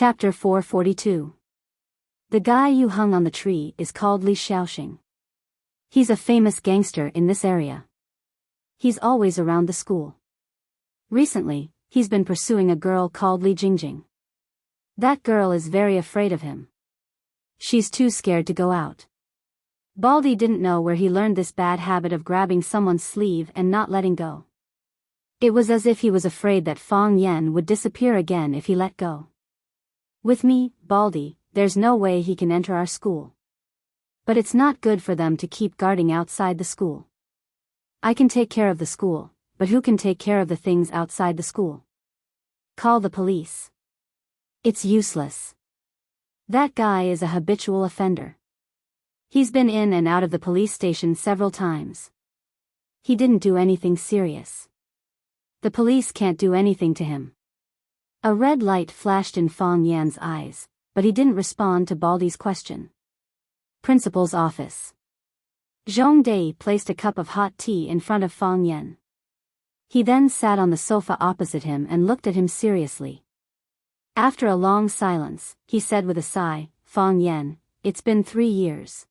Chapter 442. The guy you hung on the tree is called Li Xiaoxing. He's a famous gangster in this area. He's always around the school. Recently, he's been pursuing a girl called Li Jingjing. That girl is very afraid of him. She's too scared to go out. Baldy didn't know where he learned this bad habit of grabbing someone's sleeve and not letting go. It was as if he was afraid that Fang Yan would disappear again if he let go. With me, Baldy, there's no way he can enter our school. But it's not good for them to keep guarding outside the school. I can take care of the school, but who can take care of the things outside the school? Call the police. It's useless. That guy is a habitual offender. He's been in and out of the police station several times. He didn't do anything serious. The police can't do anything to him. A red light flashed in Fang Yan's eyes, but he didn't respond to Baldy's question. Principal's office. Zhong Dei placed a cup of hot tea in front of Fang Yan. He then sat on the sofa opposite him and looked at him seriously. After a long silence, he said with a sigh, "Fang Yan, it's been 3 years.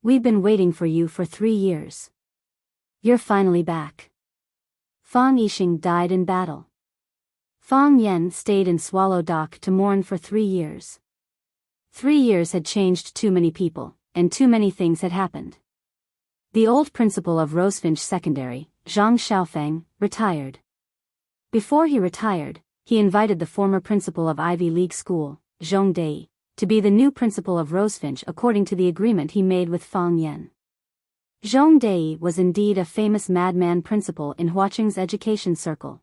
We've been waiting for you for 3 years. You're finally back." Fang Yixing died in battle. Fang Yan stayed in Swallow Dock to mourn for 3 years. 3 years had changed too many people, and too many things had happened. The old principal of Rosefinch Secondary, Zhang Xiaofeng, retired. Before he retired, he invited the former principal of Ivy League School, Zhong Dei, to be the new principal of Rosefinch according to the agreement he made with Fang Yan. Zhong Dei was indeed a famous madman principal in Huaqing's education circle.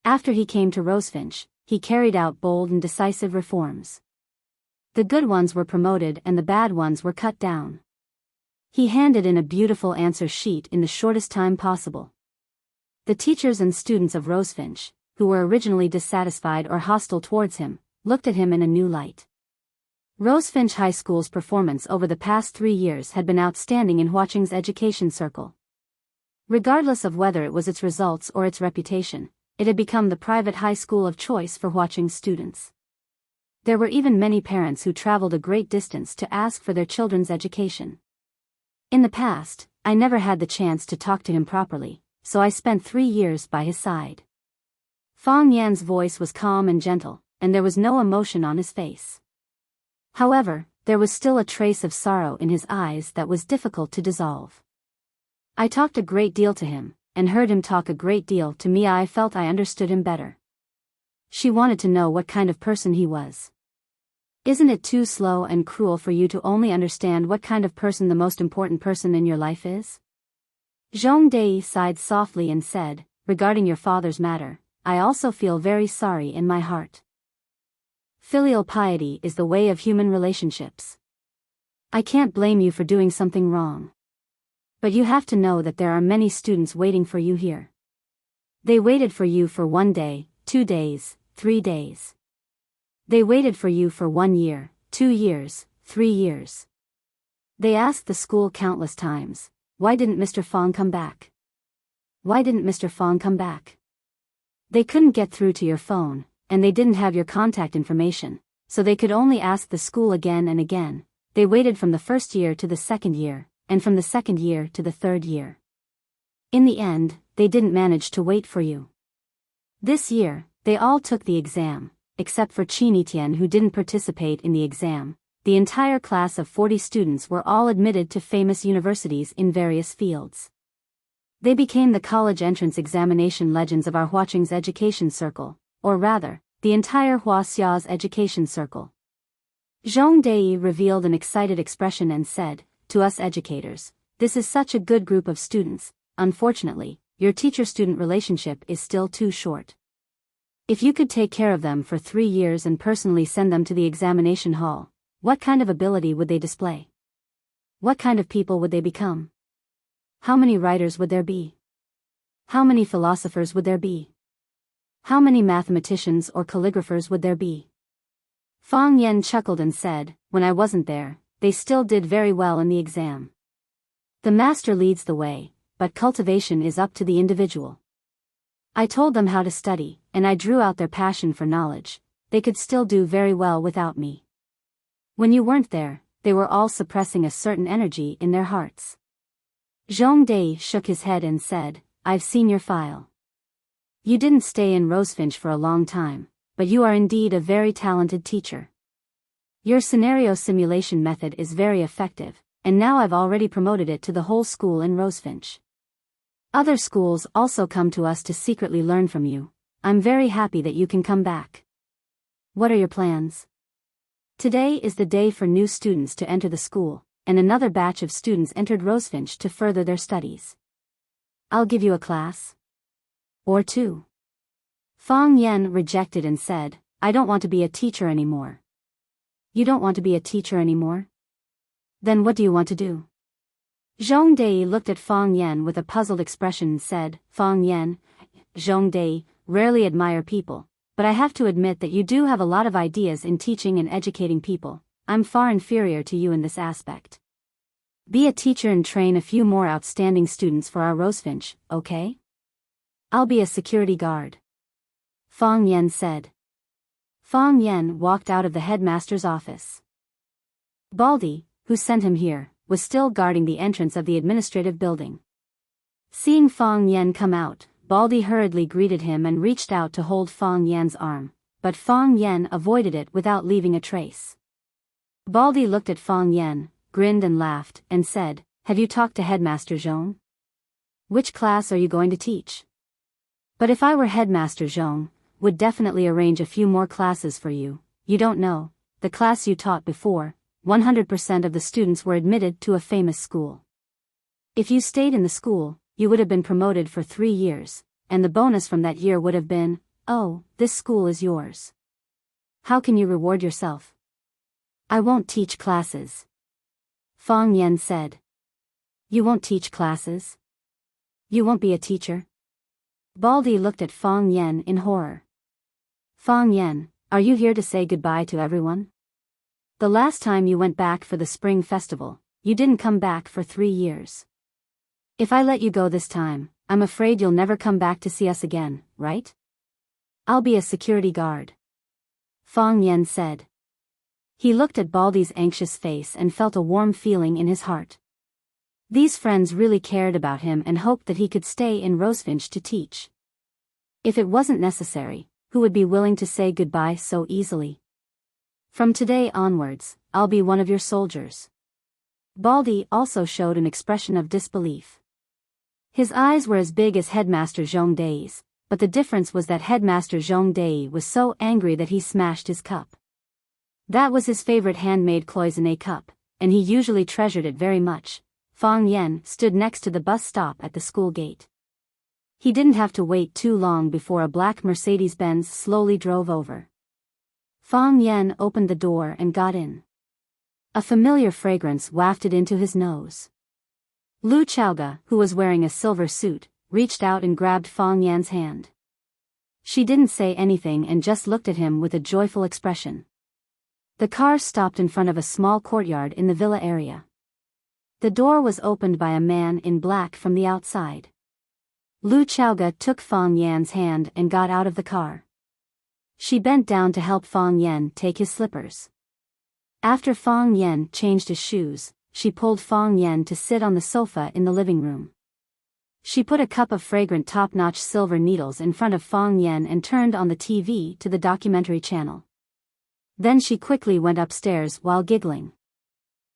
After he came to Rosefinch, he carried out bold and decisive reforms. The good ones were promoted and the bad ones were cut down. He handed in a beautiful answer sheet in the shortest time possible. The teachers and students of Rosefinch, who were originally dissatisfied or hostile towards him, looked at him in a new light. Rosefinch High School's performance over the past 3 years had been outstanding in Huaqing's education circle. Regardless of whether it was its results or its reputation, it had become the private high school of choice for Huaqing's students. There were even many parents who traveled a great distance to ask for their children's education. In the past, I never had the chance to talk to him properly, so I spent 3 years by his side. Fang Yan's voice was calm and gentle, and there was no emotion on his face. However, there was still a trace of sorrow in his eyes that was difficult to dissolve. I talked a great deal to him, and heard him talk a great deal to me. I felt I understood him better. She wanted to know what kind of person he was. Isn't it too slow and cruel for you to only understand what kind of person the most important person in your life is? Zhong Dei sighed softly and said, "Regarding your father's matter, I also feel very sorry in my heart. Filial piety is the way of human relationships. I can't blame you for doing something wrong. But you have to know that there are many students waiting for you here. They waited for you for 1 day, 2 days, 3 days. They waited for you for 1 year, 2 years, 3 years. They asked the school countless times, 'Why didn't Mr. Fang come back? Why didn't Mr. Fang come back?' They couldn't get through to your phone, and they didn't have your contact information, so they could only ask the school again and again. They waited from the first year to the second year, and from the second year to the third year. In the end, they didn't manage to wait for you. This year, they all took the exam, except for Qin Tian, who didn't participate in the exam. The entire class of 40 students were all admitted to famous universities in various fields. They became the college entrance examination legends of our Huaqing's education circle, or rather, the entire Huaxia's education circle. Zhong Dei revealed an excited expression and said, "To us educators, this is such a good group of students. Unfortunately, your teacher-student relationship is still too short. If you could take care of them for 3 years and personally send them to the examination hall, what kind of ability would they display? What kind of people would they become? How many writers would there be? How many philosophers would there be? How many mathematicians or calligraphers would there be?" Fang Yan chuckled and said, "When I wasn't there, they still did very well in the exam. The master leads the way, but cultivation is up to the individual. I told them how to study, and I drew out their passion for knowledge. they could still do very well without me. When you weren't there, they were all suppressing a certain energy in their hearts. Zhong Dei shook his head and said, I've seen your file. You didn't stay in Rosefinch for a long time, but you are indeed a very talented teacher. Your scenario simulation method is very effective, and now I've already promoted it to the whole school in Rosefinch. Other schools also come to us to secretly learn from you. I'm very happy that you can come back. What are your plans? Today is the day for new students to enter the school, and another batch of students entered Rosefinch to further their studies. I'll give you a class. Or two. Fang Yan rejected and said, I don't want to be a teacher anymore. You don't want to be a teacher anymore? Then what do you want to do? Zhong Dei looked at Fang Yan with a puzzled expression and said, Fang Yan, Zhong Dei, rarely admire people, but I have to admit that you do have a lot of ideas in teaching and educating people. I'm far inferior to you in this aspect. Be a teacher and train a few more outstanding students for our Rosefinch, okay? I'll be a security guard. Fang Yan said. Fang Yan walked out of the headmaster's office. Baldy, who sent him here, was still guarding the entrance of the administrative building. Seeing Fang Yan come out, Baldy hurriedly greeted him and reached out to hold Fang Yan's arm, but Fang Yan avoided it without leaving a trace. Baldy looked at Fang Yan, grinned and laughed, and said, Have you talked to Headmaster Zhong? Which class are you going to teach? But if I were Headmaster Zhong, would definitely arrange a few more classes for you. You don't know, the class you taught before, 100% of the students were admitted to a famous school. If you stayed in the school, you would have been promoted for 3 years, and the bonus from that year would have been, oh, this school is yours. How can you reward yourself? I won't teach classes. Fang Yan said. You won't teach classes? You won't be a teacher? Baldy looked at Fang Yan in horror. Fang Yan, are you here to say goodbye to everyone? The last time you went back for the spring festival, you didn't come back for 3 years. If I let you go this time, I'm afraid you'll never come back to see us again, right? I'll be a security guard. Fang Yan said. He looked at Baldy's anxious face and felt a warm feeling in his heart. These friends really cared about him and hoped that he could stay in Rosefinch to teach. If it wasn't necessary, who would be willing to say goodbye so easily? From today onwards, I'll be one of your soldiers. Baldy also showed an expression of disbelief. His eyes were as big as Headmaster Zhong Dei's, but the difference was that Headmaster Zhong Dei was so angry that he smashed his cup. That was his favorite handmade cloisonné cup, and he usually treasured it very much. Fang Yan stood next to the bus stop at the school gate. He didn't have to wait too long before a black Mercedes-Benz slowly drove over. Fang Yan opened the door and got in. A familiar fragrance wafted into his nose. Lu Chaoga, who was wearing a silver suit, reached out and grabbed Fang Yan's hand. She didn't say anything and just looked at him with a joyful expression. The car stopped in front of a small courtyard in the villa area. The door was opened by a man in black from the outside. Lu Chaoga took Fang Yan's hand and got out of the car. She bent down to help Fang Yan take his slippers. After Fang Yan changed his shoes, she pulled Fang Yan to sit on the sofa in the living room. She put a cup of fragrant top-notch silver needles in front of Fang Yan and turned on the TV to the documentary channel. Then she quickly went upstairs while giggling.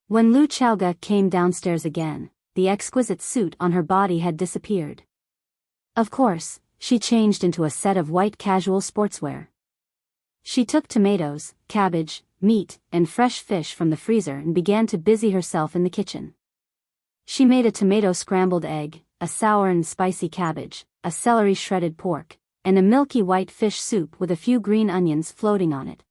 When Lu Chaoga came downstairs again, the exquisite suit on her body had disappeared. Of course, she changed into a set of white casual sportswear. She took tomatoes, cabbage, meat, and fresh fish from the freezer and began to busy herself in the kitchen. She made a tomato scrambled egg, a sour and spicy cabbage, a celery shredded pork, and a milky white fish soup with a few green onions floating on it.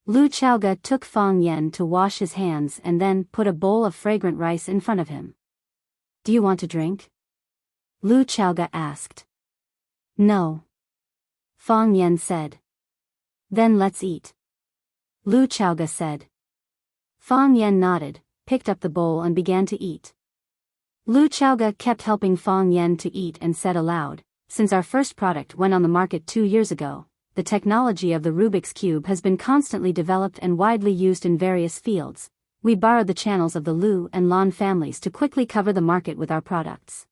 Lu Chaoga took Fang Yan to wash his hands and then put a bowl of fragrant rice in front of him. Do you want a drink? Lu Chaoga asked. No. Fang Yan said. Then let's eat. Lu Chaoga said. Fang Yan nodded, picked up the bowl and began to eat. Lu Chaoga kept helping Fang Yan to eat and said aloud, since our first product went on the market 2 years ago, the technology of the Rubik's Cube has been constantly developed and widely used in various fields. We borrowed the channels of the Lu and Lan families to quickly cover the market with our products.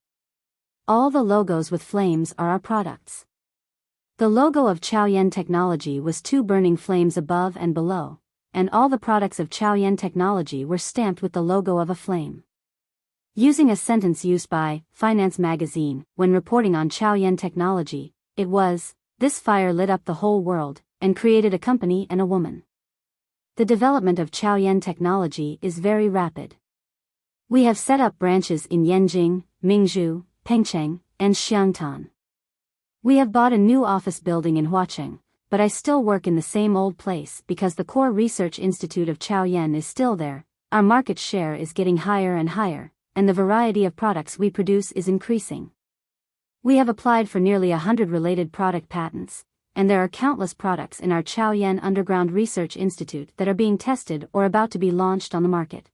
All the logos with flames are our products. The logo of Chaoyan Technology was two burning flames above and below, and all the products of Chaoyan Technology were stamped with the logo of a flame. Using a sentence used by Finance Magazine when reporting on Chaoyan Technology, it was, "This fire lit up the whole world, and created a company and a woman." The development of Chaoyan Technology is very rapid. We have set up branches in Yanjing, Mingzhou, Pengcheng, and Xiangtan. We have bought a new office building in Huacheng, but I still work in the same old place because the core research institute of Chaoyan is still there. Our market share is getting higher and higher, and the variety of products we produce is increasing. We have applied for nearly 100 related product patents, and there are countless products in our Chaoyan Underground Research Institute that are being tested or about to be launched on the market.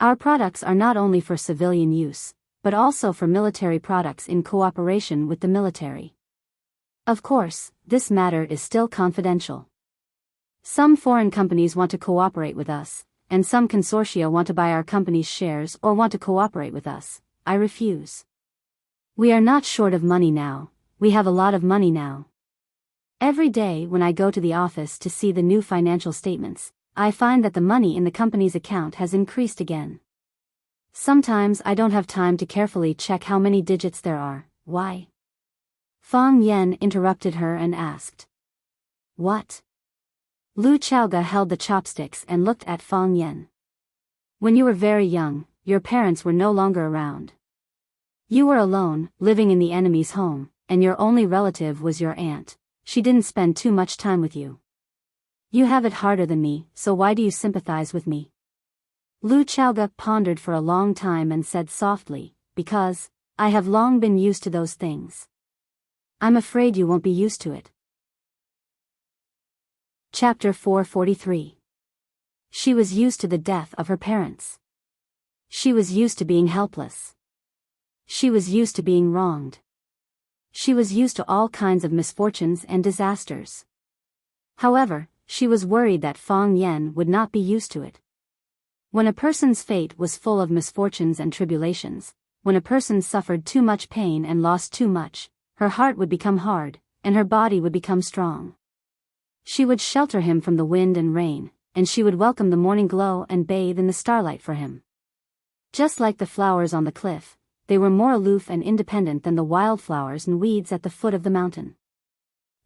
Our products are not only for civilian use, but also for military products in cooperation with the military. Of course, this matter is still confidential. Some foreign companies want to cooperate with us, and some consortia want to buy our company's shares or want to cooperate with us. I refuse. We are not short of money now, we have a lot of money now. Every day when I go to the office to see the new financial statements, I find that the money in the company's account has increased again. Sometimes I don't have time to carefully check how many digits there are. Why? Fang Yan interrupted her and asked. What? Lu Chaoga held the chopsticks and looked at Fang Yan. When you were very young, your parents were no longer around. You were alone, living in the enemy's home, and your only relative was your aunt. She didn't spend too much time with you. You have it harder than me, so why do you sympathize with me? Lu Chaoga pondered for a long time and said softly, because I have long been used to those things. I'm afraid you won't be used to it. Chapter 443. She was used to the death of her parents. She was used to being helpless. She was used to being wronged. She was used to all kinds of misfortunes and disasters. However, she was worried that Fang Yan would not be used to it. When a person's fate was full of misfortunes and tribulations, when a person suffered too much pain and lost too much, her heart would become hard, and her body would become strong. She would shelter him from the wind and rain, and she would welcome the morning glow and bathe in the starlight for him. Just like the flowers on the cliff, they were more aloof and independent than the wildflowers and weeds at the foot of the mountain.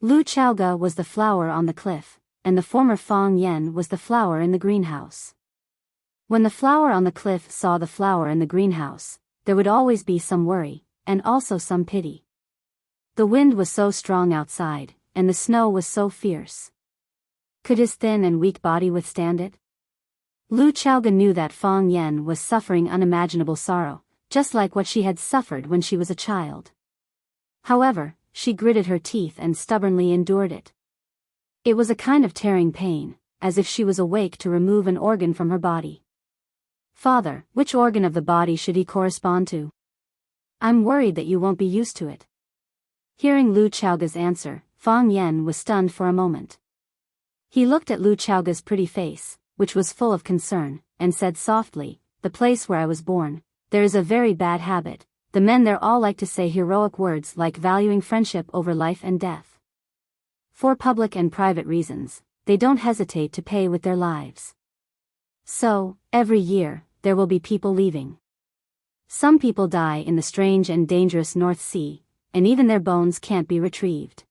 Lu Chaoga was the flower on the cliff, and the former Fang Yan was the flower in the greenhouse. When the flower on the cliff saw the flower in the greenhouse, there would always be some worry, and also some pity. The wind was so strong outside, and the snow was so fierce. Could his thin and weak body withstand it? Lu Chaoga knew that Fang Yan was suffering unimaginable sorrow, just like what she had suffered when she was a child. However, she gritted her teeth and stubbornly endured it. It was a kind of tearing pain, as if she was awake to remove an organ from her body. Father, which organ of the body should he correspond to? I'm worried that you won't be used to it. Hearing Lu Chaoga's answer, Fang Yan was stunned for a moment. He looked at Lu Chaoga's pretty face, which was full of concern, and said softly, "The place where I was born, there is a very bad habit. The men there all like to say heroic words like valuing friendship over life and death. For public and private reasons, they don't hesitate to pay with their lives. So, every year, there will be people leaving. Some people die in the strange and dangerous North Sea, and even their bones can't be retrieved.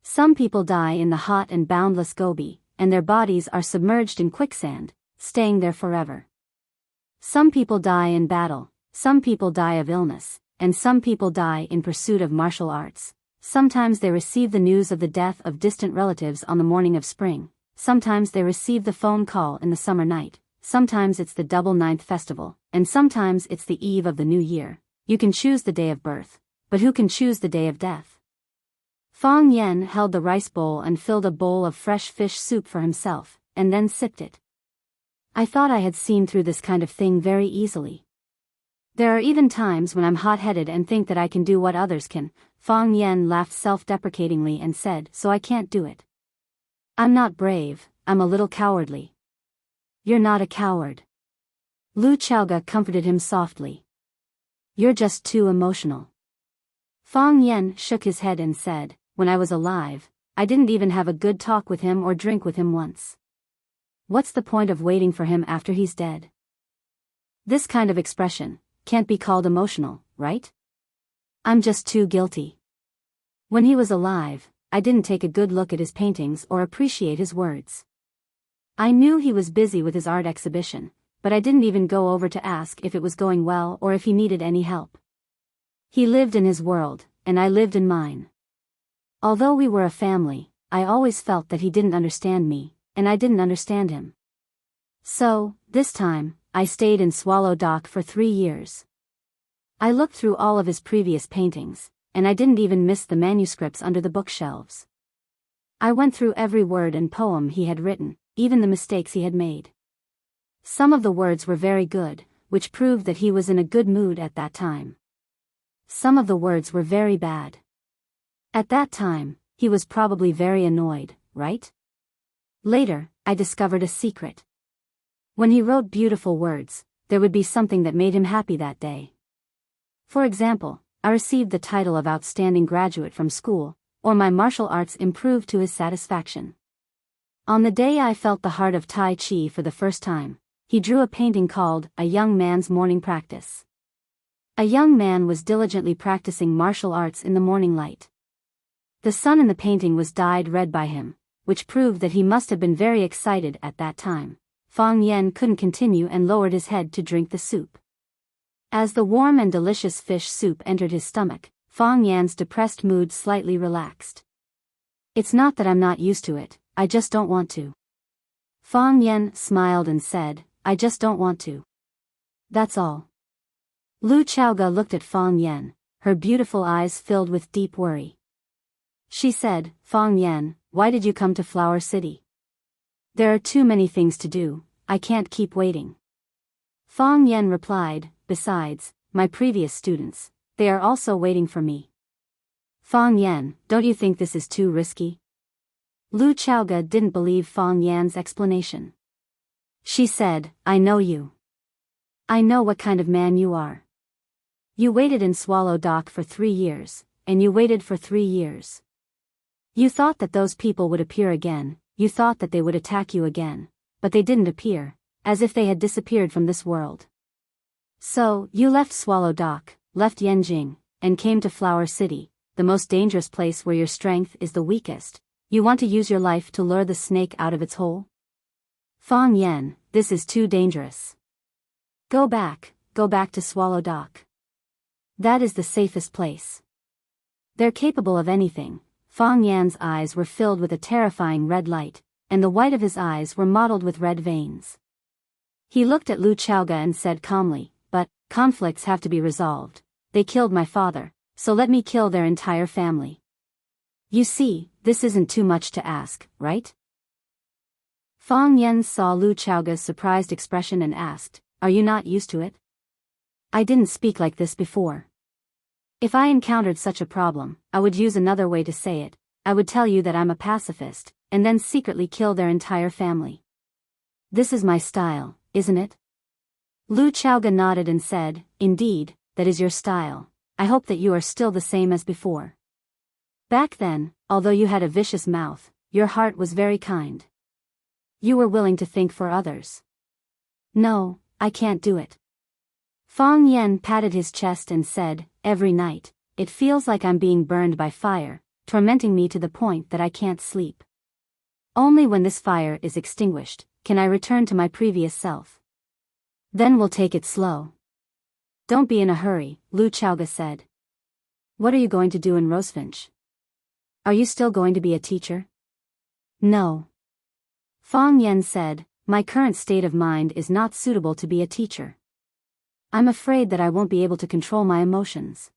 Some people die in the hot and boundless Gobi, and their bodies are submerged in quicksand, staying there forever. Some people die in battle, some people die of illness, and some people die in pursuit of martial arts. Sometimes they receive the news of the death of distant relatives on the morning of spring. Sometimes they receive the phone call in the summer night, sometimes it's the double ninth festival, and sometimes it's the eve of the new year. You can choose the day of birth, but who can choose the day of death?" Fang Yan held the rice bowl and filled a bowl of fresh fish soup for himself, and then sipped it. "I thought I had seen through this kind of thing very easily. There are even times when I'm hot-headed and think that I can do what others can. Fang Yan laughed self-deprecatingly and said, so I can't do it. I'm not brave, I'm a little cowardly. You're not a coward. Lu Chaoga comforted him softly. You're just too emotional. Fang Yan shook his head and said, when I was alive, I didn't even have a good talk with him or drink with him once. What's the point of waiting for him after he's dead? This kind of expression can't be called emotional, right? I'm just too guilty. When he was alive, I didn't take a good look at his paintings or appreciate his words. I knew he was busy with his art exhibition, but I didn't even go over to ask if it was going well or if he needed any help. He lived in his world, and I lived in mine. Although we were a family, I always felt that he didn't understand me, and I didn't understand him. So, this time, I stayed in Swallow Dock for 3 years. I looked through all of his previous paintings, and I didn't even miss the manuscripts under the bookshelves. I went through every word and poem he had written, even the mistakes he had made. Some of the words were very good, which proved that he was in a good mood at that time. Some of the words were very bad. At that time, he was probably very annoyed, right? Later, I discovered a secret. When he wrote beautiful words, there would be something that made him happy that day. For example, I received the title of Outstanding Graduate from school, or my martial arts improved to his satisfaction. On the day I felt the heart of Tai Chi for the first time, he drew a painting called A Young Man's Morning Practice. A young man was diligently practicing martial arts in the morning light. The sun in the painting was dyed red by him, which proved that he must have been very excited at that time. Fang Yan couldn't continue and lowered his head to drink the soup. As the warm and delicious fish soup entered his stomach, Fang Yan's depressed mood slightly relaxed. It's not that I'm not used to it, I just don't want to. Fang Yan smiled and said, I just don't want to. That's all. Lu Chaoga looked at Fang Yan, her beautiful eyes filled with deep worry. She said, Fang Yan, why did you come to Flower City? There are too many things to do, I can't keep waiting. Fang Yan replied, besides, my previous students, they are also waiting for me. Fang Yan, don't you think this is too risky? Lu Chaoga didn't believe Fang Yan's explanation. She said, I know you. I know what kind of man you are. You waited in Swallow Dock for 3 years, and you waited for 3 years. You thought that those people would appear again, you thought that they would attack you again, but they didn't appear, as if they had disappeared from this world. So, you left Swallow Dock, left Yanjing, and came to Flower City, the most dangerous place where your strength is the weakest. You want to use your life to lure the snake out of its hole? Fang Yan, this is too dangerous. Go back to Swallow Dock. That is the safest place. They're capable of anything. Fang Yan's eyes were filled with a terrifying red light, and the white of his eyes were mottled with red veins. He looked at Lu Chaoga and said calmly, but, conflicts have to be resolved. They killed my father, so let me kill their entire family. You see, this isn't too much to ask, right? Fang Yan saw Lu Chaoga's surprised expression and asked, are you not used to it? I didn't speak like this before. If I encountered such a problem, I would use another way to say it. I would tell you that I'm a pacifist, and then secretly kill their entire family. This is my style, isn't it? Lu Chaoga nodded and said, indeed, that is your style. I hope that you are still the same as before. Back then, although you had a vicious mouth, your heart was very kind. You were willing to think for others. No, I can't do it. Fang Yan patted his chest and said, every night, it feels like I'm being burned by fire, tormenting me to the point that I can't sleep. Only when this fire is extinguished, can I return to my previous self. Then we'll take it slow. Don't be in a hurry, Lu Chaoga said. What are you going to do in Rosefinch? Are you still going to be a teacher? No. Fang Yan said, my current state of mind is not suitable to be a teacher. I'm afraid that I won't be able to control my emotions.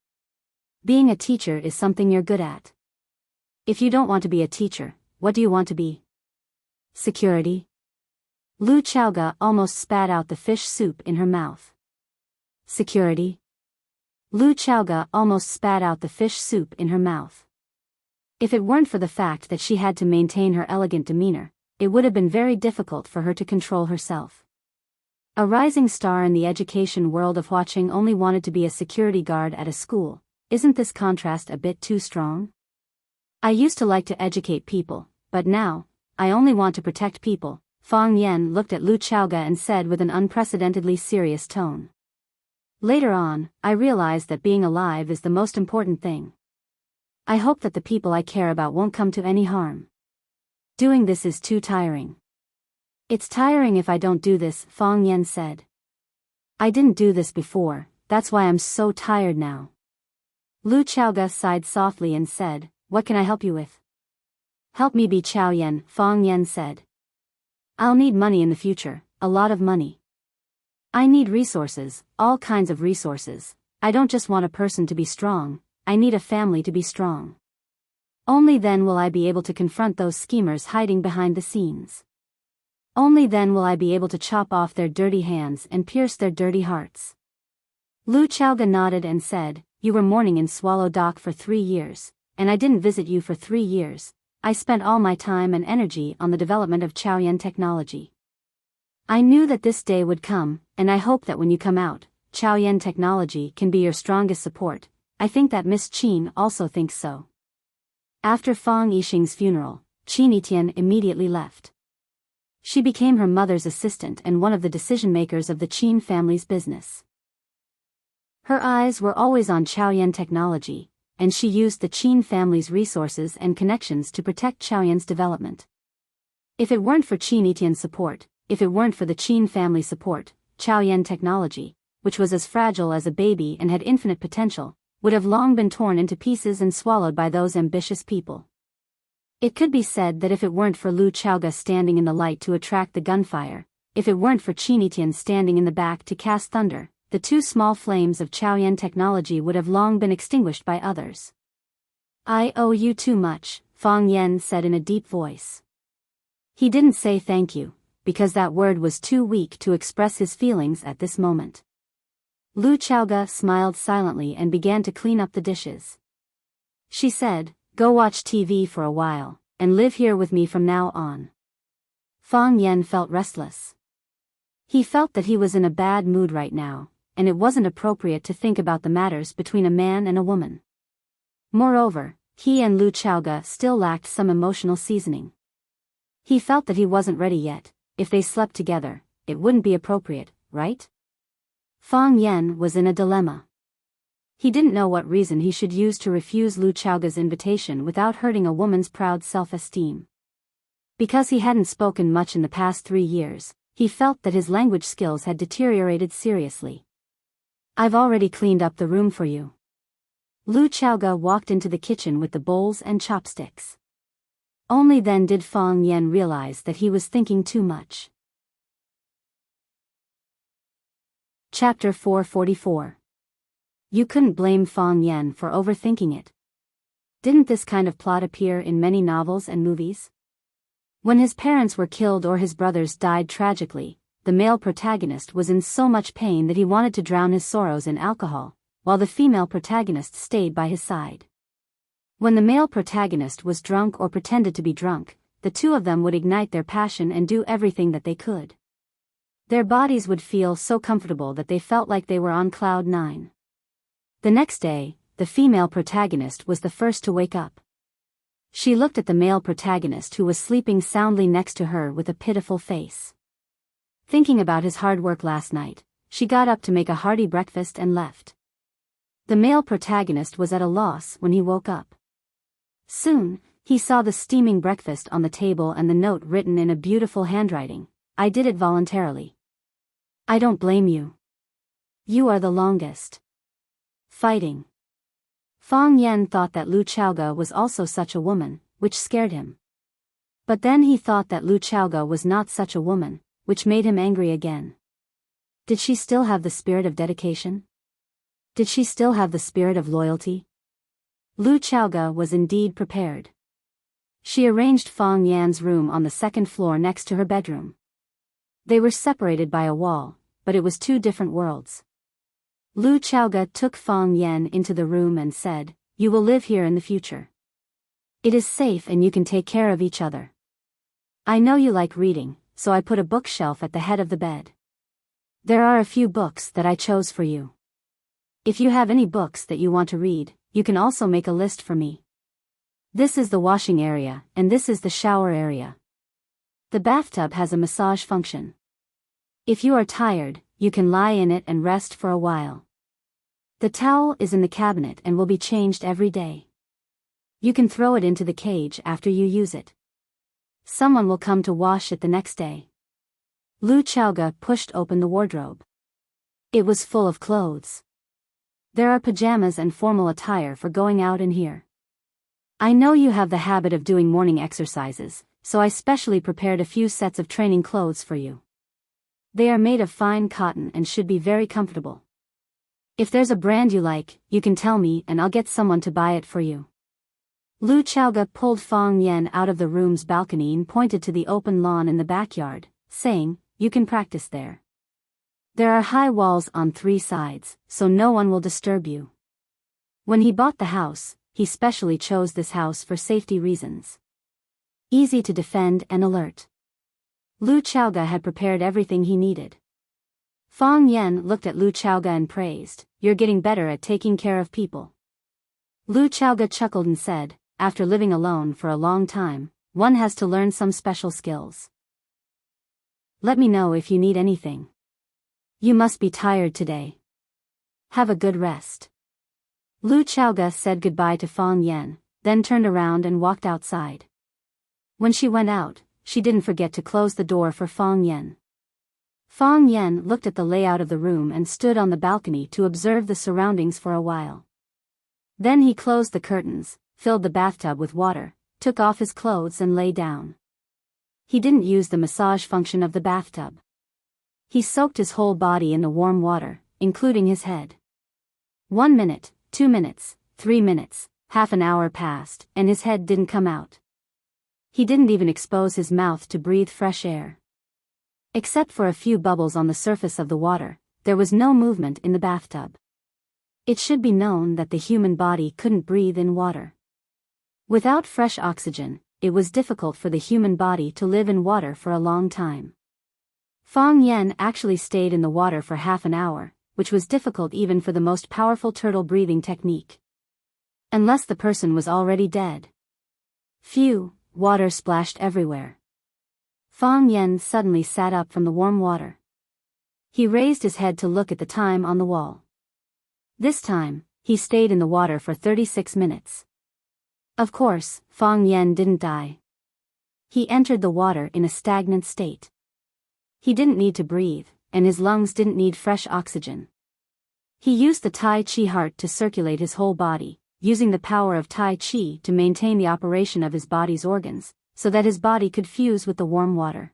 Being a teacher is something you're good at. If you don't want to be a teacher, what do you want to be? Security? Lu Chaoga almost spat out the fish soup in her mouth. Security? Lu Chaoga almost spat out the fish soup in her mouth. If it weren't for the fact that she had to maintain her elegant demeanor, it would have been very difficult for her to control herself. A rising star in the education world of watching only wanted to be a security guard at a school. Isn't this contrast a bit too strong? I used to like to educate people, but now, I only want to protect people. Fang Yan looked at Lu Chaoga and said with an unprecedentedly serious tone. Later on, I realized that being alive is the most important thing. I hope that the people I care about won't come to any harm. Doing this is too tiring. It's tiring if I don't do this, Fang Yan said. I didn't do this before, that's why I'm so tired now. Lu Chaoga sighed softly and said, what can I help you with? Help me be Chao Yan, Fang Yan said. I'll need money in the future, a lot of money. I need resources, all kinds of resources. I don't just want a person to be strong, I need a family to be strong. Only then will I be able to confront those schemers hiding behind the scenes. Only then will I be able to chop off their dirty hands and pierce their dirty hearts. Lu Chaoga nodded and said, you were mourning in Swallow Dock for 3 years, and I didn't visit you for 3 years. I spent all my time and energy on the development of Chaoyan technology. I knew that this day would come, and I hope that when you come out, Chaoyan technology can be your strongest support. I think that Miss Qin also thinks so. After Fang Yixing's funeral, Qin Etian immediately left. She became her mother's assistant and one of the decision-makers of the Qin family's business. Her eyes were always on Chaoyan technology, and she used the Qin family's resources and connections to protect Chaoyan's development. If it weren't for Qin Etian's support, if it weren't for the Qin family support, Chaoyan technology, which was as fragile as a baby and had infinite potential, would have long been torn into pieces and swallowed by those ambitious people. It could be said that if it weren't for Lu Chaoga standing in the light to attract the gunfire, if it weren't for Qin Etian standing in the back to cast thunder, the 2 small flames of Chaoyan technology would have long been extinguished by others. I owe you too much, Fang Yan said in a deep voice. He didn't say thank you, because that word was too weak to express his feelings at this moment. Lu Chaoga smiled silently and began to clean up the dishes. She said, go watch TV for a while, and live here with me from now on. Fang Yan felt restless. He felt that he was in a bad mood right now, and it wasn't appropriate to think about the matters between a man and a woman. Moreover, he and Lu Chaoga still lacked some emotional seasoning. He felt that he wasn't ready yet. If they slept together, it wouldn't be appropriate, right? Fang Yan was in a dilemma. He didn't know what reason he should use to refuse Lu Chaoga's invitation without hurting a woman's proud self-esteem. Because he hadn't spoken much in the past 3 years, he felt that his language skills had deteriorated seriously. I've already cleaned up the room for you. Lu Chaoga walked into the kitchen with the bowls and chopsticks. Only then did Fang Yan realize that he was thinking too much. Chapter 444. You couldn't blame Fang Yan for overthinking it. Didn't this kind of plot appear in many novels and movies? When his parents were killed or his brothers died tragically, the male protagonist was in so much pain that he wanted to drown his sorrows in alcohol, while the female protagonist stayed by his side. When the male protagonist was drunk or pretended to be drunk, the 2 of them would ignite their passion and do everything that they could. Their bodies would feel so comfortable that they felt like they were on cloud 9. The next day, the female protagonist was the first to wake up. She looked at the male protagonist who was sleeping soundly next to her with a pitiful face. Thinking about his hard work last night, she got up to make a hearty breakfast and left. The male protagonist was at a loss when he woke up. Soon, he saw the steaming breakfast on the table and the note written in a beautiful handwriting. I did it voluntarily. I don't blame you. You are the longest. Fighting. Fang Yan thought that Lu Chaoga was also such a woman, which scared him. But then he thought that Lu Chaoga was not such a woman, which made him angry again. Did she still have the spirit of dedication? Did she still have the spirit of loyalty? Lu Chaoga was indeed prepared. She arranged Fang Yan's room on the 2nd floor next to her bedroom. They were separated by a wall, but it was 2 different worlds. Lu Chaoga took Fang Yan into the room and said, "You will live here in the future. It is safe and you can take care of each other. I know you like reading, so I put a bookshelf at the head of the bed. There are a few books that I chose for you. If you have any books that you want to read, you can also make a list for me. This is the washing area, and this is the shower area. The bathtub has a massage function. If you are tired, you can lie in it and rest for a while. The towel is in the cabinet and will be changed every day. You can throw it into the cage after you use it. Someone will come to wash it the next day." Lu Chaoga pushed open the wardrobe. It was full of clothes. "There are pajamas and formal attire for going out in here. I know you have the habit of doing morning exercises, so I specially prepared a few sets of training clothes for you. They are made of fine cotton and should be very comfortable. If there's a brand you like, you can tell me and I'll get someone to buy it for you." Lu Chaoga pulled Fang Yan out of the room's balcony and pointed to the open lawn in the backyard, saying, "You can practice there. There are high walls on 3 sides, so no one will disturb you." When he bought the house, he specially chose this house for safety reasons. Easy to defend and alert. Lu Chaoga had prepared everything he needed. Fang Yan looked at Lu Chaoga and praised, "You're getting better at taking care of people." Lu Chaoga chuckled and said, "After living alone for a long time, one has to learn some special skills. Let me know if you need anything. You must be tired today. Have a good rest." Lu Chaoga said goodbye to Fang Yan, then turned around and walked outside. When she went out, she didn't forget to close the door for Fang Yan. Fang Yan looked at the layout of the room and stood on the balcony to observe the surroundings for a while. Then he closed the curtains, filled the bathtub with water, took off his clothes and lay down. He didn't use the massage function of the bathtub. He soaked his whole body in the warm water, including his head. 1 minute, 2 minutes, 3 minutes, half an hour passed, and his head didn't come out. He didn't even expose his mouth to breathe fresh air. Except for a few bubbles on the surface of the water, there was no movement in the bathtub. It should be known that the human body couldn't breathe in water. Without fresh oxygen, it was difficult for the human body to live in water for a long time. Fang Yan actually stayed in the water for half an hour, which was difficult even for the most powerful turtle breathing technique. Unless the person was already dead. Phew, water splashed everywhere. Fang Yan suddenly sat up from the warm water. He raised his head to look at the time on the wall. This time, he stayed in the water for 36 minutes. Of course, Fang Yan didn't die. He entered the water in a stagnant state. He didn't need to breathe, and his lungs didn't need fresh oxygen. He used the Tai Chi heart to circulate his whole body, using the power of Tai Chi to maintain the operation of his body's organs, so that his body could fuse with the warm water.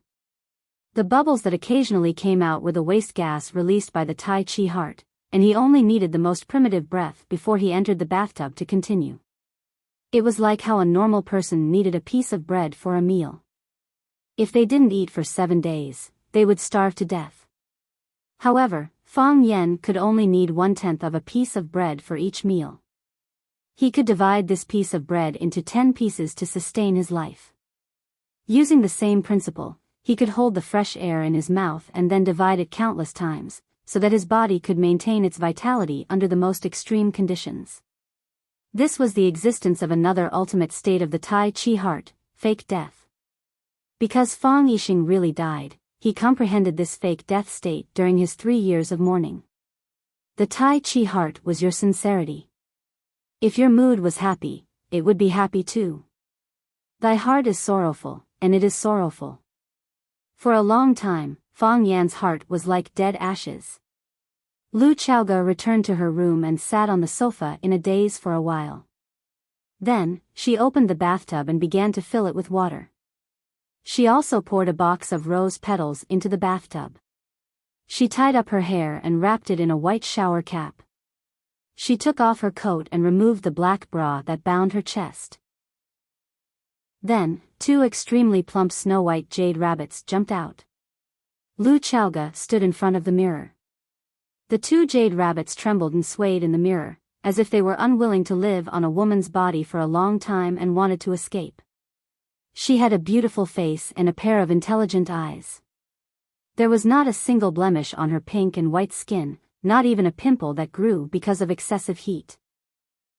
The bubbles that occasionally came out were the waste gas released by the Tai Chi heart, and he only needed the most primitive breath before he entered the bathtub to continue. It was like how a normal person needed a piece of bread for a meal. If they didn't eat for 7 days, they would starve to death. However, Fang Yan could only need 1/10 of a piece of bread for each meal. He could divide this piece of bread into 10 pieces to sustain his life. Using the same principle, he could hold the fresh air in his mouth and then divide it countless times, so that his body could maintain its vitality under the most extreme conditions. This was the existence of another ultimate state of the Tai Chi heart, fake death. Because Fang Yixing really died, he comprehended this fake death state during his 3 years of mourning. The Tai Chi heart was your sincerity. If your mood was happy, it would be happy too. Thy heart is sorrowful, and it is sorrowful. For a long time, Fang Yan's heart was like dead ashes. Lu Chaoga returned to her room and sat on the sofa in a daze for a while. Then, she opened the bathtub and began to fill it with water. She also poured a box of rose petals into the bathtub. She tied up her hair and wrapped it in a white shower cap. She took off her coat and removed the black bra that bound her chest. Then, 2 extremely plump snow-white jade rabbits jumped out. Lu Chaoga stood in front of the mirror. The two jade rabbits trembled and swayed in the mirror, as if they were unwilling to live on a woman's body for a long time and wanted to escape. She had a beautiful face and a pair of intelligent eyes. There was not a single blemish on her pink and white skin, not even a pimple that grew because of excessive heat.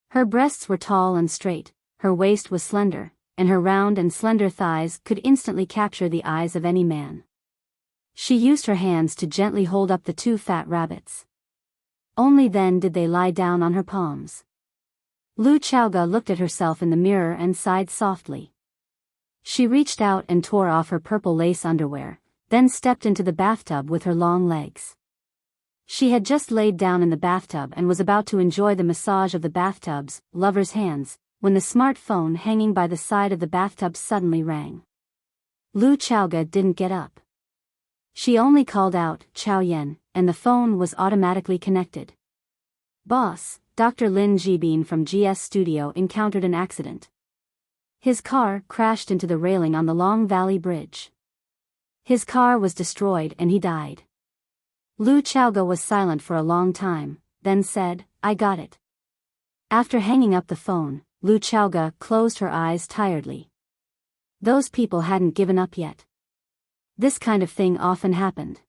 Her breasts were tall and straight, her waist was slender, and her round and slender thighs could instantly capture the eyes of any man. She used her hands to gently hold up the two fat rabbits. Only then did they lie down on her palms. Lu Chaoga looked at herself in the mirror and sighed softly. She reached out and tore off her purple lace underwear, then stepped into the bathtub with her long legs. She had just laid down in the bathtub and was about to enjoy the massage of the bathtub's lover's hands, when the smartphone hanging by the side of the bathtub suddenly rang. Lu Chaoga didn't get up. She only called out, "Chao Yan," and the phone was automatically connected. "Boss, Dr. Lin Jibin from GS Studio encountered an accident. His car crashed into the railing on the Long Valley Bridge. His car was destroyed and he died." Lu Chaoga was silent for a long time, then said, "I got it." After hanging up the phone, Lu Chaoga closed her eyes tiredly. Those people hadn't given up yet. This kind of thing often happened.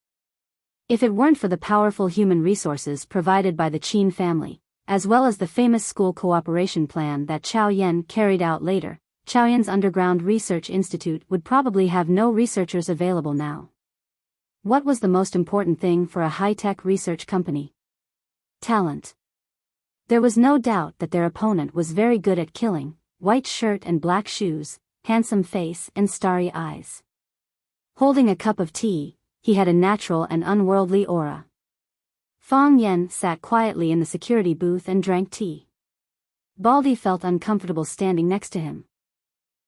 If it weren't for the powerful human resources provided by the Qin family, as well as the famous school cooperation plan that Chao Yan carried out later, Chaoyan's Underground Research Institute would probably have no researchers available now. What was the most important thing for a high-tech research company? Talent. There was no doubt that their opponent was very good at killing: white shirt and black shoes, handsome face and starry eyes. Holding a cup of tea, he had a natural and unworldly aura. Fang Yen sat quietly in the security booth and drank tea. Baldy felt uncomfortable standing next to him.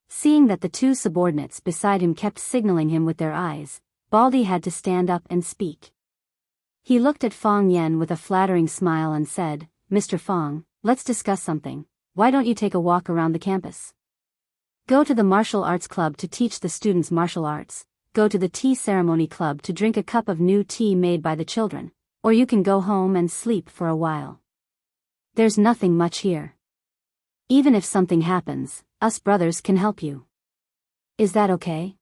Seeing that the two subordinates beside him kept signaling him with their eyes, Baldy had to stand up and speak. He looked at Fang Yen with a flattering smile and said, "Mr. Fang, let's discuss something. Why don't you take a walk around the campus? Go to the martial arts club to teach the students martial arts, go to the tea ceremony club to drink a cup of new tea made by the children, or you can go home and sleep for a while. There's nothing much here. Even if something happens, us brothers can help you. Is that okay?"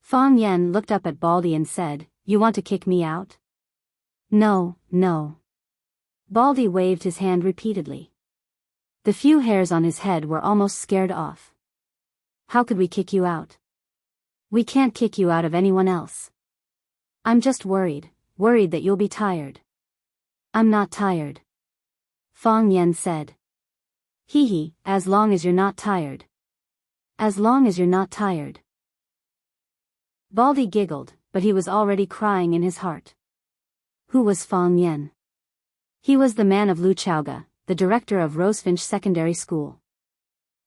Fang Yen looked up at Baldy and said, "You want to kick me out?" "No, no." Baldy waved his hand repeatedly. The few hairs on his head were almost scared off. "How could we kick you out? We can't kick you out of anyone else. I'm just worried that you'll be tired." "I'm not tired," Fang Yen said. "Hee, as long as you're not tired. As long as you're not tired." Baldy giggled, but he was already crying in his heart. Who was Fang Yen? He was the man of Lu Chaoga, the director of Rosefinch Secondary School.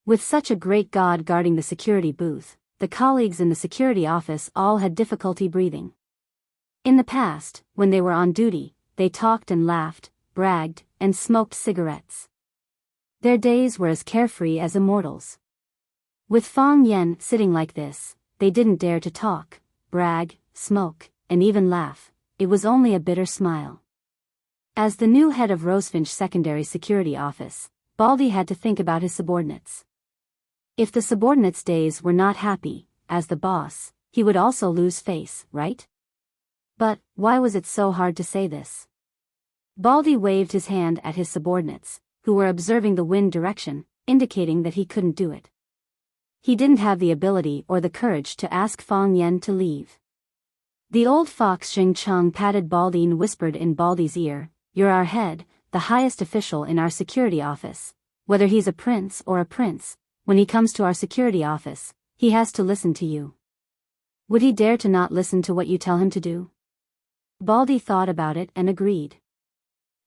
With such a great god guarding the security booth, the colleagues in the security office all had difficulty breathing. In the past, when they were on duty, they talked and laughed, bragged, and smoked cigarettes. Their days were as carefree as immortals. With Fang Yen sitting like this, they didn't dare to talk, brag, smoke, and even laugh. It was only a bitter smile. As the new head of Rosefinch Secondary Security Office, Baldy had to think about his subordinates. If the subordinates' days were not happy, as the boss, he would also lose face, right? But why was it so hard to say this? Baldy waved his hand at his subordinates, who were observing the wind direction, indicating that he couldn't do it. He didn't have the ability or the courage to ask Fang Yen to leave. The old fox Xing Cheng patted Baldy and whispered in Baldy's ear, "You're our head, the highest official in our security office. Whether he's a prince or a prince, when he comes to our security office, he has to listen to you. Would he dare to not listen to what you tell him to do?" Baldy thought about it and agreed.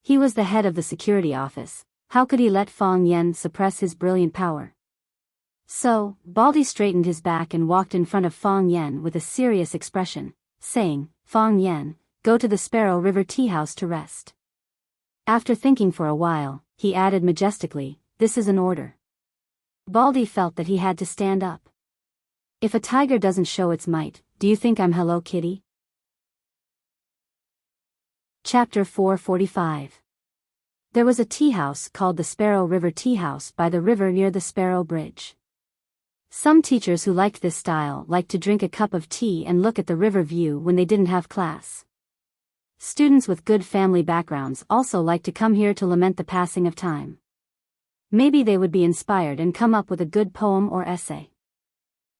He was the head of the security office. How could he let Fang Yen suppress his brilliant power? So, Baldy straightened his back and walked in front of Fang Yen with a serious expression, saying, "Fang Yen, go to the Sparrow River Tea House to rest." After thinking for a while, he added majestically, "This is an order." Baldy felt that he had to stand up. If a tiger doesn't show its might, do you think I'm Hello Kitty? Chapter 445. There was a tea house called the Sparrow River Tea House by the river near the Sparrow Bridge. Some teachers who liked this style liked to drink a cup of tea and look at the river view when they didn't have class. Students with good family backgrounds also liked to come here to lament the passing of time. Maybe they would be inspired and come up with a good poem or essay.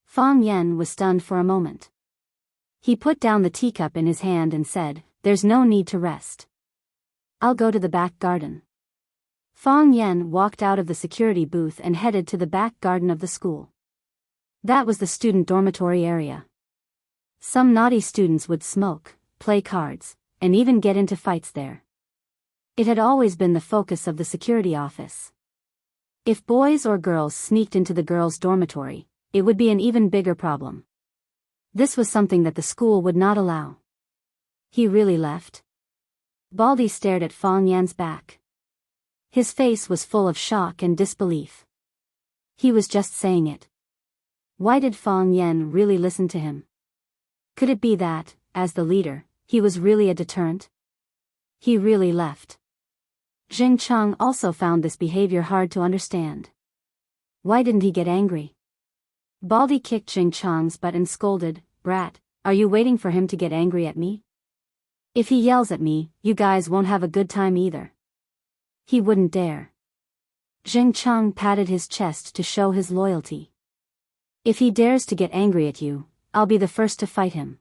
Fang Yen was stunned for a moment. He put down the teacup in his hand and said, "There's no need to rest. I'll go to the back garden." Fang Yen walked out of the security booth and headed to the back garden of the school. That was the student dormitory area. Some naughty students would smoke, play cards, and even get into fights there. It had always been the focus of the security office. If boys or girls sneaked into the girls' dormitory, it would be an even bigger problem. This was something that the school would not allow. He really left? Baldy stared at Fang Yan's back. His face was full of shock and disbelief. He was just saying it. Why did Fang Yan really listen to him? Could it be that, as the leader, he was really a deterrent? He really left. Jing Chang also found this behavior hard to understand. Why didn't he get angry? Baldy kicked Jing Chang's butt and scolded, "Brat, are you waiting for him to get angry at me? If he yells at me, you guys won't have a good time either." He wouldn't dare. Jing Chang patted his chest to show his loyalty. "If he dares to get angry at you, I'll be the first to fight him."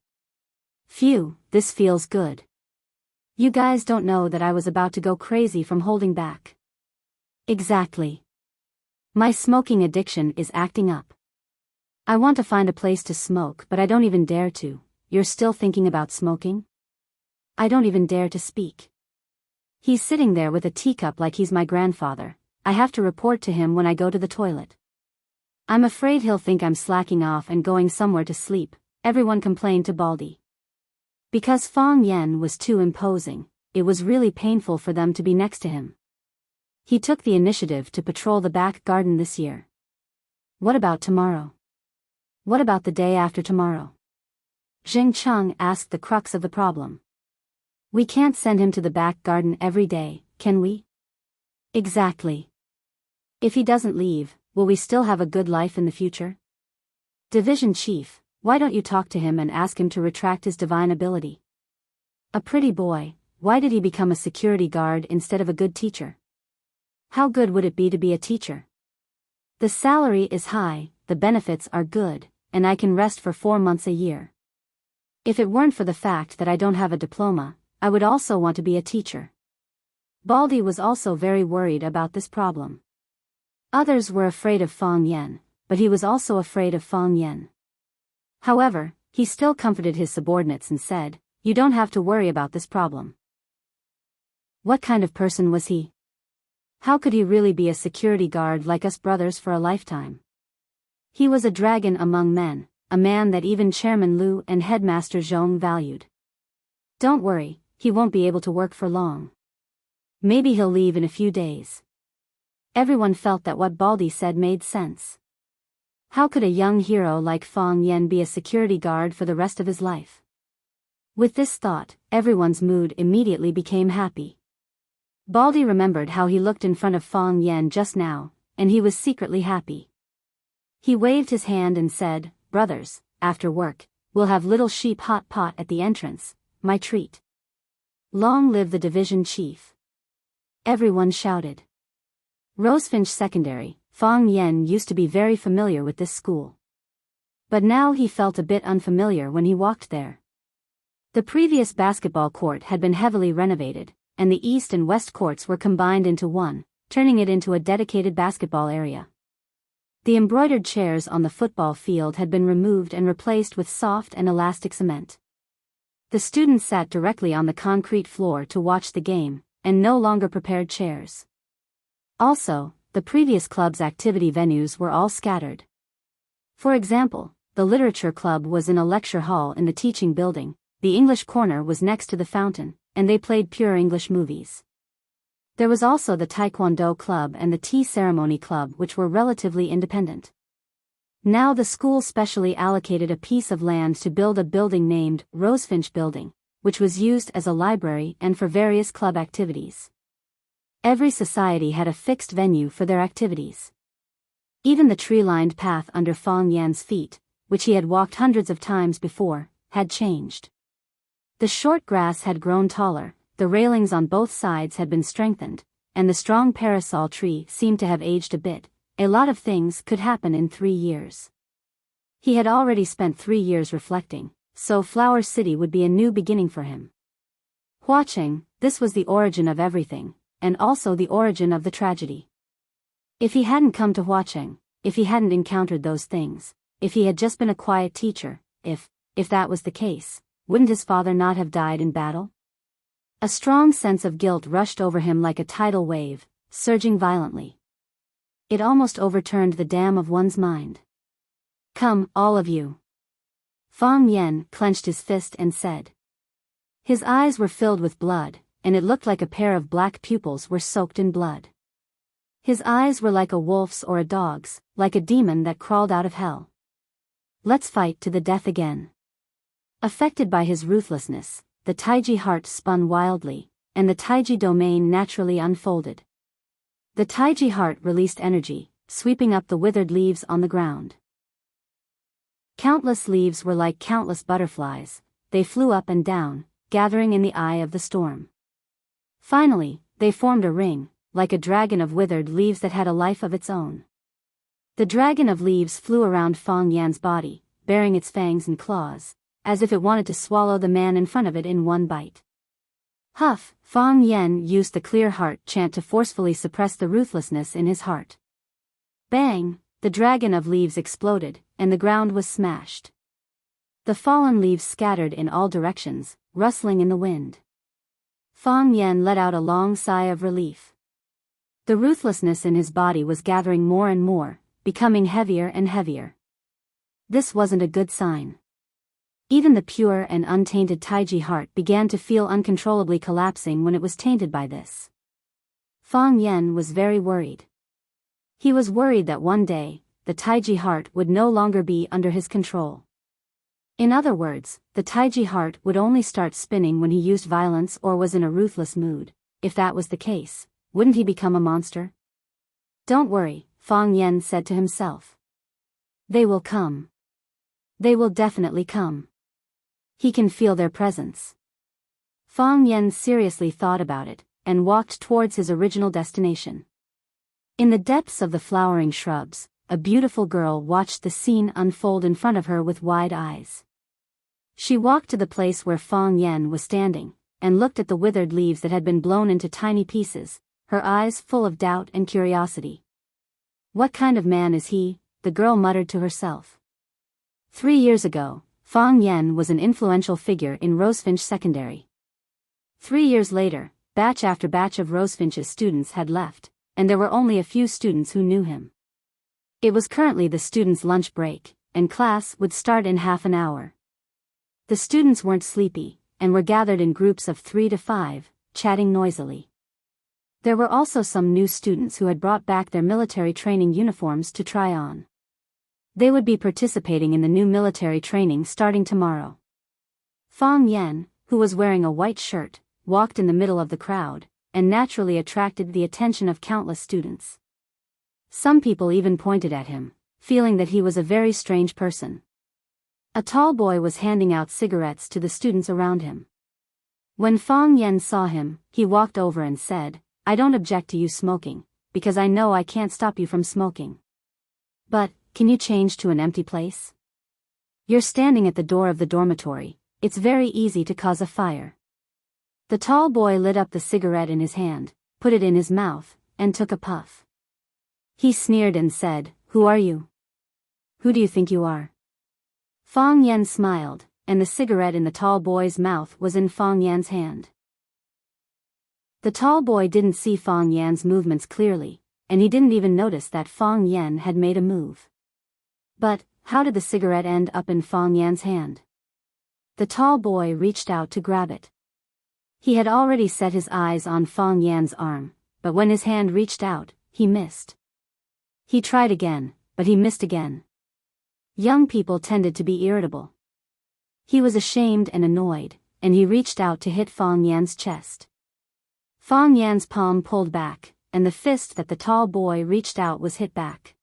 Phew, this feels good. You guys don't know that I was about to go crazy from holding back. Exactly. My smoking addiction is acting up. I want to find a place to smoke, but I don't even dare to. You're still thinking about smoking? I don't even dare to speak. He's sitting there with a teacup like he's my grandfather. I have to report to him when I go to the toilet. I'm afraid he'll think I'm slacking off and going somewhere to sleep, everyone complained to Baldy. Because Fang Yan was too imposing, it was really painful for them to be next to him. He took the initiative to patrol the back garden this year. What about tomorrow? What about the day after tomorrow? Jing Chang asked the crux of the problem. We can't send him to the back garden every day, can we? Exactly. If he doesn't leave, will we still have a good life in the future? Division Chief, why don't you talk to him and ask him to retract his divine ability? A pretty boy, why did he become a security guard instead of a good teacher? How good would it be to be a teacher? The salary is high, the benefits are good, and I can rest for 4 months a year. If it weren't for the fact that I don't have a diploma, I would also want to be a teacher. Baldy was also very worried about this problem. Others were afraid of Fang Yan, but he was also afraid of Fang Yan. However, he still comforted his subordinates and said, "You don't have to worry about this problem." What kind of person was he? How could he really be a security guard like us brothers for a lifetime? He was a dragon among men, a man that even Chairman Liu and Headmaster Zhong valued. Don't worry, he won't be able to work for long. Maybe he'll leave in a few days. Everyone felt that what Baldy said made sense. How could a young hero like Fang Yan be a security guard for the rest of his life? With this thought, everyone's mood immediately became happy. Baldy remembered how he looked in front of Fang Yan just now, and he was secretly happy. He waved his hand and said, "Brothers, after work, we'll have little sheep hot pot at the entrance, my treat." Long live the division chief. Everyone shouted. Rosefinch Secondary, Fang Yan used to be very familiar with this school. But now he felt a bit unfamiliar when he walked there. The previous basketball court had been heavily renovated, and the east and west courts were combined into one, turning it into a dedicated basketball area. The embroidered chairs on the football field had been removed and replaced with soft and elastic cement. The students sat directly on the concrete floor to watch the game, and no longer prepared chairs. Also, the previous club's activity venues were all scattered. For example, the literature club was in a lecture hall in the teaching building, the English corner was next to the fountain, and they played pure English movies. There was also the Taekwondo club and the tea ceremony club, which were relatively independent. Now the school specially allocated a piece of land to build a building named Rosefinch Building, which was used as a library and for various club activities. Every society had a fixed venue for their activities. Even the tree-lined path under Fong Yan's feet, which he had walked hundreds of times before, had changed. The short grass had grown taller, the railings on both sides had been strengthened, and the strong parasol tree seemed to have aged a bit. A lot of things could happen in 3 years. He had already spent 3 years reflecting, so Flower City would be a new beginning for him. Watching, this was the origin of everything, and also the origin of the tragedy. If he hadn't come to Watching, if he hadn't encountered those things, if he had just been a quiet teacher, if that was the case, wouldn't his father not have died in battle? A strong sense of guilt rushed over him like a tidal wave, surging violently. It almost overturned the dam of one's mind. Come, all of you. Fong Yan clenched his fist and said. His eyes were filled with blood, and it looked like a pair of black pupils were soaked in blood. His eyes were like a wolf's or a dog's, like a demon that crawled out of hell. Let's fight to the death again. Affected by his ruthlessness, the Taiji heart spun wildly, and the Taiji domain naturally unfolded. The Taiji heart released energy, sweeping up the withered leaves on the ground. Countless leaves were like countless butterflies, they flew up and down, gathering in the eye of the storm. Finally, they formed a ring, like a dragon of withered leaves that had a life of its own. The dragon of leaves flew around Fong Yan's body, baring its fangs and claws, as if it wanted to swallow the man in front of it in one bite. Huff, Fong Yan used the clear heart chant to forcefully suppress the ruthlessness in his heart. Bang, the dragon of leaves exploded, and the ground was smashed. The fallen leaves scattered in all directions, rustling in the wind. Fong Yan let out a long sigh of relief. The ruthlessness in his body was gathering more and more, becoming heavier and heavier. This wasn't a good sign. Even the pure and untainted Taiji heart began to feel uncontrollably collapsing when it was tainted by this. Fong Yan was very worried. He was worried that one day, the Taiji heart would no longer be under his control. In other words, the Taiji heart would only start spinning when he used violence or was in a ruthless mood. If that was the case, wouldn't he become a monster? Don't worry, Fong Yan said to himself. They will come. They will definitely come. He can feel their presence. Fong Yan seriously thought about it, and walked towards his original destination. In the depths of the flowering shrubs, a beautiful girl watched the scene unfold in front of her with wide eyes. She walked to the place where Fong Yan was standing, and looked at the withered leaves that had been blown into tiny pieces, her eyes full of doubt and curiosity. What kind of man is he? The girl muttered to herself. 3 years ago, Fong Yan was an influential figure in Rosefinch Secondary. 3 years later, batch after batch of Rosefinch's students had left, and there were only a few students who knew him. It was currently the students' lunch break, and class would start in half an hour. The students weren't sleepy, and were gathered in groups of 3 to 5, chatting noisily. There were also some new students who had brought back their military training uniforms to try on. They would be participating in the new military training starting tomorrow. Fong Yan, who was wearing a white shirt, walked in the middle of the crowd, and naturally attracted the attention of countless students. Some people even pointed at him, feeling that he was a very strange person. A tall boy was handing out cigarettes to the students around him. When Fong Yan saw him, he walked over and said, "I don't object to you smoking, because I know I can't stop you from smoking. But, can you change to an empty place? You're standing at the door of the dormitory, it's very easy to cause a fire." The tall boy lit up the cigarette in his hand, put it in his mouth, and took a puff. He sneered and said, "Who are you? Who do you think you are?" Fong Yan smiled, and the cigarette in the tall boy's mouth was in Fong Yan's hand. The tall boy didn't see Fong Yan's movements clearly, and he didn't even notice that Fong Yan had made a move. But, how did the cigarette end up in Fong Yan's hand? The tall boy reached out to grab it. He had already set his eyes on Fong Yan's arm, but when his hand reached out, he missed. He tried again, but he missed again. Young people tended to be irritable. He was ashamed and annoyed, and he reached out to hit Fang Yan's chest. Fang Yan's palm pulled back, and the fist that the tall boy reached out was hit back.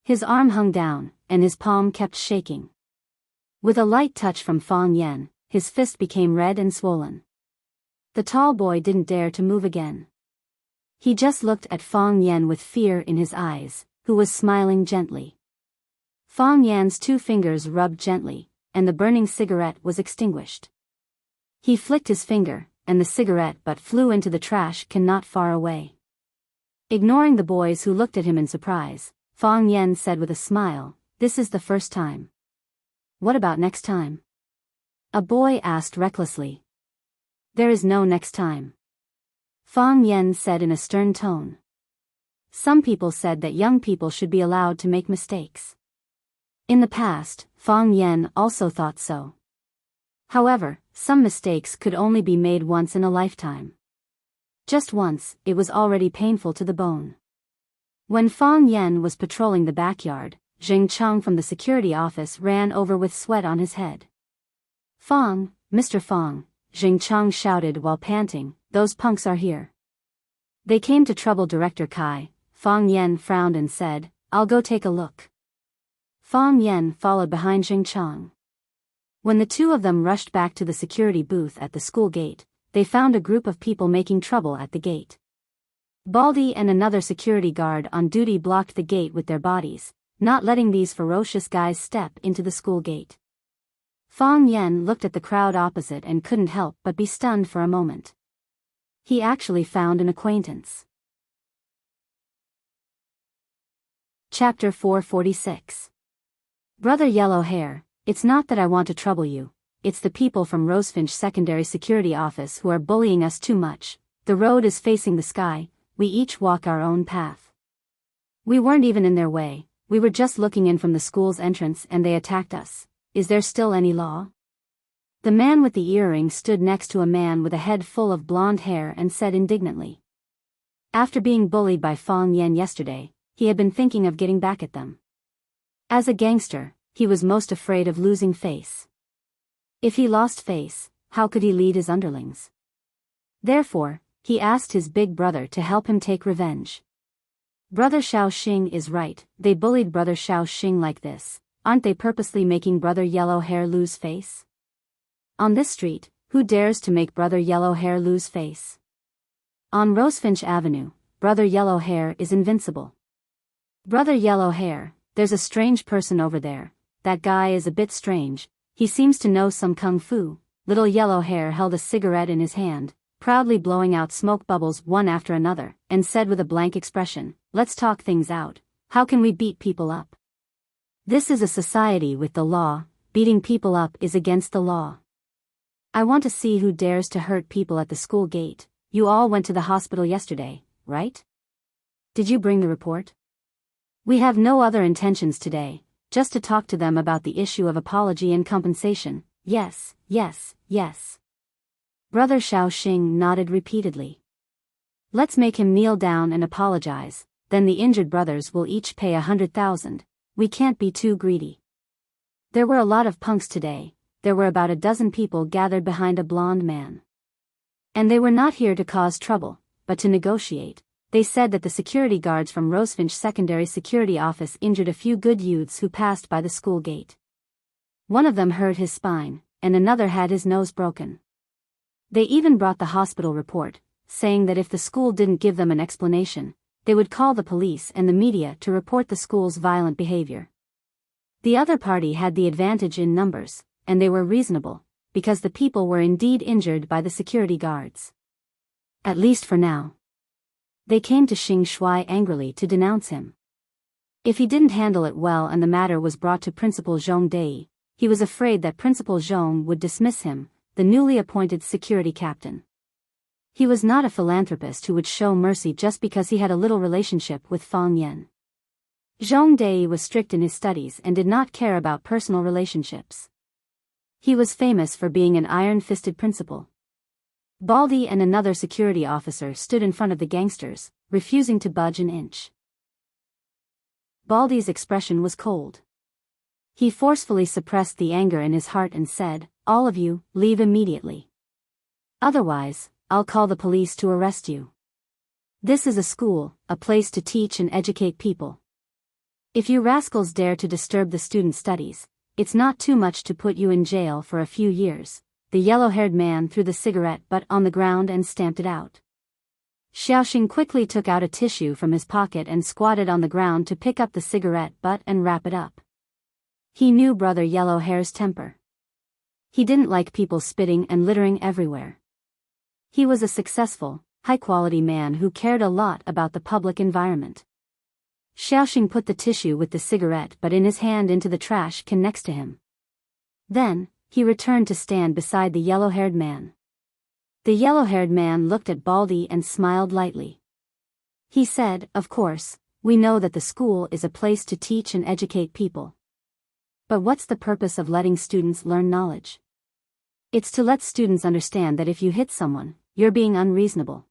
His arm hung down, and his palm kept shaking. With a light touch from Fang Yan, his fist became red and swollen. The tall boy didn't dare to move again. He just looked at Fang Yan with fear in his eyes, who was smiling gently. Fang Yan's 2 fingers rubbed gently, and the burning cigarette was extinguished. He flicked his finger, and the cigarette butt flew into the trash can not far away. Ignoring the boys who looked at him in surprise, Fang Yan said with a smile, "This is the first time. What about next time?" A boy asked recklessly. "There is no next time," Fang Yan said in a stern tone. Some people said that young people should be allowed to make mistakes. In the past, Fang Yan also thought so. However, some mistakes could only be made once in a lifetime. Just once, it was already painful to the bone. When Fang Yan was patrolling the backyard, Jing Chang from the security office ran over with sweat on his head. "Fang, Mr. Fang," Jing Chang shouted while panting, "those punks are here. They came to trouble Director Kai." Fang Yan frowned and said, "I'll go take a look." Fang Yan followed behind Jing Chang. When the 2 of them rushed back to the security booth at the school gate, they found a group of people making trouble at the gate. Baldy and another security guard on duty blocked the gate with their bodies, not letting these ferocious guys step into the school gate. Fang Yan looked at the crowd opposite and couldn't help but be stunned for a moment. He actually found an acquaintance. Chapter 446. Brother Yellow Hair, it's not that I want to trouble you, it's the people from Rosefinch Secondary Security Office who are bullying us too much. The road is facing the sky, we each walk our own path. We weren't even in their way, we were just looking in from the school's entrance and they attacked us. Is there still any law? The man with the earring stood next to a man with a head full of blonde hair and said indignantly. After being bullied by Fang Yan yesterday, he had been thinking of getting back at them. As a gangster, he was most afraid of losing face. If he lost face, how could he lead his underlings? Therefore, he asked his big brother to help him take revenge. Brother Xiaoxing is right, they bullied Brother Xiaoxing like this, aren't they purposely making Brother Yellow Hair lose face? On this street, who dares to make Brother Yellow Hair lose face? On Rosefinch Avenue, Brother Yellow Hair is invincible. Brother Yellow Hair, there's a strange person over there, that guy is a bit strange, he seems to know some kung fu. Little Yellow Hair held a cigarette in his hand, proudly blowing out smoke bubbles one after another, and said with a blank expression, "Let's talk things out, how can we beat people up? This is a society with the law, beating people up is against the law. I want to see who dares to hurt people at the school gate. You all went to the hospital yesterday, right? Did you bring the report? We have no other intentions today, just to talk to them about the issue of apology and compensation. Yes, yes, yes." Brother Xiaoxing nodded repeatedly. "Let's make him kneel down and apologize, then the injured brothers will each pay 100,000, we can't be too greedy." There were a lot of punks today, there were about a dozen people gathered behind a blonde man. And they were not here to cause trouble, but to negotiate. They said that the security guards from Rosefinch Secondary Security Office injured a few good youths who passed by the school gate. One of them hurt his spine, and another had his nose broken. They even brought the hospital report, saying that if the school didn't give them an explanation, they would call the police and the media to report the school's violent behavior. The other party had the advantage in numbers, and they were reasonable, because the people were indeed injured by the security guards. At least for now. They came to Xing Shui angrily to denounce him. If he didn't handle it well and the matter was brought to Principal Zhong Dei, he was afraid that Principal Zhong would dismiss him, the newly appointed security captain. He was not a philanthropist who would show mercy just because he had a little relationship with Fang Yan. Zhong Dei was strict in his studies and did not care about personal relationships. He was famous for being an iron-fisted principal. Baldy and another security officer stood in front of the gangsters, refusing to budge an inch. Baldy's expression was cold. He forcefully suppressed the anger in his heart and said, all of you, leave immediately. Otherwise, I'll call the police to arrest you. This is a school, a place to teach and educate people. If you rascals dare to disturb the students' studies, it's not too much to put you in jail for a few years. The yellow-haired man threw the cigarette butt on the ground and stamped it out. Xiaoxing quickly took out a tissue from his pocket and squatted on the ground to pick up the cigarette butt and wrap it up. He knew Brother Yellowhair's temper. He didn't like people spitting and littering everywhere. He was a successful, high-quality man who cared a lot about the public environment. Xiaoxing put the tissue with the cigarette butt in his hand into the trash can next to him. Then, he returned to stand beside the yellow-haired man. The yellow-haired man looked at Baldy and smiled lightly. He said, "Of course, we know that the school is a place to teach and educate people. But what's the purpose of letting students learn knowledge? It's to let students understand that if you hit someone, you're being unreasonable.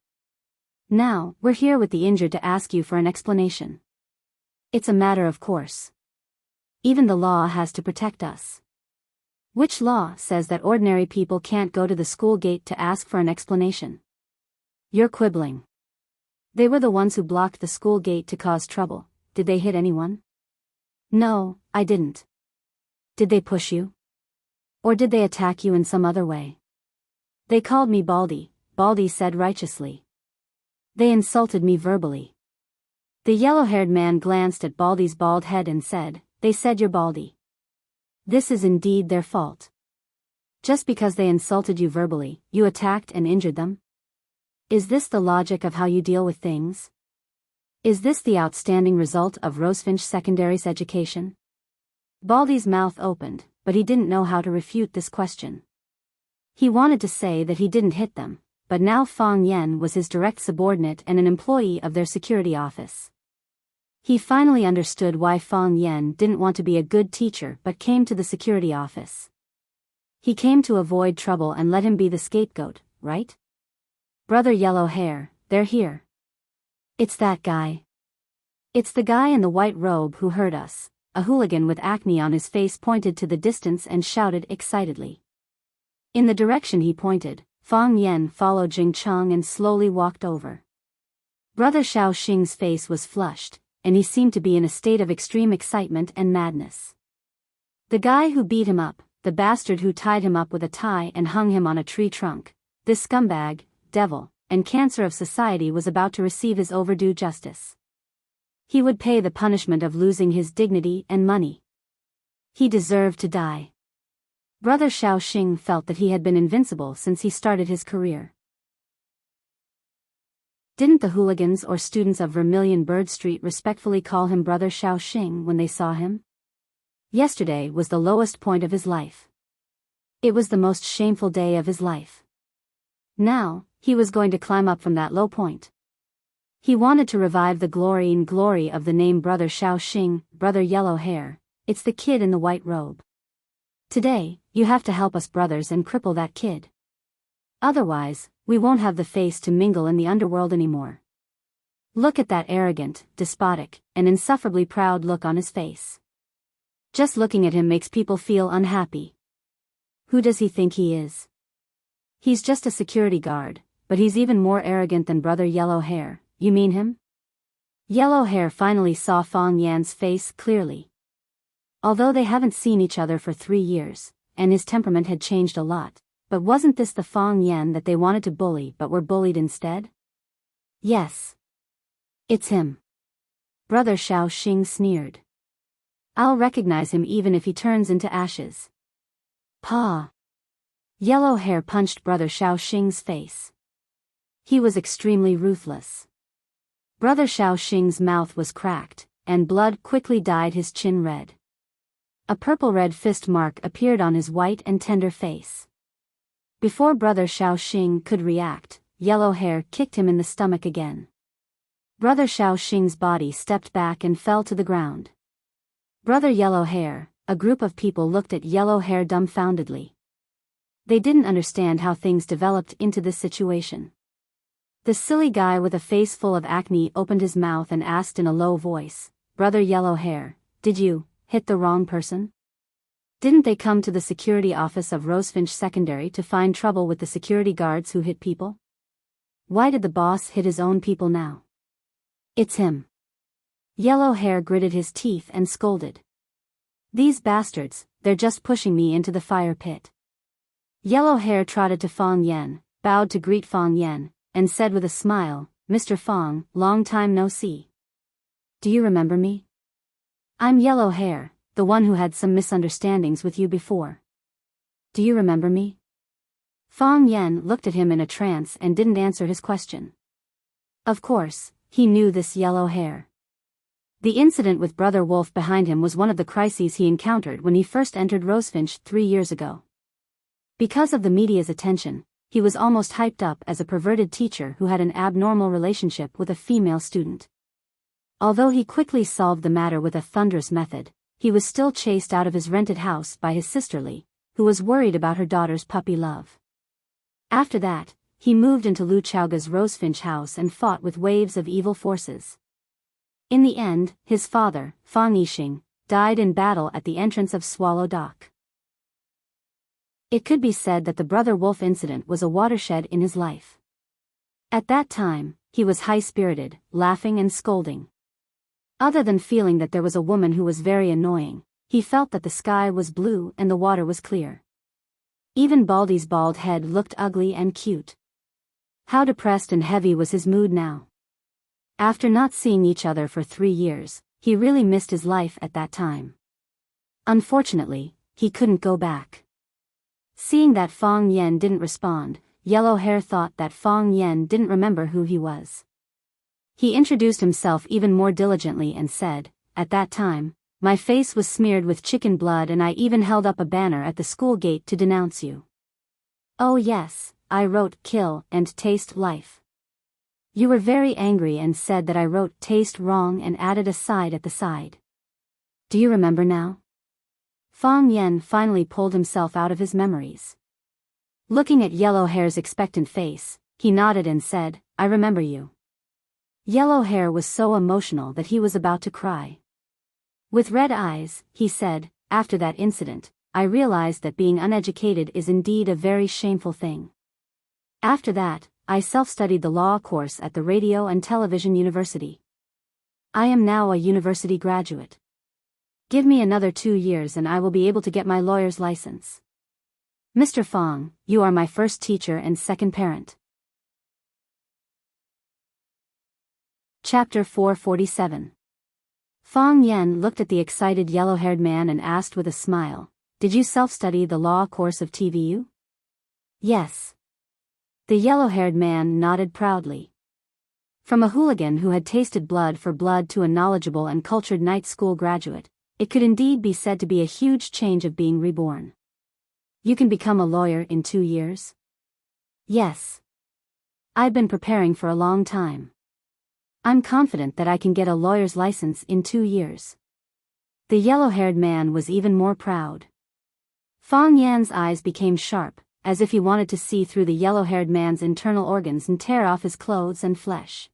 Now, we're here with the injured to ask you for an explanation. It's a matter of course. Even the law has to protect us. Which law says that ordinary people can't go to the school gate to ask for an explanation? You're quibbling. They were the ones who blocked the school gate to cause trouble. Did they hit anyone?" "No, I didn't." "Did they push you? Or did they attack you in some other way?" "They called me Baldy," Baldy said righteously. "They insulted me verbally." The yellow-haired man glanced at Baldy's bald head and said, "They said you're Baldy. This is indeed their fault. Just because they insulted you verbally, you attacked and injured them? Is this the logic of how you deal with things? Is this the outstanding result of Rosefinch Secondary's education?" Baldy's mouth opened, but he didn't know how to refute this question. He wanted to say that he didn't hit them, but now Fang Yen was his direct subordinate and an employee of their security office. He finally understood why Fang Yen didn't want to be a good teacher but came to the security office. He came to avoid trouble and let him be the scapegoat, right? "Brother Yellowhair, they're here." "It's that guy. It's the guy in the white robe who hurt us." A hooligan with acne on his face pointed to the distance and shouted excitedly. In the direction he pointed, Fang Yen followed Jing Cheng and slowly walked over. Brother Xiaoxing's face was flushed, and he seemed to be in a state of extreme excitement and madness. The guy who beat him up, the bastard who tied him up with a tie and hung him on a tree trunk, this scumbag, devil, and cancer of society was about to receive his overdue justice. He would pay the punishment of losing his dignity and money. He deserved to die. Brother Xiaoxing felt that he had been invincible since he started his career. Didn't the hooligans or students of Vermilion Bird Street respectfully call him Brother Xiaoxing when they saw him? Yesterday was the lowest point of his life. It was the most shameful day of his life. Now, he was going to climb up from that low point. He wanted to revive the glory of the name Brother Xiaoxing, Brother Yellowhair. It's the kid in the white robe. Today, you have to help us brothers and cripple that kid. Otherwise, we won't have the face to mingle in the underworld anymore. Look at that arrogant, despotic, and insufferably proud look on his face. Just looking at him makes people feel unhappy. Who does he think he is? He's just a security guard, but he's even more arrogant than Brother Yellowhair. You mean him? Yellowhair finally saw Fang Yan's face clearly. Although they haven't seen each other for 3 years, and his temperament had changed a lot, but wasn't this the Fang Yan that they wanted to bully but were bullied instead? Yes. It's him. Brother Xiaoxing sneered. I'll recognize him even if he turns into ashes. Pa. Yellowhair punched Brother Xiaoxing's face. He was extremely ruthless. Brother Xiaoxing's mouth was cracked, and blood quickly dyed his chin red. A purple-red fist mark appeared on his white and tender face. Before Brother Xiaoxing could react, Yellowhair kicked him in the stomach again. Brother Xiaoxing's body stepped back and fell to the ground. Brother Yellowhair, a group of people looked at Yellowhair dumbfoundedly. They didn't understand how things developed into this situation. The silly guy with a face full of acne opened his mouth and asked in a low voice, Brother Yellowhair, did you hit the wrong person? Didn't they come to the security office of Rosefinch Secondary to find trouble with the security guards who hit people? Why did the boss hit his own people now? It's him. Yellow Hair gritted his teeth and scolded. These bastards, they're just pushing me into the fire pit. Yellow Hair trotted to Fong Yen, bowed to greet Fong Yen, and said with a smile, Mr. Fong, long time no see. Do you remember me? I'm Yellow Hair, the one who had some misunderstandings with you before. Do you remember me? Fong Yen looked at him in a trance and didn't answer his question. Of course, he knew this Yellow Hair. The incident with Brother Wolf behind him was one of the crises he encountered when he first entered Rosefinch 3 years ago. Because of the media's attention, he was almost hyped up as a perverted teacher who had an abnormal relationship with a female student. Although he quickly solved the matter with a thunderous method, he was still chased out of his rented house by his sister Lee, who was worried about her daughter's puppy love. After that, he moved into Lu Chaoga's Rosefinch house and fought with waves of evil forces. In the end, his father, Fang Yixing, died in battle at the entrance of Swallow Dock. It could be said that the Brother Wolf incident was a watershed in his life. At that time, he was high-spirited, laughing and scolding. Other than feeling that there was a woman who was very annoying, he felt that the sky was blue and the water was clear. Even Baldy's bald head looked ugly and cute. How depressed and heavy was his mood now. After not seeing each other for 3 years, he really missed his life at that time. Unfortunately, he couldn't go back. Seeing that Fong Yen didn't respond, Yellow Hair thought that Fong Yen didn't remember who he was. He introduced himself even more diligently and said, at that time, my face was smeared with chicken blood and I even held up a banner at the school gate to denounce you. Oh yes, I wrote kill and taste life. You were very angry and said that I wrote taste wrong and added a side at the side. Do you remember now? Fong Yen finally pulled himself out of his memories. Looking at Yellow Hair's expectant face, he nodded and said, I remember you. Yellow Hair was so emotional that he was about to cry. With red eyes, he said, after that incident, I realized that being uneducated is indeed a very shameful thing. After that, I self-studied the law course at the Radio and Television University. I am now a university graduate. Give me another 2 years and I will be able to get my lawyer's license. Mr. Fong, you are my first teacher and second parent. Chapter 447. Fong Yen looked at the excited yellow-haired man and asked with a smile, Did you self-study the law course of TVU? Yes. The yellow-haired man nodded proudly. From a hooligan who had tasted blood for blood to a knowledgeable and cultured night school graduate, it could indeed be said to be a huge change of being reborn. You can become a lawyer in 2 years? Yes. I've been preparing for a long time. I'm confident that I can get a lawyer's license in 2 years. The yellow-haired man was even more proud. Fong Yan's eyes became sharp, as if he wanted to see through the yellow-haired man's internal organs and tear off his clothes and flesh.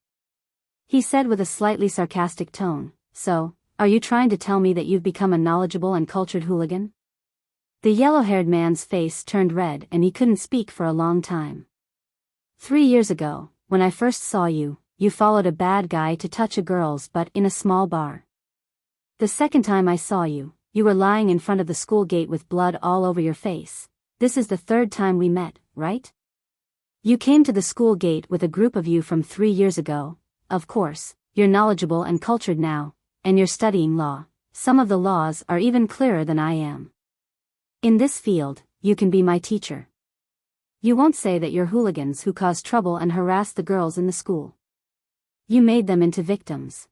He said with a slightly sarcastic tone, So, are you trying to tell me that you've become a knowledgeable and cultured hooligan? The yellow-haired man's face turned red and he couldn't speak for a long time. 3 years ago, when I first saw you, you followed a bad guy to touch a girl's butt in a small bar. The second time I saw you, you were lying in front of the school gate with blood all over your face. This is the third time we met, right? You came to the school gate with a group of you from 3 years ago. Of course, you're knowledgeable and cultured now, and you're studying law. Some of the laws are even clearer than I am. In this field, you can be my teacher. You won't say that you're hooligans who cause trouble and harass the girls in the school. You made them into victims.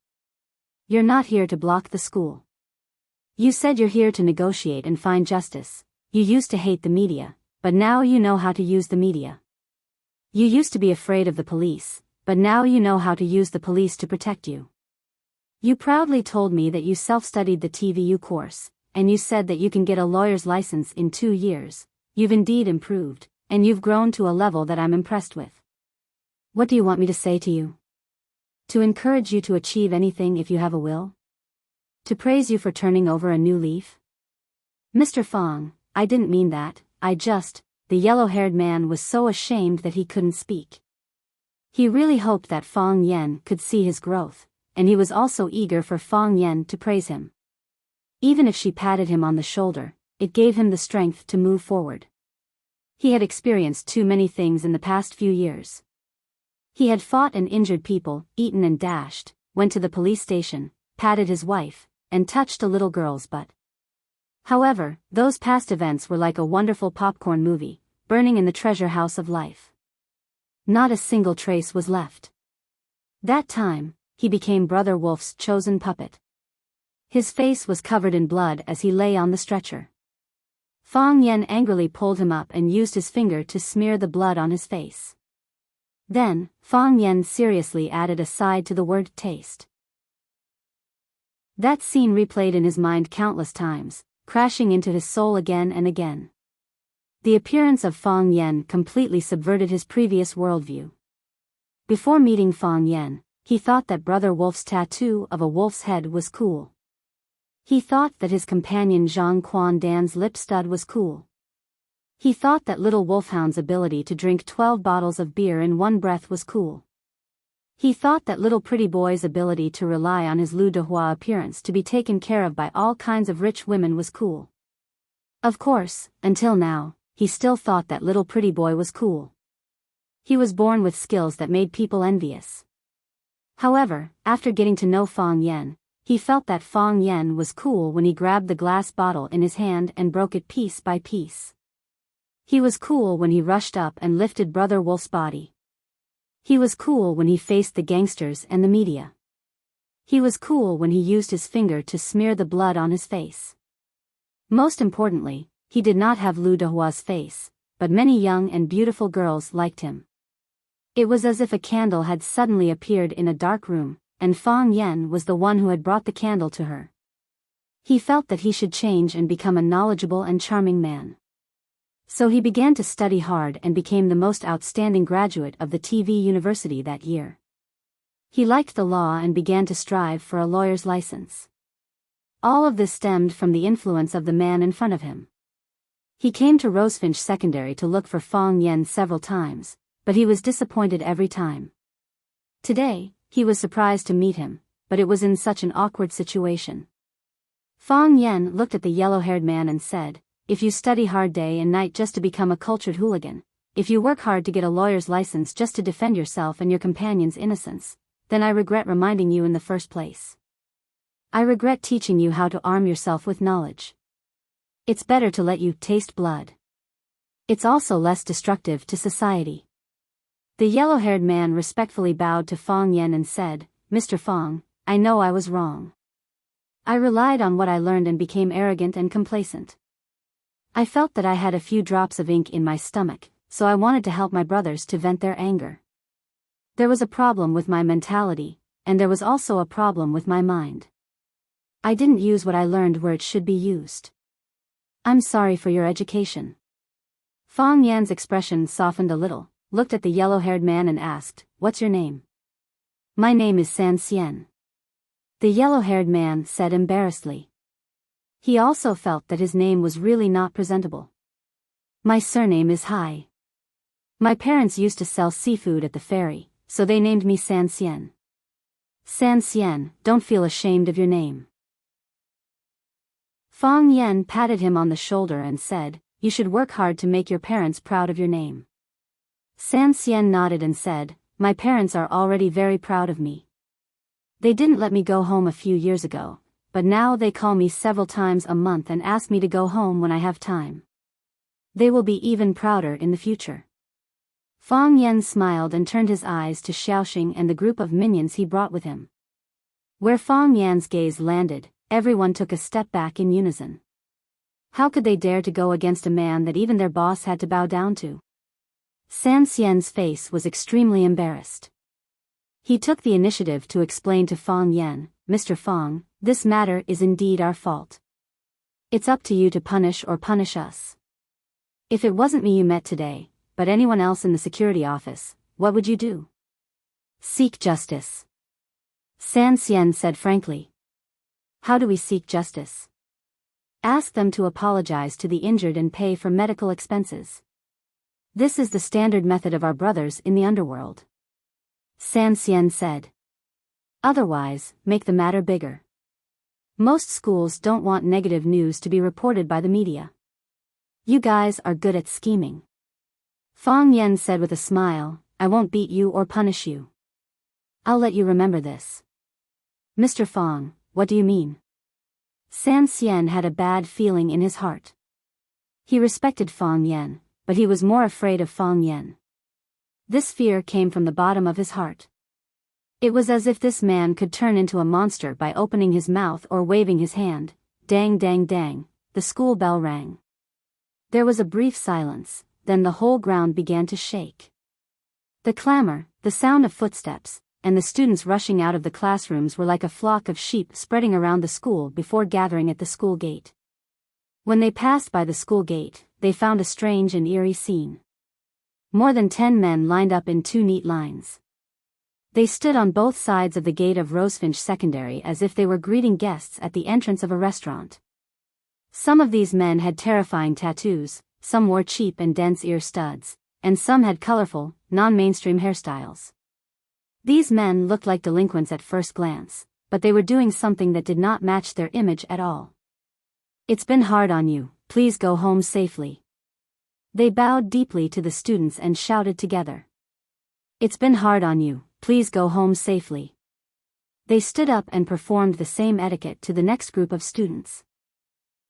You're not here to block the school. You said you're here to negotiate and find justice. You used to hate the media, but now you know how to use the media. You used to be afraid of the police, but now you know how to use the police to protect you. You proudly told me that you self-studied the TVU course, and you said that you can get a lawyer's license in 2 years. You've indeed improved, and you've grown to a level that I'm impressed with. What do you want me to say to you? To encourage you to achieve anything if you have a will? To praise you for turning over a new leaf? Mr. Fong, I didn't mean that, the yellow-haired man was so ashamed that he couldn't speak. He really hoped that Fong Yen could see his growth, and he was also eager for Fong Yen to praise him. Even if she patted him on the shoulder, it gave him the strength to move forward. He had experienced too many things in the past few years. He had fought and injured people, eaten and dashed, went to the police station, patted his wife, and touched a little girl's butt. However, those past events were like a wonderful popcorn movie, burning in the treasure house of life. Not a single trace was left. That time, he became Brother Wolf's chosen puppet. His face was covered in blood as he lay on the stretcher. Fong Yen angrily pulled him up and used his finger to smear the blood on his face. Then, Fong Yen seriously added a side to the word taste. That scene replayed in his mind countless times, crashing into his soul again and again. The appearance of Fong Yen completely subverted his previous worldview. Before meeting Fong Yen, he thought that Brother Wolf's tattoo of a wolf's head was cool. He thought that his companion Zhang Quan Dan's lip stud was cool. He thought that little wolfhound's ability to drink 12 bottles of beer in one breath was cool. He thought that little pretty boy's ability to rely on his Lu Dehua appearance to be taken care of by all kinds of rich women was cool. Of course, until now, he still thought that little pretty boy was cool. He was born with skills that made people envious. However, after getting to know Fong Yen, he felt that Fong Yen was cool when he grabbed the glass bottle in his hand and broke it piece by piece. He was cool when he rushed up and lifted Brother Wolf's body. He was cool when he faced the gangsters and the media. He was cool when he used his finger to smear the blood on his face. Most importantly, he did not have Lu Dehua's face, but many young and beautiful girls liked him. It was as if a candle had suddenly appeared in a dark room, and Fong Yen was the one who had brought the candle to her. He felt that he should change and become a knowledgeable and charming man. So he began to study hard and became the most outstanding graduate of the TV university that year. He liked the law and began to strive for a lawyer's license. All of this stemmed from the influence of the man in front of him. He came to Rosefinch Secondary to look for Fong Yen several times, but he was disappointed every time. Today, he was surprised to meet him, but it was in such an awkward situation. Fong Yen looked at the yellow-haired man and said, "If you study hard day and night just to become a cultured hooligan, if you work hard to get a lawyer's license just to defend yourself and your companion's innocence, then I regret reminding you in the first place. I regret teaching you how to arm yourself with knowledge. It's better to let you taste blood. It's also less destructive to society." The yellow-haired man respectfully bowed to Fong Yen and said, "Mr. Fong, I know I was wrong. I relied on what I learned and became arrogant and complacent. I felt that I had a few drops of ink in my stomach, so I wanted to help my brothers to vent their anger. There was a problem with my mentality, and there was also a problem with my mind. I didn't use what I learned where it should be used. I'm sorry for your education." Fong Yan's expression softened a little, looked at the yellow-haired man and asked, "What's your name?" "My name is San Xian," the yellow-haired man said embarrassedly. He also felt that his name was really not presentable. "My surname is Hai. My parents used to sell seafood at the ferry, so they named me San Xian." "San Xian, don't feel ashamed of your name." Fong Yen patted him on the shoulder and said, "You should work hard to make your parents proud of your name." San Xian nodded and said, "My parents are already very proud of me. They didn't let me go home a few years ago, but now they call me several times a month and ask me to go home when I have time. They will be even prouder in the future." Fong Yen smiled and turned his eyes to Xiaoxing and the group of minions he brought with him. Where Fong Yan's gaze landed, everyone took a step back in unison. How could they dare to go against a man that even their boss had to bow down to? San Xian's face was extremely embarrassed. He took the initiative to explain to Fong Yen, "Mr. Fong, this matter is indeed our fault. It's up to you to punish or punish us. If it wasn't me you met today, but anyone else in the security office, what would you do?" "Seek justice," San Xian said frankly. "How do we seek justice?" Ask them to apologize to the injured and pay for medical expenses. This is the standard method of our brothers in the underworld. San Xian said. Otherwise, make the matter bigger. Most schools don't want negative news to be reported by the media. You guys are good at scheming. Fang Yen said with a smile, I won't beat you or punish you. I'll let you remember this. Mr. Fang, what do you mean? San Xian had a bad feeling in his heart. He respected Fang Yen, but he was more afraid of Fang Yen. This fear came from the bottom of his heart. It was as if this man could turn into a monster by opening his mouth or waving his hand. Dang dang dang, the school bell rang. There was a brief silence, then the whole ground began to shake. The clamor, the sound of footsteps, and the students rushing out of the classrooms were like a flock of sheep spreading around the school before gathering at the school gate. When they passed by the school gate, they found a strange and eerie scene. More than 10 men lined up in 2 neat lines. They stood on both sides of the gate of Rosefinch Secondary as if they were greeting guests at the entrance of a restaurant. Some of these men had terrifying tattoos, some wore cheap and dense ear studs, and some had colorful, non-mainstream hairstyles. These men looked like delinquents at first glance, but they were doing something that did not match their image at all. It's been hard on you, please go home safely. They bowed deeply to the students and shouted together. It's been hard on you, please go home safely. They stood up and performed the same etiquette to the next group of students.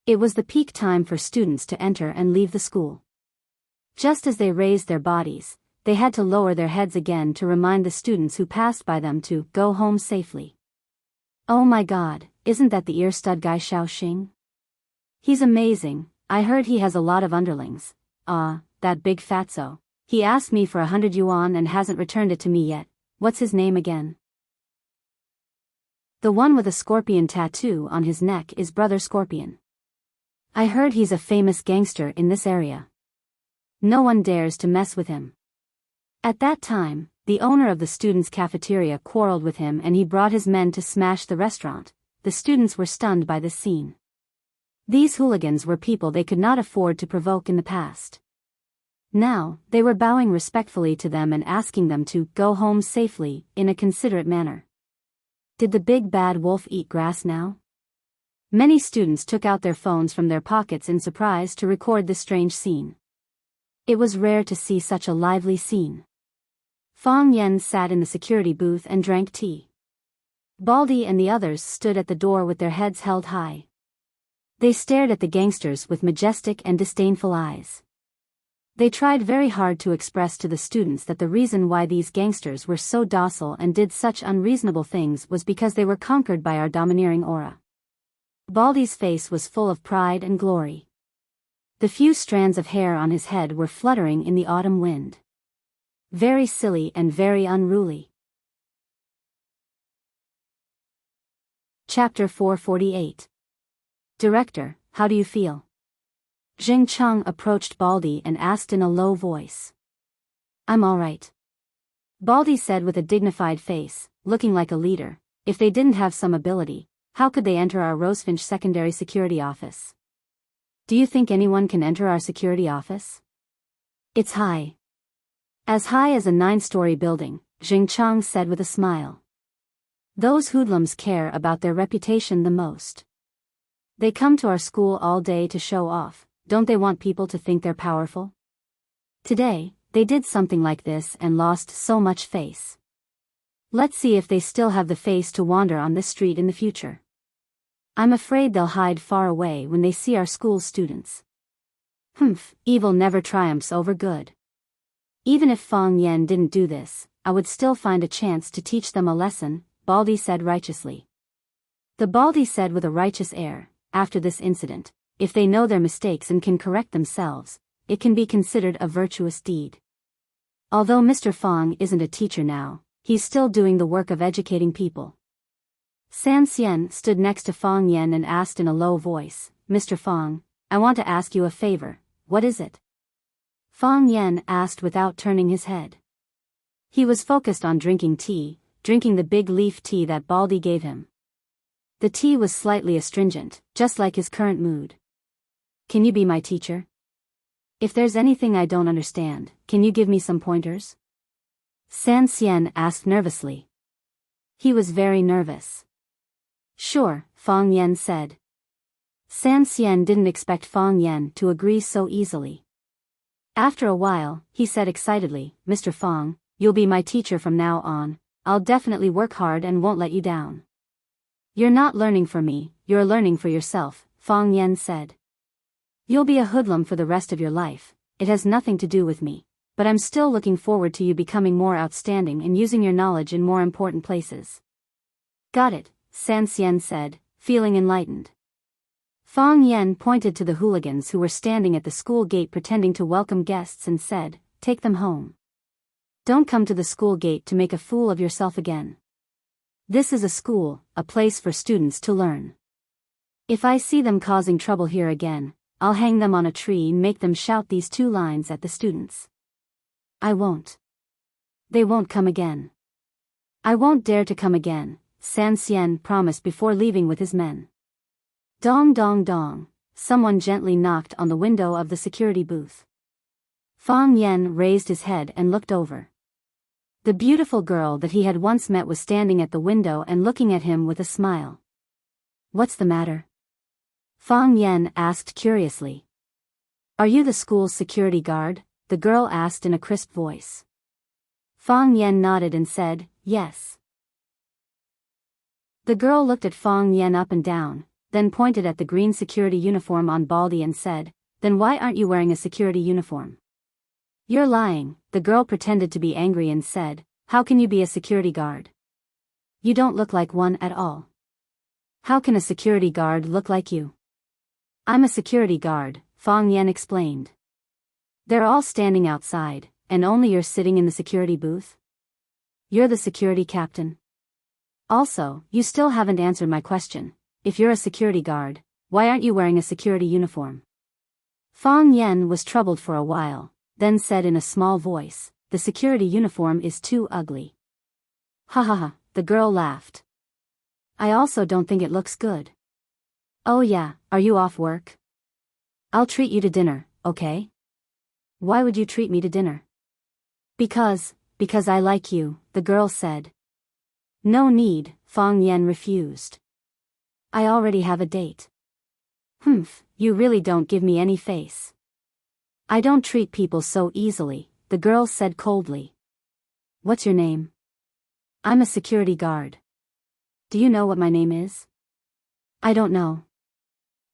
It was the peak time for students to enter and leave the school. Just as they raised their bodies, they had to lower their heads again to remind the students who passed by them to go home safely. Oh my God, isn't that the ear stud guy Xiao Xing? He's amazing, I heard he has a lot of underlings. That big fatso. He asked me for 100 yuan and hasn't returned it to me yet. What's his name again? The one with a scorpion tattoo on his neck is Brother Scorpion. I heard he's a famous gangster in this area. No one dares to mess with him. At that time, the owner of the students' cafeteria quarreled with him and he brought his men to smash the restaurant. The students were stunned by this scene. These hooligans were people they could not afford to provoke in the past. Now, they were bowing respectfully to them and asking them to go home safely, in a considerate manner. Did the big bad wolf eat grass now? Many students took out their phones from their pockets in surprise to record this strange scene. It was rare to see such a lively scene. Fang Yen sat in the security booth and drank tea. Baldy and the others stood at the door with their heads held high. They stared at the gangsters with majestic and disdainful eyes. They tried very hard to express to the students that the reason why these gangsters were so docile and did such unreasonable things was because they were conquered by our domineering aura. Baldy's face was full of pride and glory. The few strands of hair on his head were fluttering in the autumn wind. Very silly and very unruly. Chapter 448. Director, how do you feel? Jing Cheng approached Baldy and asked in a low voice. I'm all right. Baldy said with a dignified face, looking like a leader. If they didn't have some ability, how could they enter our Rosefinch secondary security office? Do you think anyone can enter our security office? It's high. As high as a 9-story building, Jing Cheng said with a smile. Those hoodlums care about their reputation the most. They come to our school all day to show off. Don't they want people to think they're powerful? Today, they did something like this and lost so much face. Let's see if they still have the face to wander on this street in the future. I'm afraid they'll hide far away when they see our school students. Evil never triumphs over good. Even if Fang Yen didn't do this, I would still find a chance to teach them a lesson, Baldy said righteously. The Baldy said with a righteous air, after this incident, if they know their mistakes and can correct themselves, it can be considered a virtuous deed. Although Mr. Fang isn't a teacher now, he's still doing the work of educating people. San Xian stood next to Fang Yen and asked in a low voice, Mr. Fang, I want to ask you a favor, what is it? Fang Yen asked without turning his head. He was focused on drinking the big leaf tea that Baldy gave him. The tea was slightly astringent, just like his current mood. can you be my teacher? If there's anything I don't understand, can you give me some pointers? San Xian asked nervously. He was very nervous. Sure, Fang Yan said. San Xian didn't expect Fang Yan to agree so easily. After a while, he said excitedly, Mr. Fang, you'll be my teacher from now on. I'll definitely work hard and won't let you down. You're not learning for me, you're learning for yourself, Fang Yan said. You'll be a hoodlum for the rest of your life, it has nothing to do with me, but I'm still looking forward to you becoming more outstanding and using your knowledge in more important places. Got it, San Xian said, feeling enlightened. Fang Yan pointed to the hooligans who were standing at the school gate pretending to welcome guests and said, take them home. Don't come to the school gate to make a fool of yourself again. This is a school, a place for students to learn. If I see them causing trouble here again, I'll hang them on a tree and make them shout these 2 lines at the students. I won't. They won't come again. I won't dare to come again, San Xian promised before leaving with his men. Dong dong dong, someone gently knocked on the window of the security booth. Fang Yan raised his head and looked over. The beautiful girl that he had once met was standing at the window and looking at him with a smile. What's the matter? Fang Yan asked curiously. Are you the school's security guard? The girl asked in a crisp voice. Fang Yan nodded and said, yes. The girl looked at Fang Yan up and down, then pointed at the green security uniform on Baldy and said, then why aren't you wearing a security uniform? You're lying, the girl pretended to be angry and said, how can you be a security guard? You don't look like one at all. How can a security guard look like you? I'm a security guard, Fang Yan explained. They're all standing outside, and only you're sitting in the security booth? You're the security captain. Also, you still haven't answered my question. If you're a security guard, why aren't you wearing a security uniform? Fang Yan was troubled for a while, then said in a small voice, the security uniform is too ugly. Ha ha ha, the girl laughed. I also don't think it looks good. Oh yeah, are you off work? I'll treat you to dinner, okay? Why would you treat me to dinner? Because I like you, the girl said. No need, Fang Yan refused. I already have a date. Humph, you really don't give me any face. I don't treat people so easily, the girl said coldly. What's your name? I'm a security guard. Do you know what my name is? I don't know.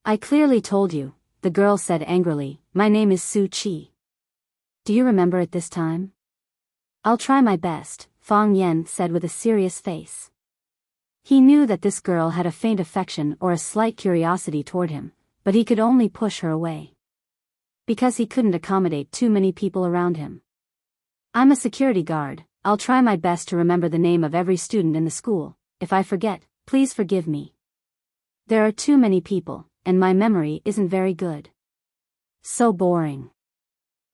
I clearly told you, the girl said angrily, my name is Su Chi. Do you remember it this time? I'll try my best, Fang Yan said with a serious face. He knew that this girl had a faint affection or a slight curiosity toward him, but he could only push her away. Because he couldn't accommodate too many people around him. I'm a security guard, I'll try my best to remember the name of every student in the school. If I forget, please forgive me. There are too many people, and my memory isn't very good. So boring.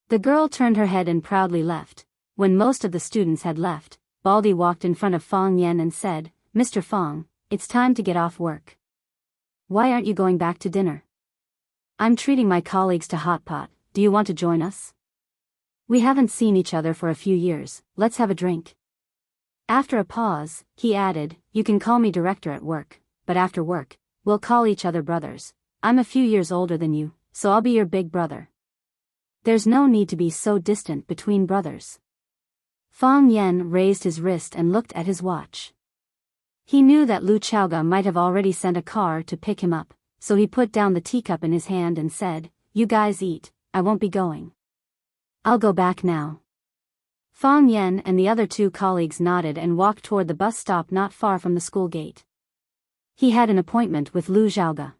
The girl turned her head and proudly left. When most of the students had left, Baldy walked in front of Fang Yan and said, Mr. Fang, it's time to get off work. Why aren't you going back to dinner? I'm treating my colleagues to hot pot, do you want to join us? We haven't seen each other for a few years, let's have a drink. After a pause, he added, you can call me director at work, but after work, we'll call each other brothers. I'm a few years older than you, so I'll be your big brother. There's no need to be so distant between brothers. Fang Yan raised his wrist and looked at his watch. He knew that Lu Chaoga might have already sent a car to pick him up, so he put down the teacup in his hand and said, you guys eat, I won't be going. I'll go back now. Fang Yan and the other 2 colleagues nodded and walked toward the bus stop not far from the school gate. He had an appointment with Lu Chaoga.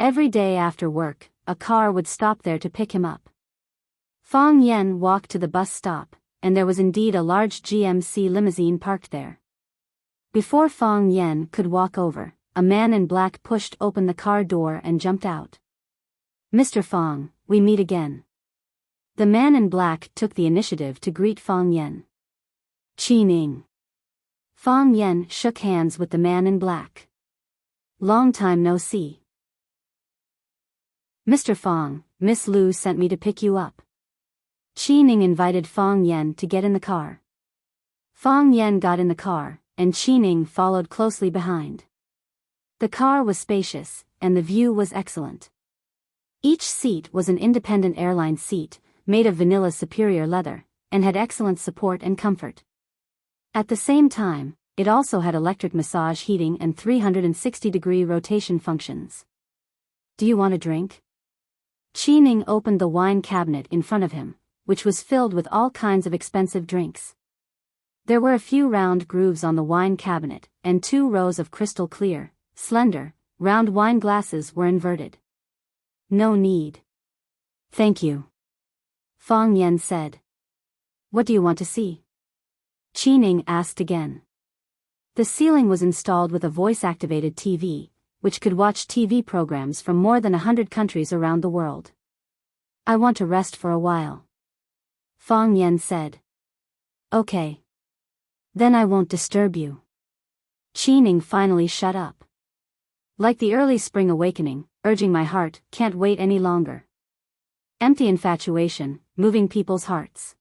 Every day after work, a car would stop there to pick him up. Fang Yan walked to the bus stop, and there was indeed a large GMC limousine parked there. Before Fang Yan could walk over, a man in black pushed open the car door and jumped out. Mr. Fang, we meet again. The man in black took the initiative to greet Fang Yan. Qi Ning. Fang Yan shook hands with the man in black. Long time no see. Mr. Fong, Miss Lu sent me to pick you up. Qi Ning invited Fong Yen to get in the car. Fong Yen got in the car, and Qi Ning followed closely behind. The car was spacious, and the view was excellent. Each seat was an independent airline seat, made of vanilla superior leather, and had excellent support and comfort. At the same time, it also had electric massage heating and 360-degree rotation functions. Do you want a drink? Qi Ning opened the wine cabinet in front of him, which was filled with all kinds of expensive drinks. There were a few round grooves on the wine cabinet, and 2 rows of crystal clear, slender, round wine glasses were inverted. No need. Thank you. Fong Yen said. What do you want to see? Qi Ning asked again. The ceiling was installed with a voice-activated TV, which could watch TV programs from more than 100 countries around the world. I want to rest for a while. Fong Yen said. Okay. Then I won't disturb you. Qi Ning finally shut up. Like the early spring awakening, urging my heart, can't wait any longer. Empty infatuation, moving people's hearts.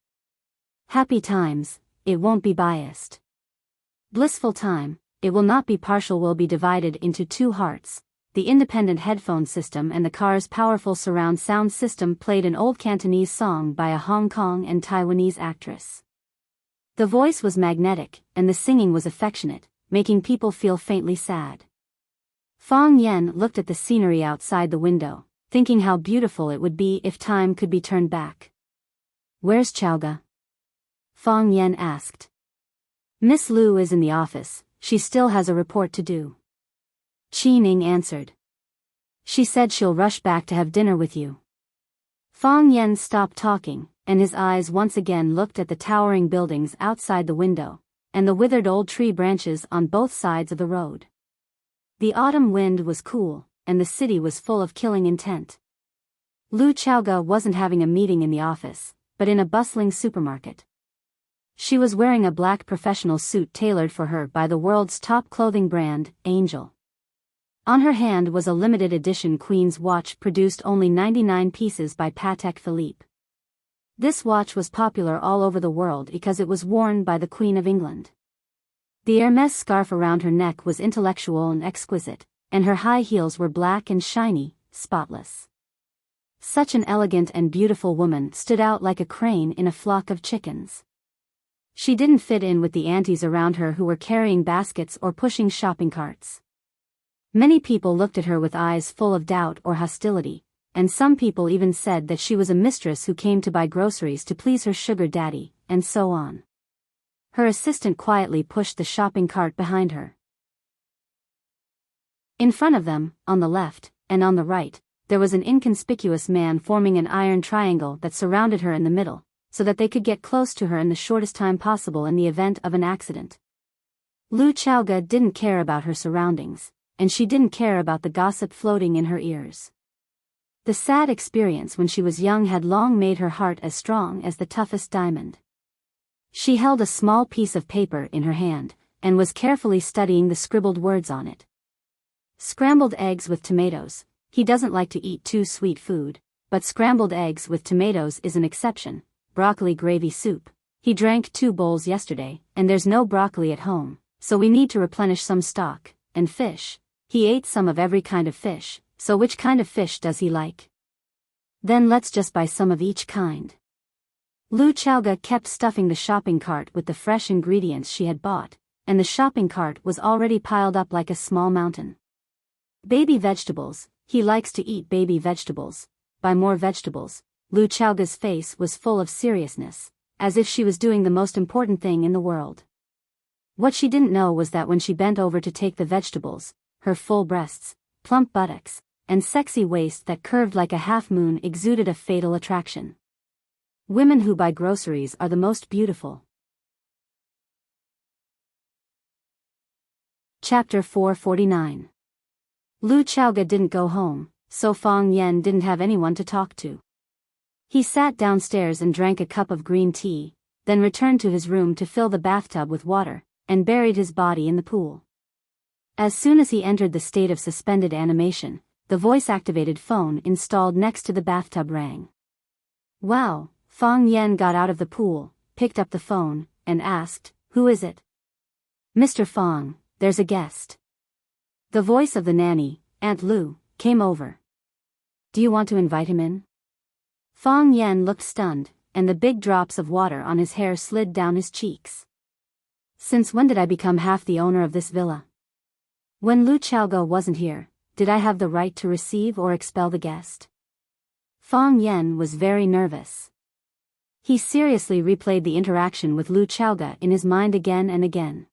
Happy times, it won't be biased. Blissful time, it will not be partial, will be divided into 2 hearts. The independent headphone system and the car's powerful surround sound system played an old Cantonese song by a Hong Kong and Taiwanese actress. The voice was magnetic, and the singing was affectionate, making people feel faintly sad. Fong Yen looked at the scenery outside the window, thinking how beautiful it would be if time could be turned back. Where's Chowga? Fong Yen asked. Miss Lu is in the office, she still has a report to do. Qi Ning answered. She said she'll rush back to have dinner with you. Fong Yen stopped talking, and his eyes once again looked at the towering buildings outside the window, and the withered old tree branches on both sides of the road. The autumn wind was cool, and the city was full of killing intent. Lu Chaoga wasn't having a meeting in the office, but in a bustling supermarket. She was wearing a black professional suit tailored for her by the world's top clothing brand, Angel. On her hand was a limited edition Queen's watch produced only 99 pieces by Patek Philippe. This watch was popular all over the world because it was worn by the Queen of England. The Hermès scarf around her neck was intellectual and exquisite, and her high heels were black and shiny, spotless. Such an elegant and beautiful woman stood out like a crane in a flock of chickens. She didn't fit in with the aunties around her who were carrying baskets or pushing shopping carts. Many people looked at her with eyes full of doubt or hostility, and some people even said that she was a mistress who came to buy groceries to please her sugar daddy, and so on. Her assistant quietly pushed the shopping cart behind her. In front of them, on the left, and on the right, there was an inconspicuous man forming an iron triangle that surrounded her in the middle, so that they could get close to her in the shortest time possible in the event of an accident. Lu Chaoga didn't care about her surroundings, and she didn't care about the gossip floating in her ears. The sad experience when she was young had long made her heart as strong as the toughest diamond. She held a small piece of paper in her hand, and was carefully studying the scribbled words on it. Scrambled eggs with tomatoes. He doesn't like to eat too sweet food, but scrambled eggs with tomatoes is an exception. Broccoli gravy soup. He drank 2 bowls yesterday, and there's no broccoli at home, so we need to replenish some stock. And fish. He ate some of every kind of fish, so which kind of fish does he like? Then let's just buy some of each kind. Lu Chaoga kept stuffing the shopping cart with the fresh ingredients she had bought, and the shopping cart was already piled up like a small mountain. Baby vegetables. He likes to eat baby vegetables. Buy more vegetables. Lu Chaoga's face was full of seriousness, as if she was doing the most important thing in the world. What she didn't know was that when she bent over to take the vegetables, her full breasts, plump buttocks, and sexy waist that curved like a half-moon exuded a fatal attraction. Women who buy groceries are the most beautiful. Chapter 449. Lu Chaoga didn't go home, so Fong Yen didn't have anyone to talk to. He sat downstairs and drank a cup of green tea, then returned to his room to fill the bathtub with water, and buried his body in the pool. As soon as he entered the state of suspended animation, the voice-activated phone installed next to the bathtub rang. Wow, Fang Yen got out of the pool, picked up the phone, and asked, "Who is it?" "Mr. Fang, there's a guest." The voice of the nanny, Aunt Lu, came over. "Do you want to invite him in?" Fang Yen looked stunned, and the big drops of water on his hair slid down his cheeks. "Since when did I become half the owner of this villa? When Lu Xiaoge wasn't here, did I have the right to receive or expel the guest?" Fang Yen was very nervous. He seriously replayed the interaction with Lu Xiaoge in his mind again and again.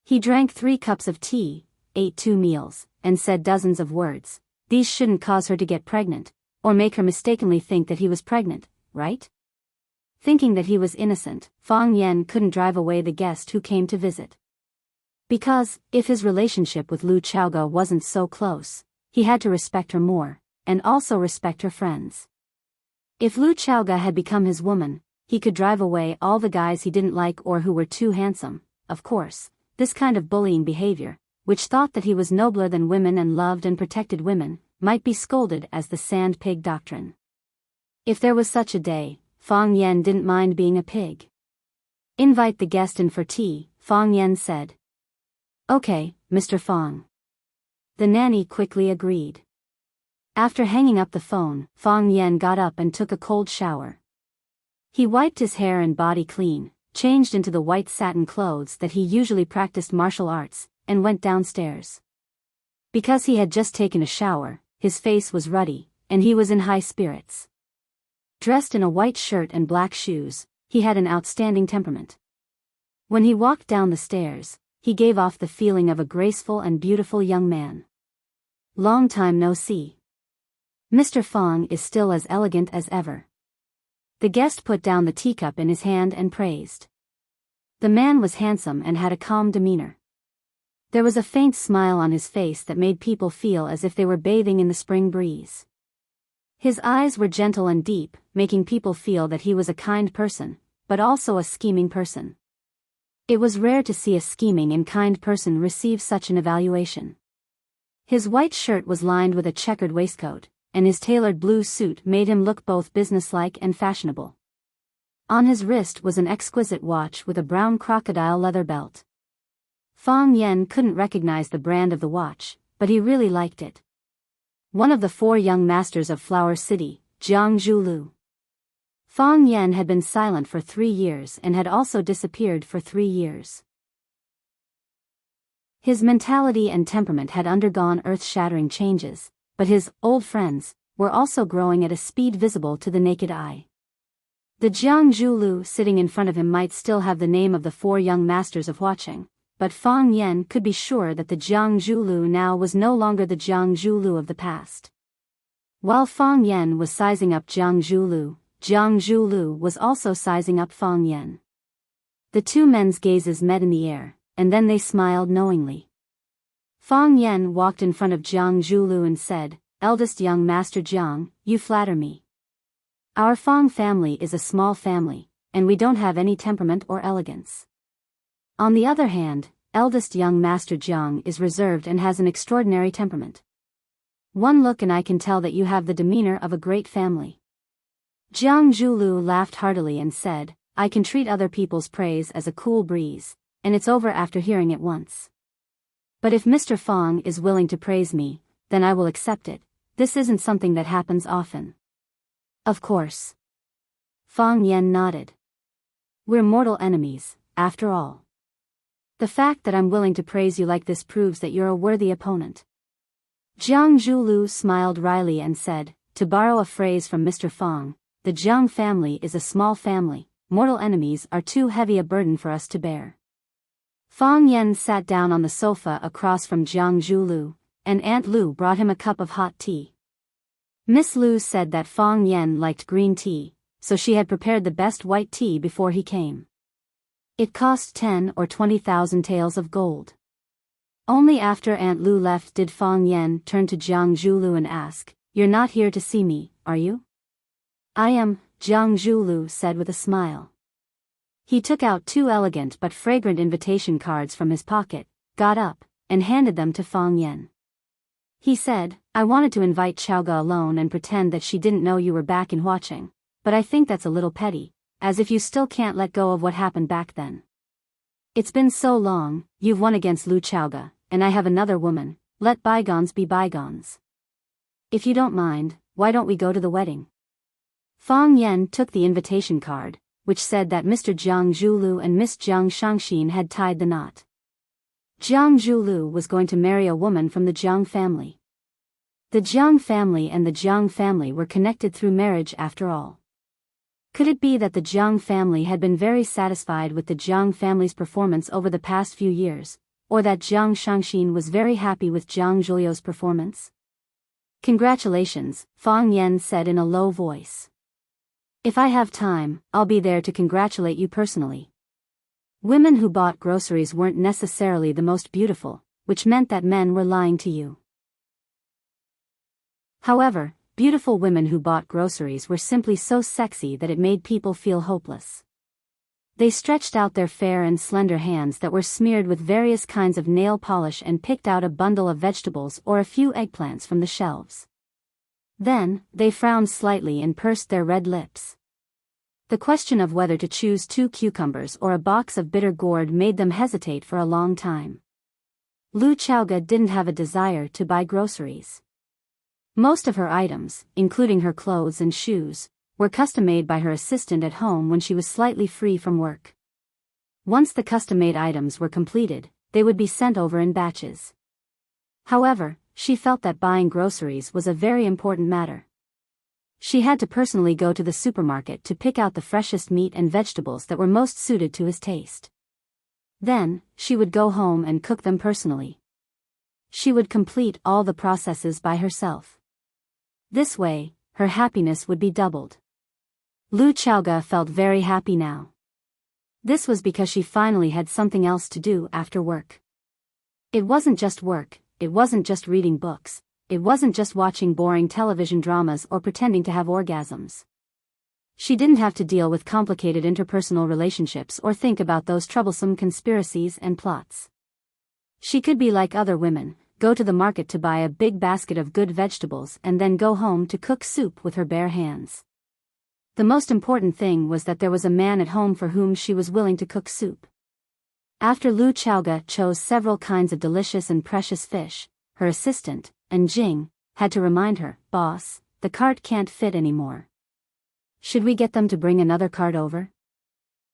He drank 3 cups of tea, ate 2 meals, and said dozens of words. These shouldn't cause her to get pregnant, or make her mistakenly think that he was pregnant, right? Thinking that he was innocent, Fang Yen couldn't drive away the guest who came to visit. Because, if his relationship with Lu Xiaoge wasn't so close, he had to respect her more, and also respect her friends. If Lu Xiaoge had become his woman, he could drive away all the guys he didn't like or who were too handsome. Of course, this kind of bullying behavior, which thought that he was nobler than women and loved and protected women, might be scolded as the sand pig doctrine. If there was such a day, Fang Yen didn't mind being a pig. "Invite the guest in for tea," Fang Yen said. "Okay, Mr. Fang." The nanny quickly agreed. After hanging up the phone, Fang Yen got up and took a cold shower. He wiped his hair and body clean, changed into the white satin clothes that he usually practiced martial arts, and went downstairs. Because he had just taken a shower, his face was ruddy, and he was in high spirits. Dressed in a white shirt and black shoes, he had an outstanding temperament. When he walked down the stairs, he gave off the feeling of a graceful and beautiful young man. "Long time no see. Mr. Fang is still as elegant as ever." The guest put down the teacup in his hand and praised. The man was handsome and had a calm demeanor. There was a faint smile on his face that made people feel as if they were bathing in the spring breeze. His eyes were gentle and deep, making people feel that he was a kind person, but also a scheming person. It was rare to see a scheming and kind person receive such an evaluation. His white shirt was lined with a checkered waistcoat, and his tailored blue suit made him look both businesslike and fashionable. On his wrist was an exquisite watch with a brown crocodile leather belt. Fang Yen couldn't recognize the brand of the watch, but he really liked it. One of the 4 young masters of Flower City, Jiang Zhulu. Fang Yen had been silent for 3 years and had also disappeared for 3 years. His mentality and temperament had undergone earth-shattering changes, but his old friends were also growing at a speed visible to the naked eye. The Jiang Zhulu sitting in front of him might still have the name of the 4 young masters of watching, but Fang Yen could be sure that the Jiang Zhulu now was no longer the Jiang Zhulu of the past. While Fang Yen was sizing up Jiang Zhulu was also sizing up Fang Yen. The 2 men's gazes met in the air, and then they smiled knowingly. Fang Yen walked in front of Jiang Zhulu and said, "Eldest young master Jiang, you flatter me. Our Fang family is a small family, and we don't have any temperament or elegance. On the other hand, eldest young master Jiang is reserved and has an extraordinary temperament. One look and I can tell that you have the demeanor of a great family." Jiang Zhulu laughed heartily and said, "I can treat other people's praise as a cool breeze, and it's over after hearing it once. But if Mr. Fang is willing to praise me, then I will accept it. This isn't something that happens often." "Of course." Fang Yen nodded. "We're mortal enemies, after all. The fact that I'm willing to praise you like this proves that you're a worthy opponent." Jiang Zhulu smiled wryly and said, "To borrow a phrase from Mr. Fang, the Jiang family is a small family. Mortal enemies are too heavy a burden for us to bear." Fang Yen sat down on the sofa across from Jiang Zhulu, and Aunt Lu brought him a cup of hot tea. Miss Lu said that Fang Yen liked green tea, so she had prepared the best white tea before he came. It cost 10 or 20,000 taels of gold. Only after Aunt Lu left did Fang Yen turn to Jiang Zhulu and ask, "You're not here to see me, are you?" "I am," Jiang Zhulu said with a smile. He took out 2 elegant but fragrant invitation cards from his pocket, got up, and handed them to Fang Yen. He said, I wanted to invite Chowga alone and pretend that she didn't know you were back in watching, but I think that's a little petty, as if you still can't let go of what happened back then. It's been so long, you've won against Lu Chowga, and I have another woman, let bygones be bygones. If you don't mind, why don't we go to the wedding? Fang Yan took the invitation card, which said that Mr. Jiang Zhulu and Miss Jiang Shangxin had tied the knot. Jiang Zhulu was going to marry a woman from the Jiang family. The Jiang family and the Jiang family were connected through marriage after all. Could it be that the Jiang family had been very satisfied with the Jiang family's performance over the past few years, or that Jiang Shangxin was very happy with Jiang Zhulio's performance? Congratulations, Fang Yan said in a low voice. If I have time, I'll be there to congratulate you personally. Women who bought groceries weren't necessarily the most beautiful, which meant that men were lying to you. However, beautiful women who bought groceries were simply so sexy that it made people feel hopeless. They stretched out their fair and slender hands that were smeared with various kinds of nail polish and picked out a bundle of vegetables or a few eggplants from the shelves. Then, they frowned slightly and pursed their red lips. The question of whether to choose 2 cucumbers or a box of bitter gourd made them hesitate for a long time. Lu Chowga didn't have a desire to buy groceries. Most of her items, including her clothes and shoes, were custom-made by her assistant at home when she was slightly free from work. Once the custom-made items were completed, they would be sent over in batches. However, she felt that buying groceries was a very important matter. She had to personally go to the supermarket to pick out the freshest meat and vegetables that were most suited to his taste. Then, she would go home and cook them personally. She would complete all the processes by herself. This way, her happiness would be doubled. Lu Chowga felt very happy now. This was because she finally had something else to do after work. It wasn't just work, it wasn't just reading books, it wasn't just watching boring television dramas or pretending to have orgasms. She didn't have to deal with complicated interpersonal relationships or think about those troublesome conspiracies and plots. She could be like other women, go to the market to buy a big basket of good vegetables and then go home to cook soup with her bare hands. The most important thing was that there was a man at home for whom she was willing to cook soup. After Lu Chowga chose several kinds of delicious and precious fish, her assistant, Enjing, had to remind her, "Boss, the cart can't fit anymore. Should we get them to bring another cart over?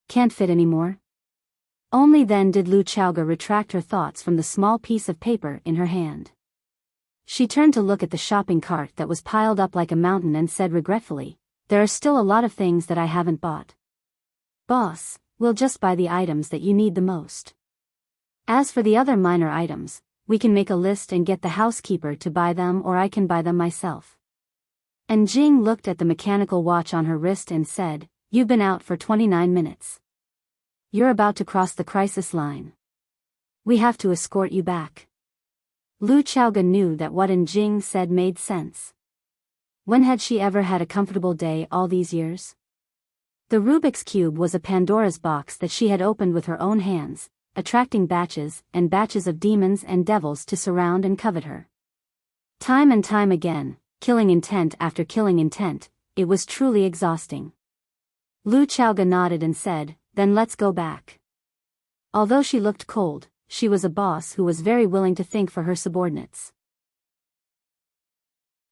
Can't fit anymore?" Only then did Lu Chowga retract her thoughts from the small piece of paper in her hand. She turned to look at the shopping cart that was piled up like a mountain and said regretfully, "There are still a lot of things that I haven't bought. Boss, we'll just buy the items that you need the most. As for the other minor items, we can make a list and get the housekeeper to buy them, or I can buy them myself." And Jing looked at the mechanical watch on her wrist and said, "You've been out for 29 minutes. You're about to cross the crisis line. We have to escort you back." Lu Chowga knew that what Jing said made sense. When had she ever had a comfortable day all these years? The Rubik's Cube was a Pandora's box that she had opened with her own hands, attracting batches and batches of demons and devils to surround and covet her. Time and time again, killing intent after killing intent, it was truly exhausting. Lu Chowga nodded and said, "Then let's go back." Although she looked cold, she was a boss who was very willing to think for her subordinates.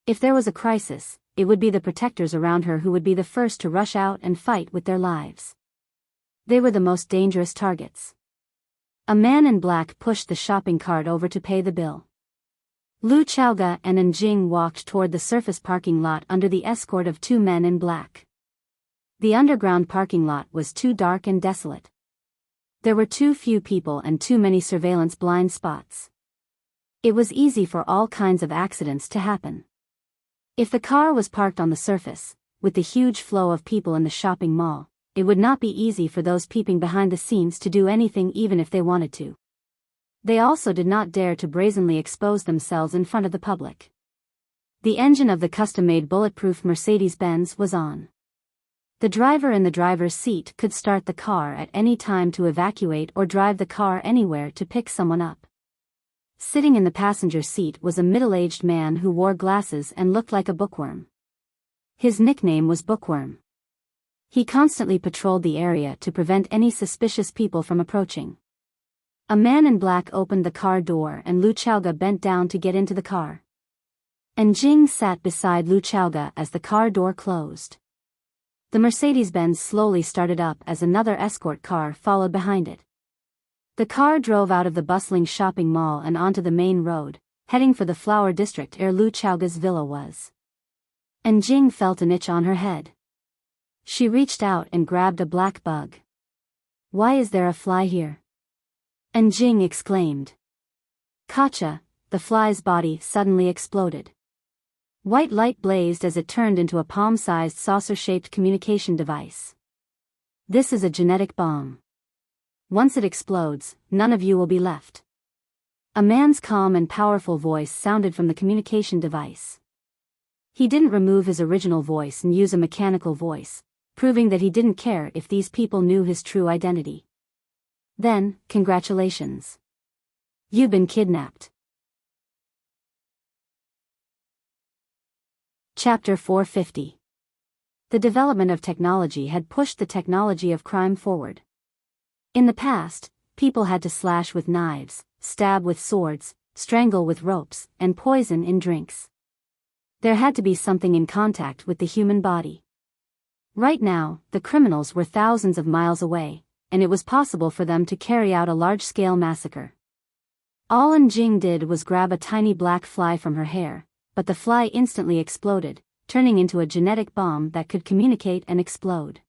If there was a crisis, it would be the protectors around her who would be the first to rush out and fight with their lives. They were the most dangerous targets. A man in black pushed the shopping cart over to pay the bill. Lu Chowga and Enjing walked toward the surface parking lot under the escort of 2 men in black. The underground parking lot was too dark and desolate. There were too few people and too many surveillance blind spots. It was easy for all kinds of accidents to happen. If the car was parked on the surface, with the huge flow of people in the shopping mall, it would not be easy for those peeping behind the scenes to do anything even if they wanted to. They also did not dare to brazenly expose themselves in front of the public. The engine of the custom-made bulletproof Mercedes-Benz was on. The driver in the driver's seat could start the car at any time to evacuate or drive the car anywhere to pick someone up. Sitting in the passenger seat was a middle-aged man who wore glasses and looked like a bookworm. His nickname was Bookworm. He constantly patrolled the area to prevent any suspicious people from approaching. A man in black opened the car door and Lu Chaoga bent down to get into the car. And Jing sat beside Lu Chaoga as the car door closed. The Mercedes-Benz slowly started up as another escort car followed behind it. The car drove out of the bustling shopping mall and onto the main road, heading for the flower district where Lu Chaoga's villa was. And Jing felt an itch on her head. She reached out and grabbed a black bug. "Why is there a fly here?" And Jing exclaimed. Gotcha! The fly's body suddenly exploded. White light blazed as it turned into a palm-sized saucer-shaped communication device. "This is a genetic bomb. Once it explodes, none of you will be left." A man's calm and powerful voice sounded from the communication device. He didn't remove his original voice and use a mechanical voice, proving that he didn't care if these people knew his true identity. "Then, congratulations. You've been kidnapped." Chapter 450. The development of technology had pushed the technology of crime forward. In the past, people had to slash with knives, stab with swords, strangle with ropes, and poison in drinks. There had to be something in contact with the human body. Right now, the criminals were thousands of miles away, and it was possible for them to carry out a large-scale massacre. All Jing did was grab a tiny black fly from her hair, but the fly instantly exploded, turning into a genetic bomb that could communicate and explode.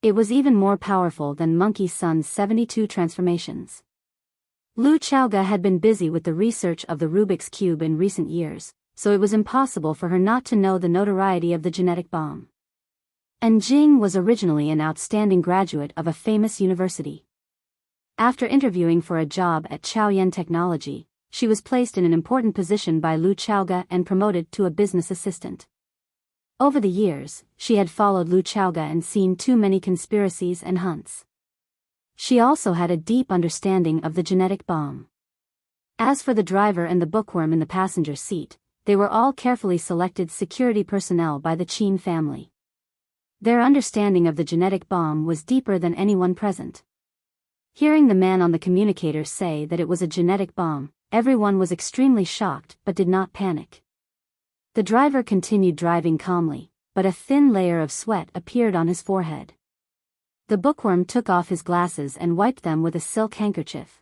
It was even more powerful than Monkey Sun's 72 transformations. Lu Chaoga had been busy with the research of the Rubik's Cube in recent years, so it was impossible for her not to know the notoriety of the genetic bomb. And Jing was originally an outstanding graduate of a famous university. After interviewing for a job at Chaoyan Technology, she was placed in an important position by Lu Chaoga and promoted to a business assistant. Over the years, she had followed Lu Chaoga and seen too many conspiracies and hunts. She also had a deep understanding of the genetic bomb. As for the driver and the bookworm in the passenger seat, they were all carefully selected security personnel by the Qin family. Their understanding of the genetic bomb was deeper than anyone present. Hearing the man on the communicator say that it was a genetic bomb, everyone was extremely shocked but did not panic. The driver continued driving calmly, but a thin layer of sweat appeared on his forehead. The bookworm took off his glasses and wiped them with a silk handkerchief.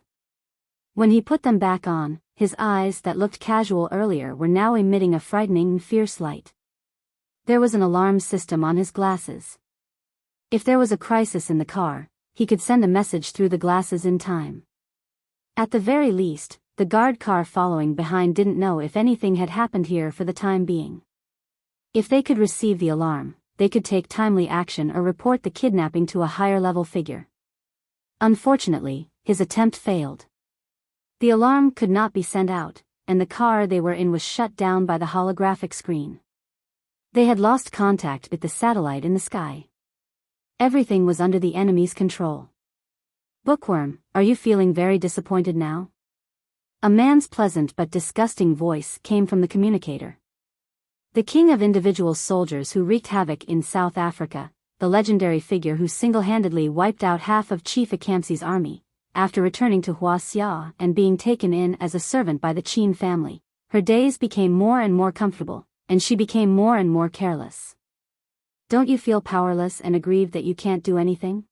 When he put them back on, his eyes that looked casual earlier were now emitting a frightening and fierce light. There was an alarm system on his glasses. If there was a crisis in the car, he could send a message through the glasses in time. At the very least, the guard car following behind didn't know if anything had happened here for the time being. If they could receive the alarm, they could take timely action or report the kidnapping to a higher-level figure. Unfortunately, his attempt failed. The alarm could not be sent out, and the car they were in was shut down by the holographic screen. They had lost contact with the satellite in the sky. Everything was under the enemy's control. "Bookworm, are you feeling very disappointed now?" A man's pleasant but disgusting voice came from the communicator. The king of individual soldiers who wreaked havoc in South Africa, the legendary figure who single-handedly wiped out half of Chief Akamsi's army, after returning to Huaxia and being taken in as a servant by the Qin family, her days became more and more comfortable, and she became more and more careless. "Don't you feel powerless and aggrieved that you can't do anything?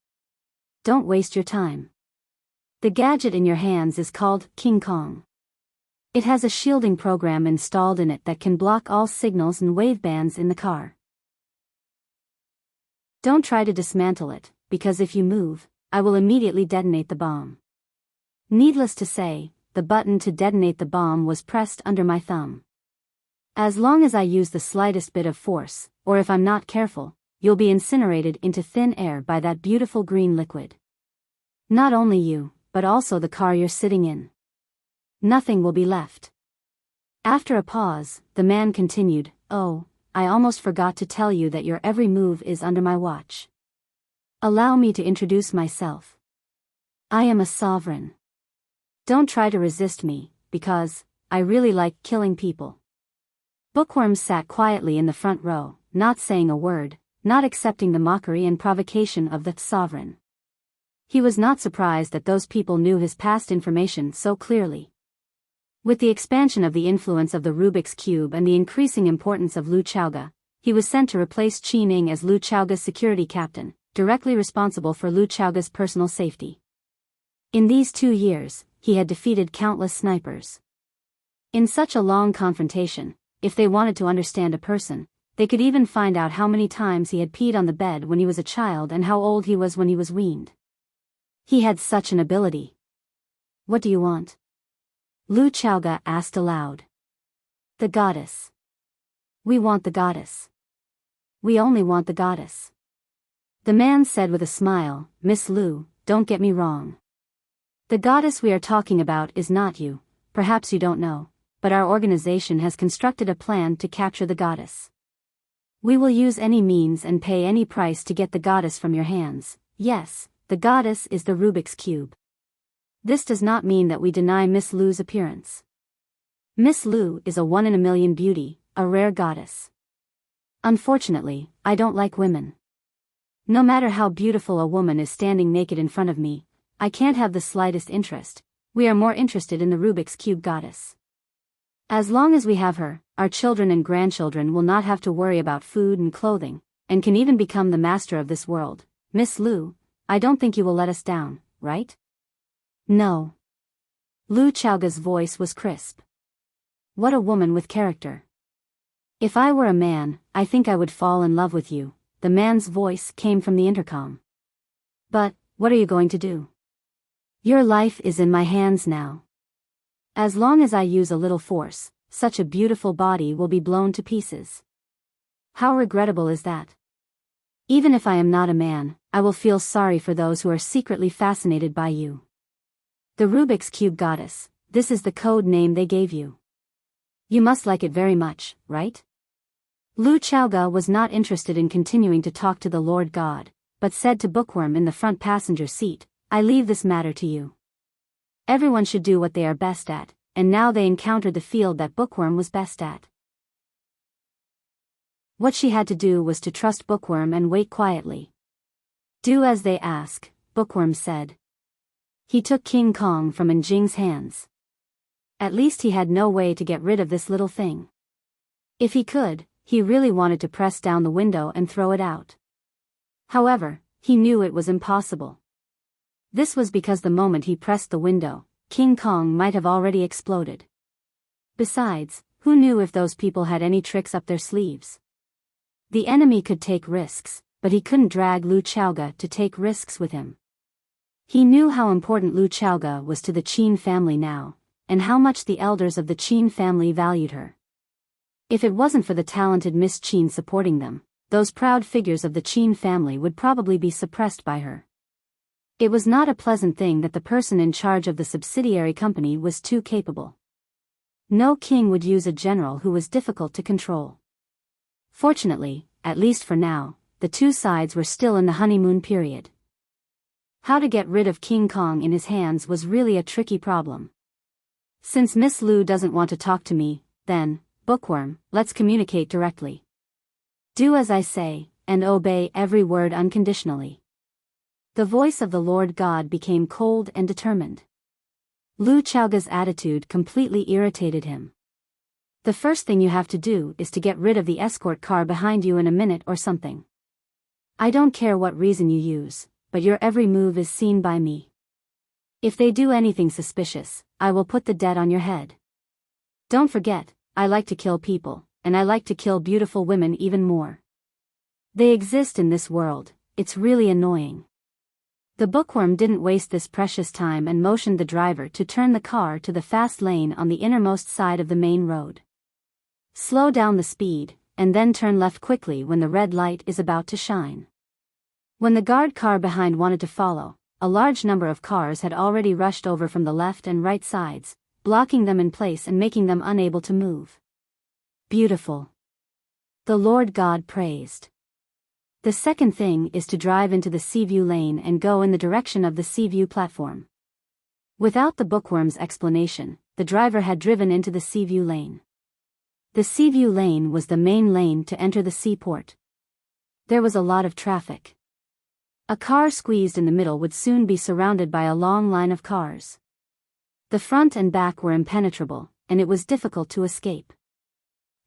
Don't waste your time. The gadget in your hands is called King Kong. It has a shielding program installed in it that can block all signals and wavebands in the car. Don't try to dismantle it, because if you move, I will immediately detonate the bomb." Needless to say, the button to detonate the bomb was pressed under my thumb. "As long as I use the slightest bit of force, or if I'm not careful, you'll be incinerated into thin air by that beautiful green liquid. Not only you, but also the car you're sitting in. Nothing will be left." After a pause, the man continued, "Oh, I almost forgot to tell you that your every move is under my watch. Allow me to introduce myself. I am a sovereign. Don't try to resist me, because I really like killing people. Bookworm sat quietly in the front row, not saying a word, not accepting the mockery and provocation of the sovereign. He was not surprised that those people knew his past information so clearly. With the expansion of the influence of the Rubik's Cube and the increasing importance of Lu Chaoga, he was sent to replace Qi Ning as Lu Chaoga's security captain, directly responsible for Lu Chaoga's personal safety. In these 2 years, he had defeated countless snipers. In such a long confrontation, if they wanted to understand a person, they could even find out how many times he had peed on the bed when he was a child and how old he was when he was weaned. He had such an ability. What do you want? Lu Chaoga asked aloud. The goddess. We want the goddess. We only want the goddess. The man said with a smile, Miss Lu, don't get me wrong. The goddess we are talking about is not you, perhaps you don't know, but our organization has constructed a plan to capture the goddess. We will use any means and pay any price to get the goddess from your hands. Yes, the goddess is the Rubik's Cube. This does not mean that we deny Miss Lu's appearance. Miss Lu is a 1 in a million beauty, a rare goddess. Unfortunately, I don't like women. No matter how beautiful a woman is standing naked in front of me, I can't have the slightest interest. We are more interested in the Rubik's Cube goddess. As long as we have her, our children and grandchildren will not have to worry about food and clothing, and can even become the master of this world. Miss Lu, I don't think you will let us down, right? No. Lu Chaoga's voice was crisp. What a woman with character. If I were a man, I think I would fall in love with you. The man's voice came from the intercom. But, what are you going to do? Your life is in my hands now. As long as I use a little force, such a beautiful body will be blown to pieces. How regrettable is that? Even if I am not a man, I will feel sorry for those who are secretly fascinated by you. The Rubik's Cube goddess, this is the code name they gave you. You must like it very much, right? Lu Chaoga was not interested in continuing to talk to the Lord God, but said to Bookworm in the front passenger seat, I leave this matter to you. Everyone should do what they are best at, and now they encountered the field that Bookworm was best at. What she had to do was to trust Bookworm and wait quietly. Do as they ask, Bookworm said. He took King Kong from Njing's hands. At least he had no way to get rid of this little thing. If he could, he really wanted to press down the window and throw it out. However, he knew it was impossible. This was because the moment he pressed the window, King Kong might have already exploded. Besides, who knew if those people had any tricks up their sleeves? The enemy could take risks, but he couldn't drag Lu Chaoga to take risks with him. He knew how important Lu Chaoga was to the Qin family now, and how much the elders of the Qin family valued her. If it wasn't for the talented Miss Qin supporting them, those proud figures of the Qin family would probably be suppressed by her. It was not a pleasant thing that the person in charge of the subsidiary company was too capable. No king would use a general who was difficult to control. Fortunately, at least for now, the two sides were still in the honeymoon period. How to get rid of King Kong in his hands was really a tricky problem. Since Miss Lu doesn't want to talk to me, then, Bookworm, let's communicate directly. Do as I say, and obey every word unconditionally. The voice of the Lord God became cold and determined. Lu Chaoga's attitude completely irritated him. The first thing you have to do is to get rid of the escort car behind you in a minute or something. I don't care what reason you use, but your every move is seen by me. If they do anything suspicious, I will put the debt on your head. Don't forget, I like to kill people, and I like to kill beautiful women even more. They exist in this world, it's really annoying. The Bookworm didn't waste this precious time and motioned the driver to turn the car to the fast lane on the innermost side of the main road. Slow down the speed, and then turn left quickly when the red light is about to shine. When the guard car behind wanted to follow, a large number of cars had already rushed over from the left and right sides, blocking them in place and making them unable to move. Beautiful. The Lord God praised. The second thing is to drive into the Seaview lane and go in the direction of the Seaview platform. Without the Bookworm's explanation, the driver had driven into the Seaview Lane. The Seaview Lane was the main lane to enter the seaport. There was a lot of traffic. A car squeezed in the middle would soon be surrounded by a long line of cars. The front and back were impenetrable, and it was difficult to escape.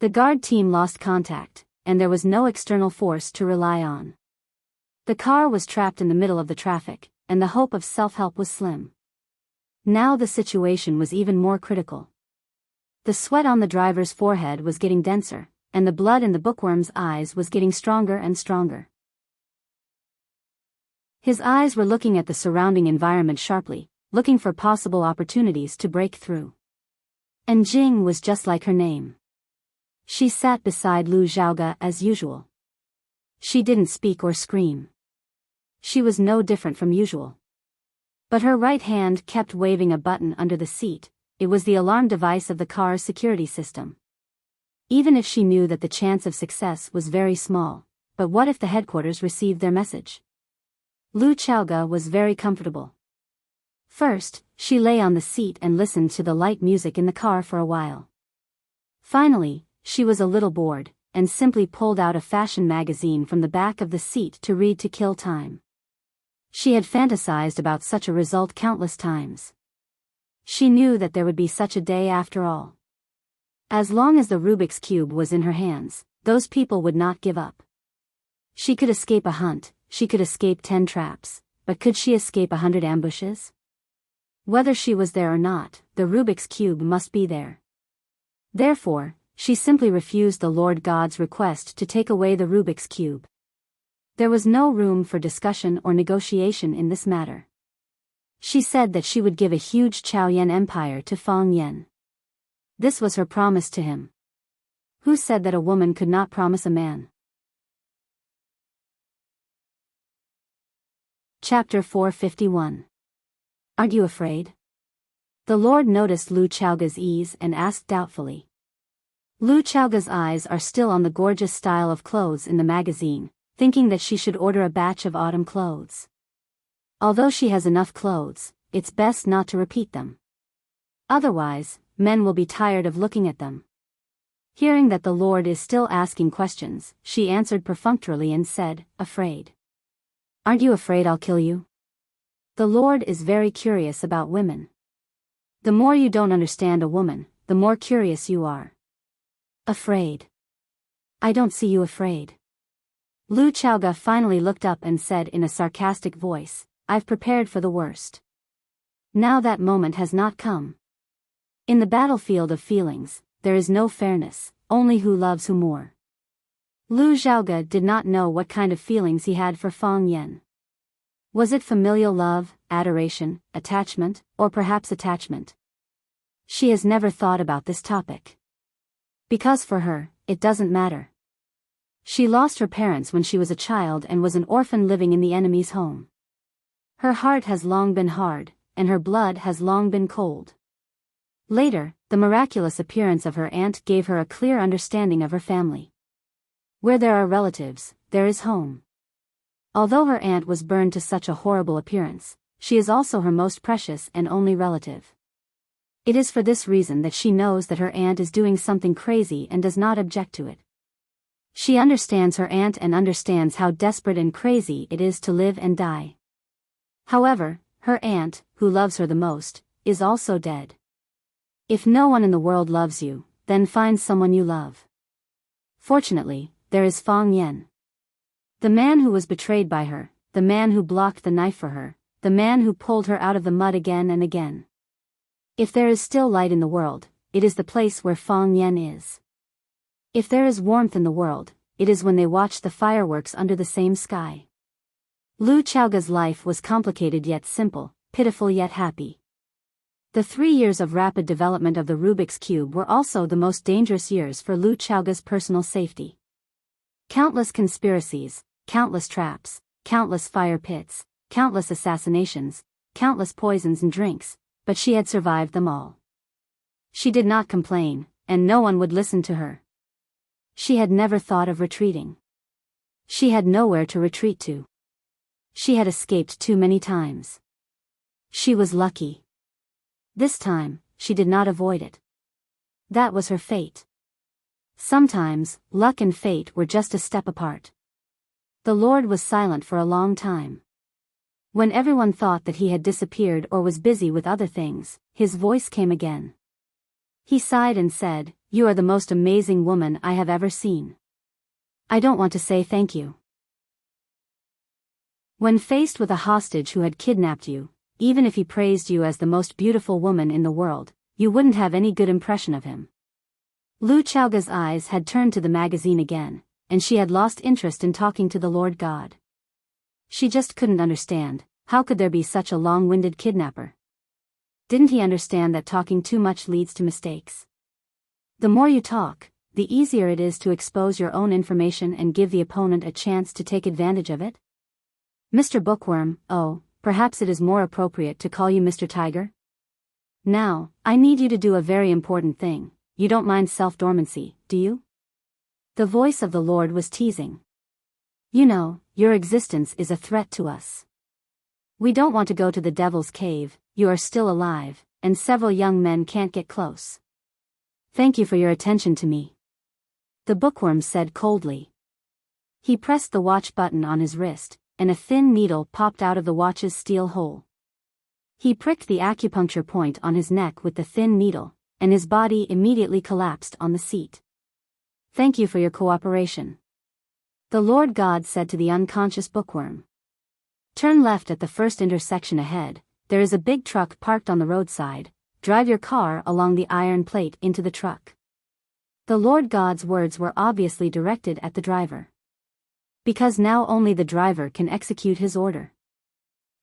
The guard team lost contact, and there was no external force to rely on. The car was trapped in the middle of the traffic, and the hope of self-help was slim. Now the situation was even more critical. The sweat on the driver's forehead was getting denser, and the blood in the bookworm's eyes was getting stronger and stronger. His eyes were looking at the surrounding environment sharply, looking for possible opportunities to break through. And Jing was just like her name. She sat beside Lu Xiaoge as usual. She didn't speak or scream. She was no different from usual. But her right hand kept waving a button under the seat. It was the alarm device of the car's security system. Even if she knew that the chance of success was very small, but what if the headquarters received their message? Lu Xiaoge was very comfortable. First, she lay on the seat and listened to the light music in the car for a while. Finally, she was a little bored, and simply pulled out a fashion magazine from the back of the seat to read to kill time. She had fantasized about such a result countless times. She knew that there would be such a day after all. As long as the Rubik's Cube was in her hands, those people would not give up. She could escape a hunt, she could escape 10 traps, but could she escape 100 ambushes? Whether she was there or not, the Rubik's Cube must be there. Therefore, she simply refused the Lord God's request to take away the Rubik's Cube. There was no room for discussion or negotiation in this matter. She said that she would give a huge Chaoyan empire to Fang Yan. This was her promise to him. Who said that a woman could not promise a man? Chapter 451. Aren't you afraid? The Lord noticed Lu Xiaoge's ease and asked doubtfully. Lu Xiaoge's eyes are still on the gorgeous style of clothes in the magazine, thinking that she should order a batch of autumn clothes. Although she has enough clothes, it's best not to repeat them. Otherwise, men will be tired of looking at them. Hearing that the Lord is still asking questions, she answered perfunctorily and said, "Afraid. Aren't you afraid I'll kill you?" The Lord is very curious about women. The more you don't understand a woman, the more curious you are. Afraid. I don't see you afraid. Lu Xiaoge finally looked up and said in a sarcastic voice, "I've prepared for the worst. Now that moment has not come. In the battlefield of feelings, there is no fairness, only who loves who more." Lu Xiaoge did not know what kind of feelings he had for Fang Yan. Was it familial love, adoration, attachment, or perhaps attachment? She has never thought about this topic. Because for her, it doesn't matter. She lost her parents when she was a child and was an orphan living in the enemy's home. Her heart has long been hard, and her blood has long been cold. Later, the miraculous appearance of her aunt gave her a clear understanding of her family. Where there are relatives, there is home. Although her aunt was burned to such a horrible appearance, she is also her most precious and only relative. It is for this reason that she knows that her aunt is doing something crazy and does not object to it. She understands her aunt and understands how desperate and crazy it is to live and die. However, her aunt, who loves her the most, is also dead. If no one in the world loves you, then find someone you love. Fortunately, there is Fang Yan. The man who was betrayed by her, the man who blocked the knife for her, the man who pulled her out of the mud again and again. If there is still light in the world, it is the place where Fang Yan is. If there is warmth in the world, it is when they watch the fireworks under the same sky. Lu Xiaoge's life was complicated yet simple, pitiful yet happy. The 3 years of rapid development of the Rubik's Cube were also the most dangerous years for Lu Xiaoge's personal safety. Countless conspiracies, countless traps, countless fire pits, countless assassinations, countless poisons and drinks, but she had survived them all. She did not complain, and no one would listen to her. She had never thought of retreating. She had nowhere to retreat to. She had escaped too many times. She was lucky. This time, she did not avoid it. That was her fate. Sometimes, luck and fate were just a step apart. The Lord was silent for a long time. When everyone thought that he had disappeared or was busy with other things, his voice came again. He sighed and said, "You are the most amazing woman I have ever seen. I don't want to say thank you." When faced with a hostage who had kidnapped you, even if he praised you as the most beautiful woman in the world, you wouldn't have any good impression of him. Lu Chaoga's eyes had turned to the magazine again, and she had lost interest in talking to the Lord God. She just couldn't understand, how could there be such a long-winded kidnapper? Didn't he understand that talking too much leads to mistakes? The more you talk, the easier it is to expose your own information and give the opponent a chance to take advantage of it? Mr. Bookworm, oh, perhaps it is more appropriate to call you Mr. Tiger? Now, I need you to do a very important thing. You don't mind self-dormancy, do you? The voice of the Lord was teasing. You know, your existence is a threat to us. We don't want to go to the devil's cave, you are still alive, and several young men can't get close. Thank you for your attention to me. The bookworm said coldly. He pressed the watch button on his wrist, and a thin needle popped out of the watch's steel hole. He pricked the acupuncture point on his neck with the thin needle, and his body immediately collapsed on the seat. Thank you for your cooperation. The Lord God said to the unconscious bookworm. Turn left at the first intersection ahead, there is a big truck parked on the roadside, drive your car along the iron plate into the truck. The Lord God's words were obviously directed at the driver. Because now only the driver can execute his order.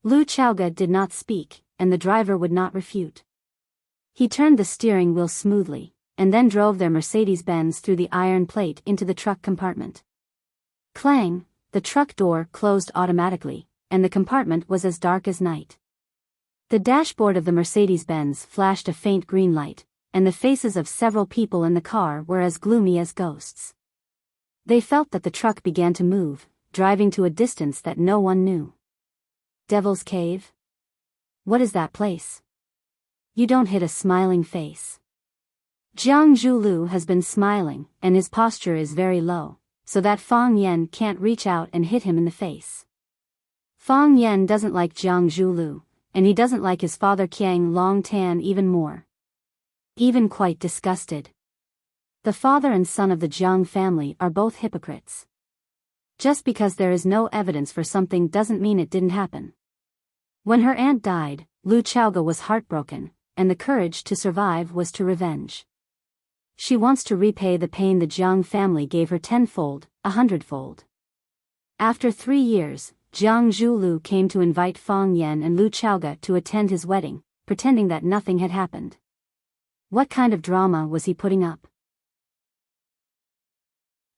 Lu Chaoga did not speak, and the driver would not refute. He turned the steering wheel smoothly, and then drove their Mercedes-Benz through the iron plate into the truck compartment. Clang, the truck door closed automatically, and the compartment was as dark as night. The dashboard of the Mercedes-Benz flashed a faint green light, and the faces of several people in the car were as gloomy as ghosts. They felt that the truck began to move, driving to a distance that no one knew. Devil's Cave? What is that place? You don't hit a smiling face. Jiang Zhulu has been smiling, and his posture is very low, so that Fang Yan can't reach out and hit him in the face. Fang Yan doesn't like Jiang Zhulu, and he doesn't like his father Qiang Long Tan even more. Even quite disgusted. The father and son of the Jiang family are both hypocrites. Just because there is no evidence for something doesn't mean it didn't happen. When her aunt died, Lu Chaoga was heartbroken, and the courage to survive was to revenge. She wants to repay the pain the Jiang family gave her tenfold, 100-fold. After 3 years, Jiang Zhulu came to invite Fang Yan and Lu Chaoga to attend his wedding, pretending that nothing had happened. What kind of drama was he putting up?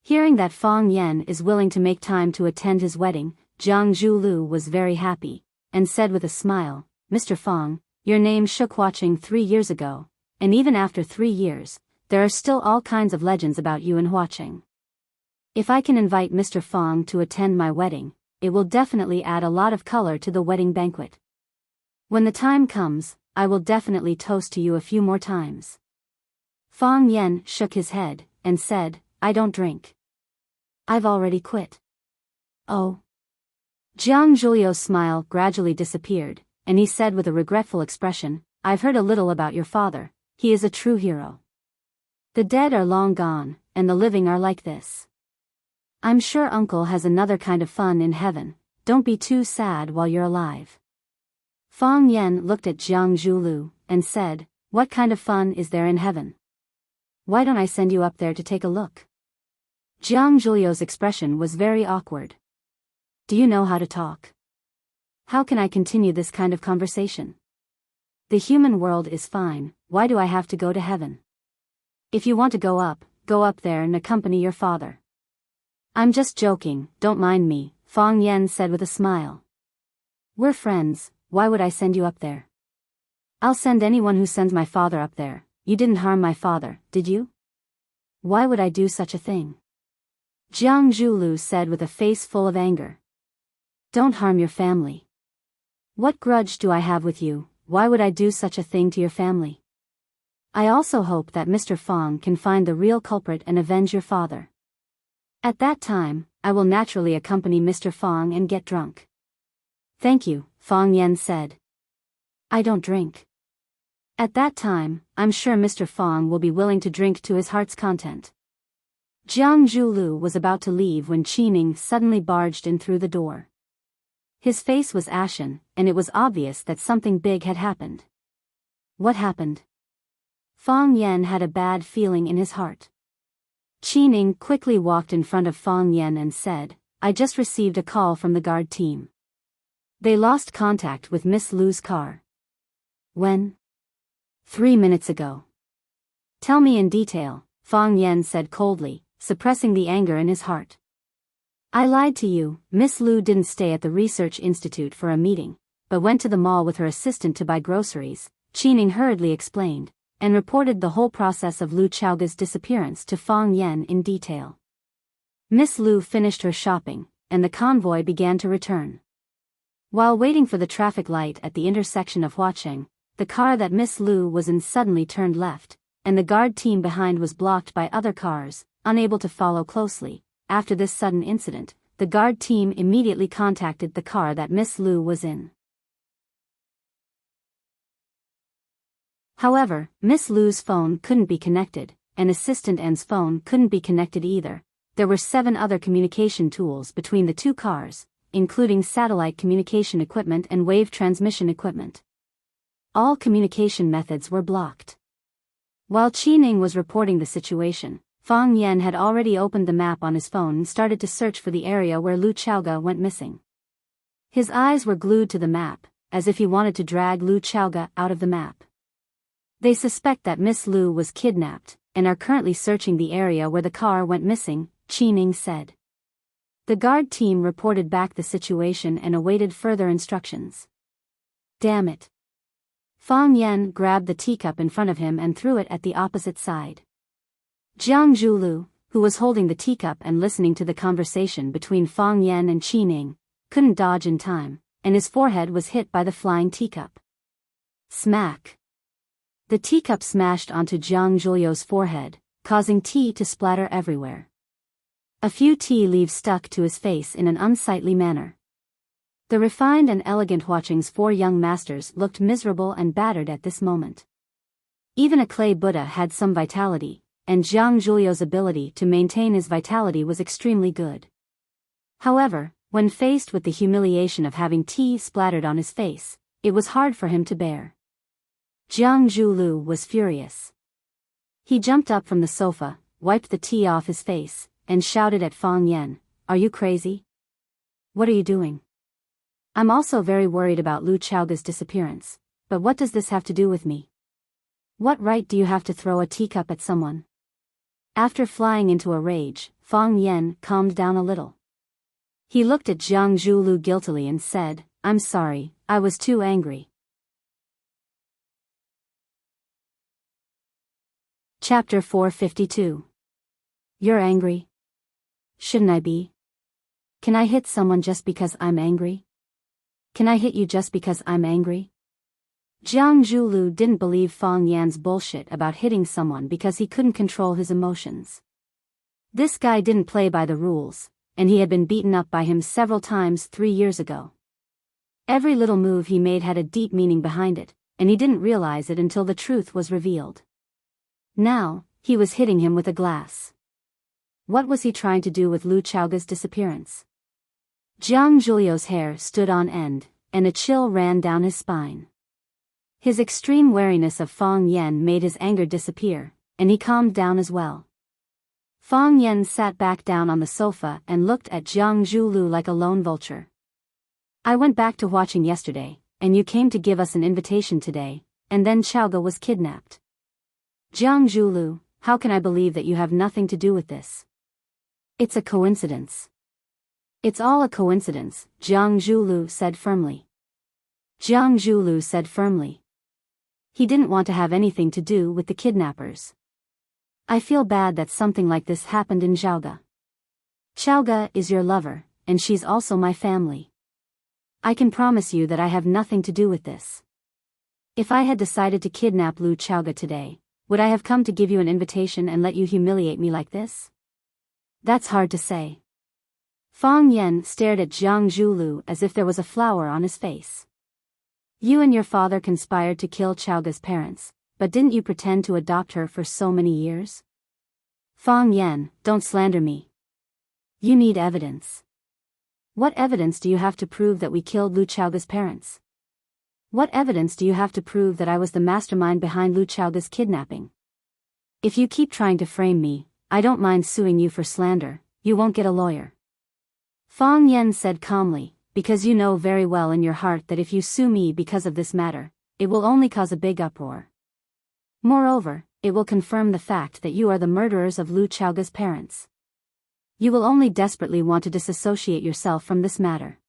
Hearing that Fang Yan is willing to make time to attend his wedding, Jiang Zhulu was very happy, and said with a smile, Mr. Fang, your name shook watching 3 years ago, and even after 3 years, there are still all kinds of legends about you in Huaqing. If I can invite Mr. Fang to attend my wedding, it will definitely add a lot of color to the wedding banquet. When the time comes, I will definitely toast to you a few more times. Fang Yan shook his head, and said, I don't drink. I've already quit. Oh. Jiang Zhulio's smile gradually disappeared, and he said with a regretful expression, I've heard a little about your father, he is a true hero. The dead are long gone, and the living are like this. I'm sure Uncle has another kind of fun in heaven, don't be too sad while you're alive. Fang Yan looked at Jiang Zhulu, and said, what kind of fun is there in heaven? Why don't I send you up there to take a look? Jiang Zhulio's expression was very awkward. Do you know how to talk? How can I continue this kind of conversation? The human world is fine, why do I have to go to heaven? If you want to go up there and accompany your father. I'm just joking, don't mind me, Fang Yan said with a smile. We're friends, why would I send you up there? I'll send anyone who sends my father up there. You didn't harm my father, did you? Why would I do such a thing? Jiang Zhulu said with a face full of anger. Don't harm your family. What grudge do I have with you, why would I do such a thing to your family? I also hope that Mr. Fong can find the real culprit and avenge your father. At that time, I will naturally accompany Mr. Fong and get drunk. Thank you, Fong Yen said. I don't drink. At that time, I'm sure Mr. Fong will be willing to drink to his heart's content. Jiang Zhulu was about to leave when Qining suddenly barged in through the door. His face was ashen, and it was obvious that something big had happened. What happened? Fong Yen had a bad feeling in his heart. Qining quickly walked in front of Fong Yen and said, I just received a call from the guard team. They lost contact with Miss Lu's car. When? 3 minutes ago. Tell me in detail, Fong Yen said coldly, suppressing the anger in his heart. I lied to you. Miss Lu didn't stay at the Research Institute for a meeting, but went to the mall with her assistant to buy groceries, Qining hurriedly explained, and reported the whole process of Lu Chaoga's disappearance to Fong Yen in detail. Miss Lu finished her shopping, and the convoy began to return. While waiting for the traffic light at the intersection of Huacheng, the car that Miss Lu was in suddenly turned left, and the guard team behind was blocked by other cars, unable to follow closely. After this sudden incident, the guard team immediately contacted the car that Miss Lu was in. However, Miss Lu's phone couldn't be connected, and Assistant N's phone couldn't be connected either. There were 7 other communication tools between the 2 cars, including satellite communication equipment and wave transmission equipment. All communication methods were blocked. While Qining was reporting the situation, Fong Yen had already opened the map on his phone and started to search for the area where Lu Chaoga went missing. His eyes were glued to the map, as if he wanted to drag Lu Chaoga out of the map. They suspect that Miss Lu was kidnapped, and are currently searching the area where the car went missing, Qining said. The guard team reported back the situation and awaited further instructions. Damn it. Fong Yen grabbed the teacup in front of him and threw it at the opposite side. Jiang Zhulu, who was holding the teacup and listening to the conversation between Fong Yen and Qining, couldn't dodge in time, and his forehead was hit by the flying teacup. Smack! The teacup smashed onto Jiang Zhulu's forehead, causing tea to splatter everywhere. A few tea leaves stuck to his face in an unsightly manner. The refined and elegant Huacheng's 4 young masters looked miserable and battered at this moment. Even a clay Buddha had some vitality, and Jiang Zhulu's ability to maintain his vitality was extremely good. However, when faced with the humiliation of having tea splattered on his face, it was hard for him to bear. Jiang Zhulu was furious. He jumped up from the sofa, wiped the tea off his face, and shouted at Fong Yen, Are you crazy? What are you doing? I'm also very worried about Lu Chaoga's disappearance, but what does this have to do with me? What right do you have to throw a teacup at someone? After flying into a rage, Fong Yen calmed down a little. He looked at Jiang Zhulu guiltily and said, I'm sorry, I was too angry. Chapter 452. You're angry? Shouldn't I be? Can I hit someone just because I'm angry? Can I hit you just because I'm angry? Jiang Zhulu didn't believe Fong Yan's bullshit about hitting someone because he couldn't control his emotions. This guy didn't play by the rules, and he had been beaten up by him several times 3 years ago. Every little move he made had a deep meaning behind it, and he didn't realize it until the truth was revealed. Now, he was hitting him with a glass. What was he trying to do with Lu Chaoga's disappearance? Jiang Zhulu's hair stood on end, and a chill ran down his spine. His extreme wariness of Fong Yen made his anger disappear, and he calmed down as well. Fong Yen sat back down on the sofa and looked at Jiang Zhulu like a lone vulture. I went back to watching yesterday, and you came to give us an invitation today, and then Chaoga was kidnapped. Jiang Zhulu, how can I believe that you have nothing to do with this? It's a coincidence. It's all a coincidence, Jiang Zhulu said firmly. Jiang Zhulu said firmly. He didn't want to have anything to do with the kidnappers. I feel bad that something like this happened in Chaoga. Chaoga is your lover, and she's also my family. I can promise you that I have nothing to do with this. If I had decided to kidnap Lu Chaoga today, would I have come to give you an invitation and let you humiliate me like this? That's hard to say. Fang Yan stared at Jiang Zhulu as if there was a flower on his face. You and your father conspired to kill Chaoga's parents, but didn't you pretend to adopt her for so many years? Fang Yan, don't slander me. You need evidence. What evidence do you have to prove that we killed Lu Chaoga's parents? What evidence do you have to prove that I was the mastermind behind Lu Chaoga's kidnapping? If you keep trying to frame me, I don't mind suing you for slander. You won't get a lawyer. Fang Yan said calmly, because you know very well in your heart that if you sue me because of this matter, it will only cause a big uproar. Moreover, it will confirm the fact that you are the murderers of Lu Chaoga's parents. You will only desperately want to disassociate yourself from this matter.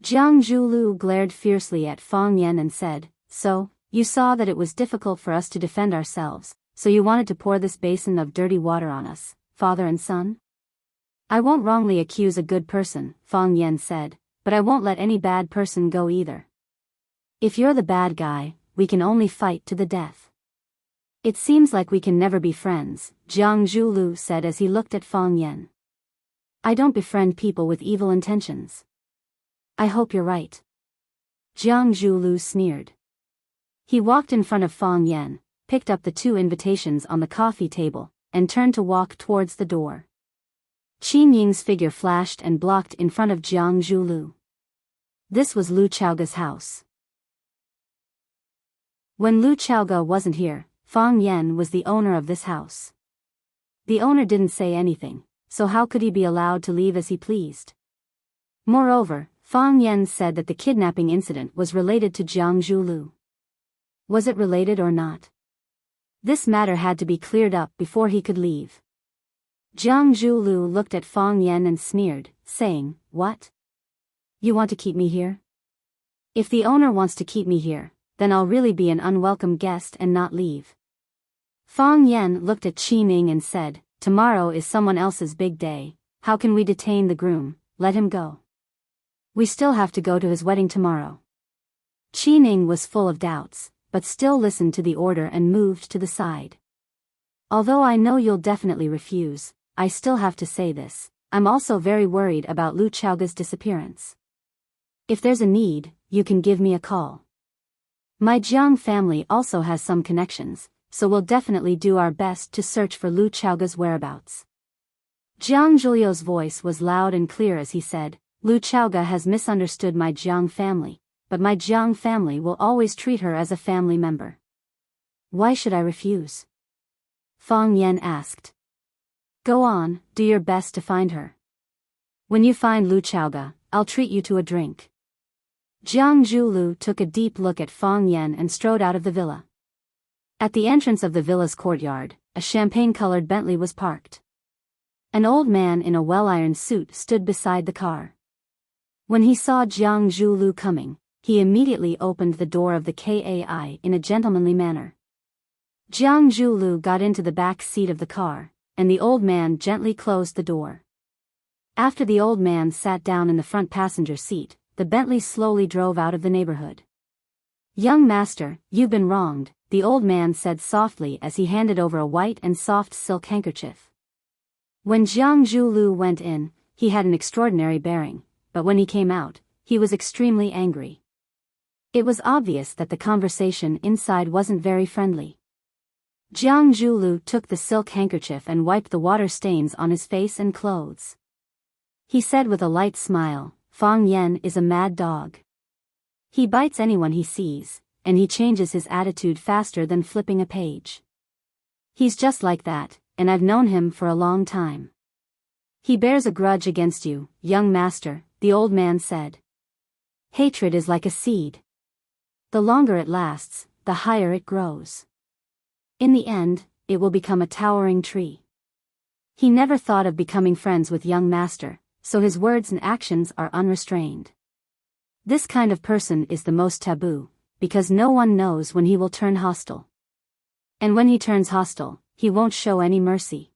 Jiang Zhulu glared fiercely at Fang Yan and said, so, you saw that it was difficult for us to defend ourselves, so you wanted to pour this basin of dirty water on us, father and son? I won't wrongly accuse a good person, Fang Yan said, but I won't let any bad person go either. If you're the bad guy, we can only fight to the death. It seems like we can never be friends, Jiang Zhulu said as he looked at Fang Yan. I don't befriend people with evil intentions. I hope you're right. Jiang Zhulu sneered. He walked in front of Fang Yan, picked up the 2 invitations on the coffee table, and turned to walk towards the door. Qin Ying's figure flashed and blocked in front of Jiang Zhulu. This was Lu Chaoga's house. When Lu Chaoga wasn't here, Fang Yan was the owner of this house. The owner didn't say anything, so how could he be allowed to leave as he pleased? Moreover, Fang Yan said that the kidnapping incident was related to Jiang Zhulu. Was it related or not? This matter had to be cleared up before he could leave. Jiang Zhulu looked at Fang Yan and sneered, saying, what? You want to keep me here? If the owner wants to keep me here, then I'll really be an unwelcome guest and not leave. Fang Yan looked at Qin Ying and said, tomorrow is someone else's big day, how can we detain the groom? Let him go. We still have to go to his wedding tomorrow. Qin Ying was full of doubts, but still listened to the order and moved to the side. Although I know you'll definitely refuse, I still have to say this, I'm also very worried about Lu Chaoga's disappearance. If there's a need, you can give me a call. My Jiang family also has some connections, so we'll definitely do our best to search for Lu Chaoga's whereabouts. Jiang Zhulio's voice was loud and clear as he said, Lu Chaoga has misunderstood my Jiang family, but my Jiang family will always treat her as a family member. Why should I refuse? Fang Yan asked. Go on, do your best to find her. When you find Lu Chaoga, I'll treat you to a drink. Jiang Zhulu took a deep look at Fang Yan and strode out of the villa. At the entrance of the villa's courtyard, a champagne-colored Bentley was parked. An old man in a well-ironed suit stood beside the car. When he saw Jiang Zhulu coming, he immediately opened the door of the KAI in a gentlemanly manner. Jiang Zhulu got into the back seat of the car, and the old man gently closed the door. After the old man sat down in the front passenger seat, the Bentley slowly drove out of the neighborhood. Young master, you've been wronged, the old man said softly as he handed over a white and soft silk handkerchief. When Jiang Zhulu went in, he had an extraordinary bearing, but when he came out, he was extremely angry. It was obvious that the conversation inside wasn't very friendly. Jiang Zhulu took the silk handkerchief and wiped the water stains on his face and clothes. He said with a light smile, Fang Yan is a mad dog. He bites anyone he sees, and he changes his attitude faster than flipping a page. He's just like that, and I've known him for a long time. He bears a grudge against you, young master, the old man said. Hatred is like a seed. The longer it lasts, the higher it grows. In the end, it will become a towering tree. He never thought of becoming friends with young master, so his words and actions are unrestrained. This kind of person is the most taboo, because no one knows when he will turn hostile. And when he turns hostile, he won't show any mercy.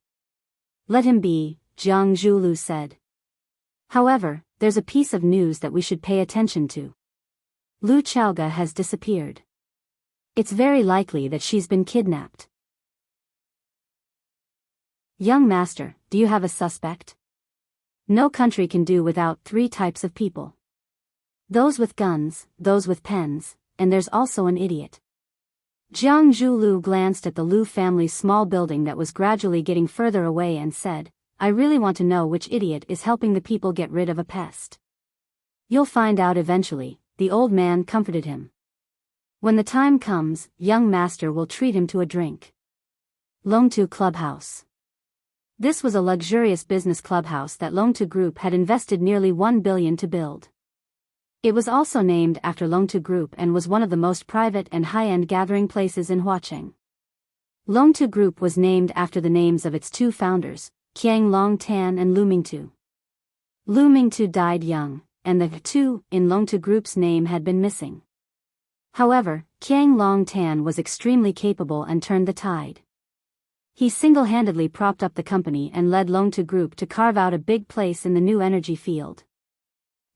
Let him be, Jiang Zhulu said. However, there's a piece of news that we should pay attention to. Lu Chaoga has disappeared. It's very likely that she's been kidnapped. Young master, do you have a suspect? No country can do without 3 types of people. Those with guns, those with pens, and there's also an idiot. Jiang Zhulu glanced at the Lu family's small building that was gradually getting further away and said, I really want to know which idiot is helping the people get rid of a pest. You'll find out eventually, the old man comforted him. When the time comes, young master will treat him to a drink. Longtu Clubhouse. This was a luxurious business clubhouse that Longtu Group had invested nearly 1 billion to build. It was also named after Longtu Group and was one of the most private and high-end gathering places in Huaqing. Longtu Group was named after the names of its 2 founders, Qiang Longtan and Lu Mingtu. Lu Mingtu died young, and the Tu in Longtu Group's name had been missing. However, Qiang Longtan was extremely capable and turned the tide. He single-handedly propped up the company and led Longtu Group to carve out a big place in the new energy field.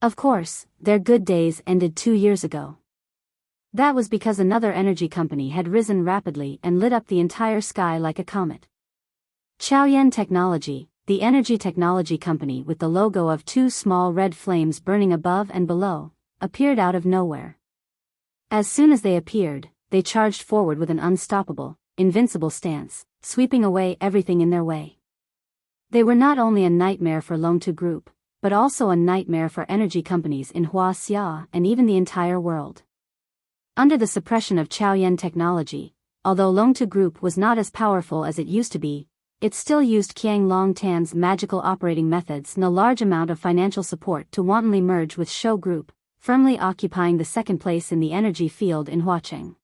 Of course, their good days ended 2 years ago. That was because another energy company had risen rapidly and lit up the entire sky like a comet. Chaoyan Technology, the energy technology company with the logo of 2 small red flames burning above and below, appeared out of nowhere. As soon as they appeared, they charged forward with an unstoppable, invincible stance, sweeping away everything in their way. They were not only a nightmare for Longtu Group, but also a nightmare for energy companies in Huaxia and even the entire world. Under the suppression of Chaoyan Technology, although Longtu Group was not as powerful as it used to be, it still used Qiang Longtan's magical operating methods and a large amount of financial support to wantonly merge with Shou Group, firmly occupying the 2nd place in the energy field in Huaqing.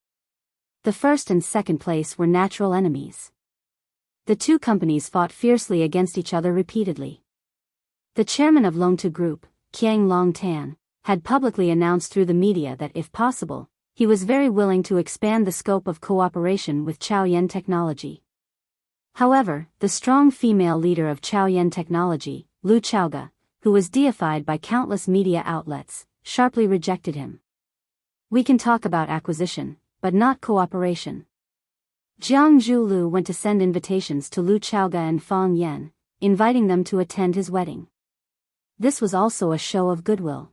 The 1st and 2nd place were natural enemies. The 2 companies fought fiercely against each other repeatedly. The chairman of Longtu Group, Qiang Longtan, had publicly announced through the media that if possible, he was very willing to expand the scope of cooperation with Chaoyan Technology. However, the strong female leader of Chaoyan Technology, Lu Chaoga, who was deified by countless media outlets, sharply rejected him. We can talk about acquisition, but not cooperation. Jiang Zhulu went to send invitations to Lu Chaoga and Fang Yan, inviting them to attend his wedding. This was also a show of goodwill.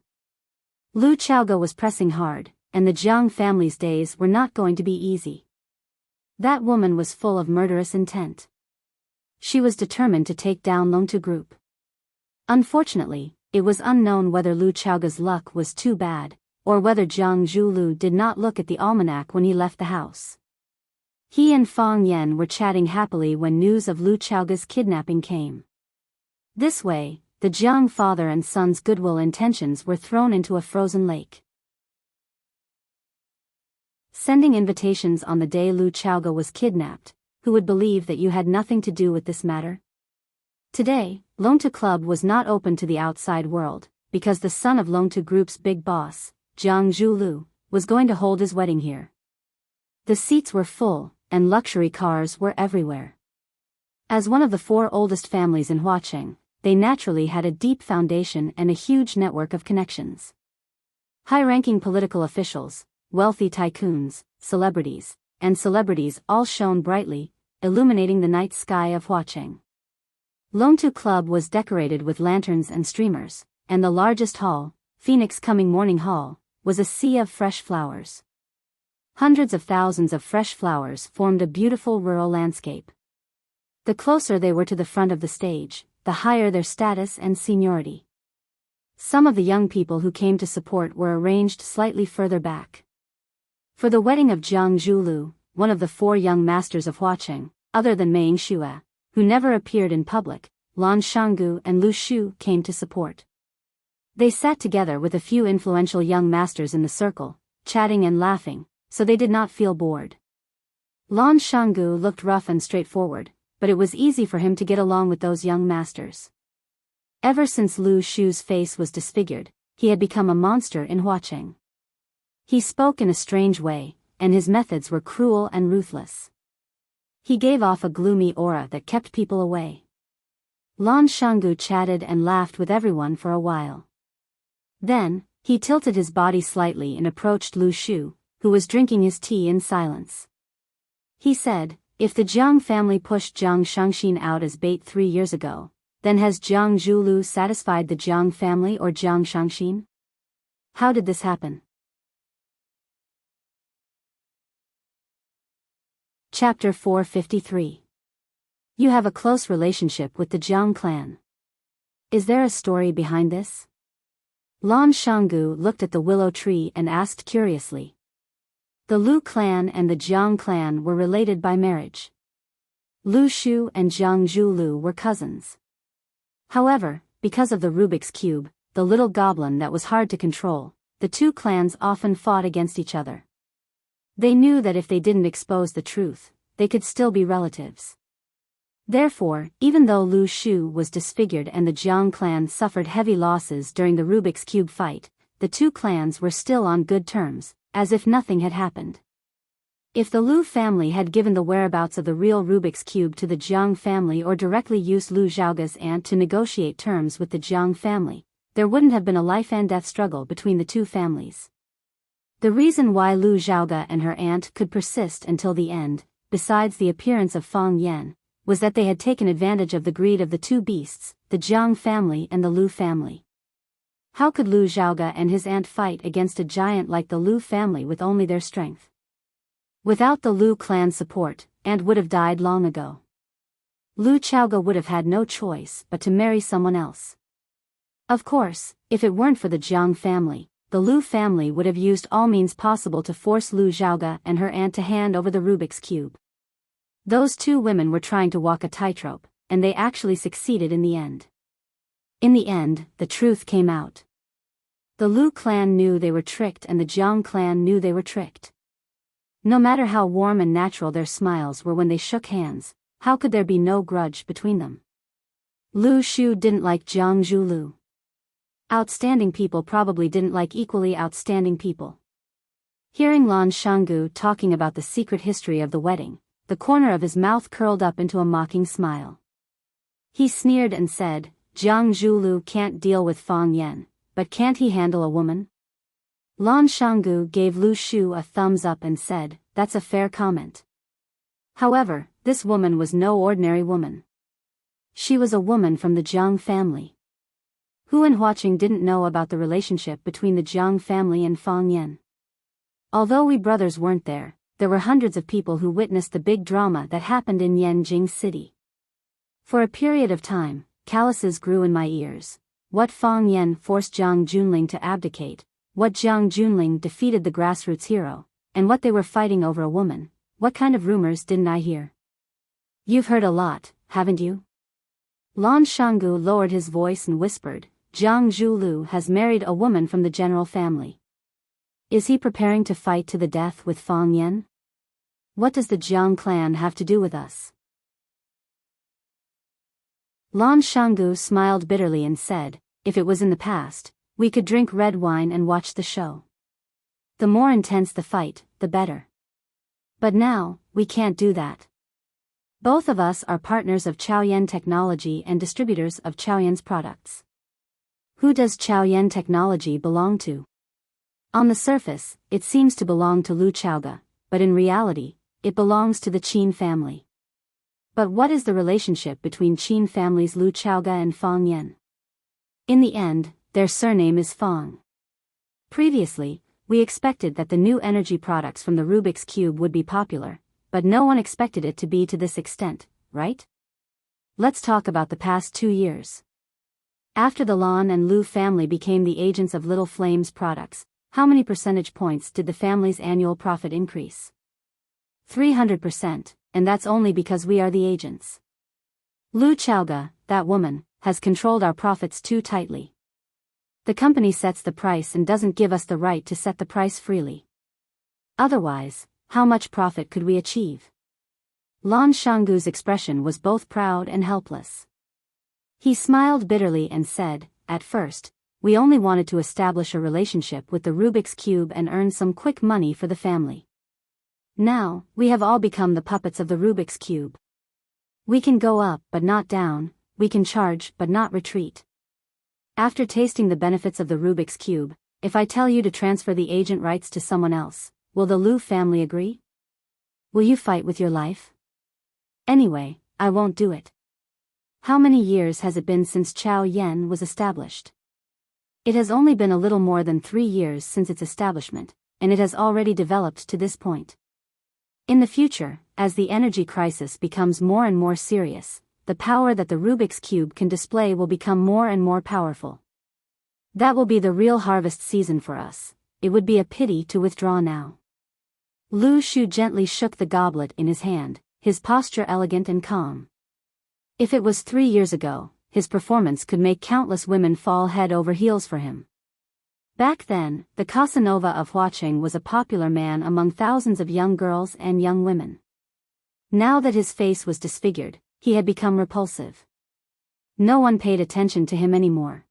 Lu Chaoga was pressing hard, and the Jiang family's days were not going to be easy. That woman was full of murderous intent. She was determined to take down Longtu Group. Unfortunately, it was unknown whether Lu Chaoga's luck was too bad, or whether Jiang Zhulu did not look at the almanac when he left the house. He and Fang Yan were chatting happily when news of Lu Chaoga's kidnapping came. This way, the Jiang father and son's goodwill intentions were thrown into a frozen lake. Sending invitations on the day Lu Chaoga was kidnapped, who would believe that you had nothing to do with this matter? Today, Longtu Club was not open to the outside world, because the son of Longtu Group's big boss, Jiang Zhulu, was going to hold his wedding here. The seats were full, and luxury cars were everywhere. As one of the 4 oldest families in Huaqing, they naturally had a deep foundation and a huge network of connections. High-ranking political officials, wealthy tycoons, celebrities, and celebrities all shone brightly, illuminating the night sky of Huaqing. Longtu Club was decorated with lanterns and streamers, and the largest hall, Phoenix Coming Morning Hall, was a sea of fresh flowers. Hundreds of thousands of fresh flowers formed a beautiful rural landscape. The closer they were to the front of the stage, the higher their status and seniority. Some of the young people who came to support were arranged slightly further back. For the wedding of Jiang Zhulu, one of the 4 young masters of Huaqing, other than Mei Xue, who never appeared in public, Lan Shanggu and Lu Shu came to support. They sat together with a few influential young masters in the circle, chatting and laughing, so they did not feel bored. Lan Shanggu looked rough and straightforward, but it was easy for him to get along with those young masters. Ever since Lu Shu's face was disfigured, he had become a monster in Huaqing. He spoke in a strange way, and his methods were cruel and ruthless. He gave off a gloomy aura that kept people away. Lan Shanggu chatted and laughed with everyone for a while. Then, he tilted his body slightly and approached Lu Shu, who was drinking his tea in silence. He said, If the Jiang family pushed Jiang Shangxin out as bait 3 years ago, then has Jiang Zhulu satisfied the Jiang family or Jiang Shangxin? How did this happen? Chapter 453. You have a close relationship with the Jiang clan. Is there a story behind this? Lan Shanggu looked at the willow tree and asked curiously. The Lu clan and the Jiang clan were related by marriage. Lu Shu and Jiang Zhulu were cousins. However, because of the Rubik's Cube, the little goblin that was hard to control, the two clans often fought against each other. They knew that if they didn't expose the truth, they could still be relatives. Therefore, even though Lu Shu was disfigured and the Jiang clan suffered heavy losses during the Rubik's Cube fight, the two clans were still on good terms, as if nothing had happened. If the Lu family had given the whereabouts of the real Rubik's Cube to the Jiang family or directly used Lu Zhaoga's aunt to negotiate terms with the Jiang family, there wouldn't have been a life-and-death struggle between the two families. The reason why Lu Zhaoga and her aunt could persist until the end, besides the appearance of Fang Yan, was that they had taken advantage of the greed of the two beasts, the Jiang family and the Lu family. How could Lu Zhaoga and his aunt fight against a giant like the Lu family with only their strength? Without the Lu clan's support, aunt would have died long ago. Lu Zhaoga would have had no choice but to marry someone else. Of course, if it weren't for the Jiang family, the Lu family would have used all means possible to force Lu Zhaoga and her aunt to hand over the Rubik's Cube. Those two women were trying to walk a tightrope, and they actually succeeded in the end. In the end, the truth came out. The Lu clan knew they were tricked and the Jiang clan knew they were tricked. No matter how warm and natural their smiles were when they shook hands, how could there be no grudge between them? Lu Shu didn't like Jiang Zhulu. Outstanding people probably didn't like equally outstanding people. Hearing Lan Shanggu talking about the secret history of the wedding, the corner of his mouth curled up into a mocking smile. He sneered and said, Jiang Zhulu can't deal with Fang Yan, but can't he handle a woman? Lan Shanggu gave Lu Shu a thumbs up and said, that's a fair comment. However, this woman was no ordinary woman. She was a woman from the Jiang family. Who and Huaqing didn't know about the relationship between the Jiang family and Fang Yan. Although we brothers weren't there, there were hundreds of people who witnessed the big drama that happened in Yanjing City. For a period of time, calluses grew in my ears. What Fang Yan forced Jiang Junling to abdicate, what Jiang Junling defeated the grassroots hero, and what they were fighting over a woman. What kind of rumors didn't I hear? You've heard a lot, haven't you? Lan Shanggu lowered his voice and whispered, Jiang Zhulu has married a woman from the general family. Is he preparing to fight to the death with Fang Yan? What does the Jiang clan have to do with us? Lan Shanggu smiled bitterly and said, if it was in the past, we could drink red wine and watch the show. The more intense the fight, the better. But now, we can't do that. Both of us are partners of Chaoyan Technology and distributors of Chaoyan's products. Who does Chaoyan Technology belong to? On the surface, it seems to belong to Lu Zhaoga, but in reality, it belongs to the Qin family. But what is the relationship between Qin families Lu Zhaoga and Fang Yan? In the end, their surname is Fang. Previously, we expected that the new energy products from the Rubik's Cube would be popular, but no one expected it to be to this extent, right? Let's talk about the past 2 years. After the Lan and Lu family became the agents of Little Flame's products, how many percentage points did the family's annual profit increase? 300%, and that's only because we are the agents. Lu Zhaoga, that woman, has controlled our profits too tightly. The company sets the price and doesn't give us the right to set the price freely. Otherwise, how much profit could we achieve? Lan Shanggu's expression was both proud and helpless. He smiled bitterly and said, at first, we only wanted to establish a relationship with the Rubik's Cube and earn some quick money for the family. Now, we have all become the puppets of the Rubik's Cube. We can go up but not down, we can charge but not retreat. After tasting the benefits of the Rubik's Cube, if I tell you to transfer the agent rights to someone else, will the Lu family agree? Will you fight with your life? Anyway, I won't do it. How many years has it been since Chao Yen was established? It has only been a little more than 3 years since its establishment, and it has already developed to this point. In the future, as the energy crisis becomes more and more serious, the power that the Rubik's Cube can display will become more and more powerful. That will be the real harvest season for us. It would be a pity to withdraw now. Lu Shu gently shook the goblet in his hand, his posture elegant and calm. If it was 3 years ago, his performance could make countless women fall head over heels for him. Back then, the Casanova of Huacheng was a popular man among thousands of young girls and young women. Now that his face was disfigured, he had become repulsive. No one paid attention to him anymore.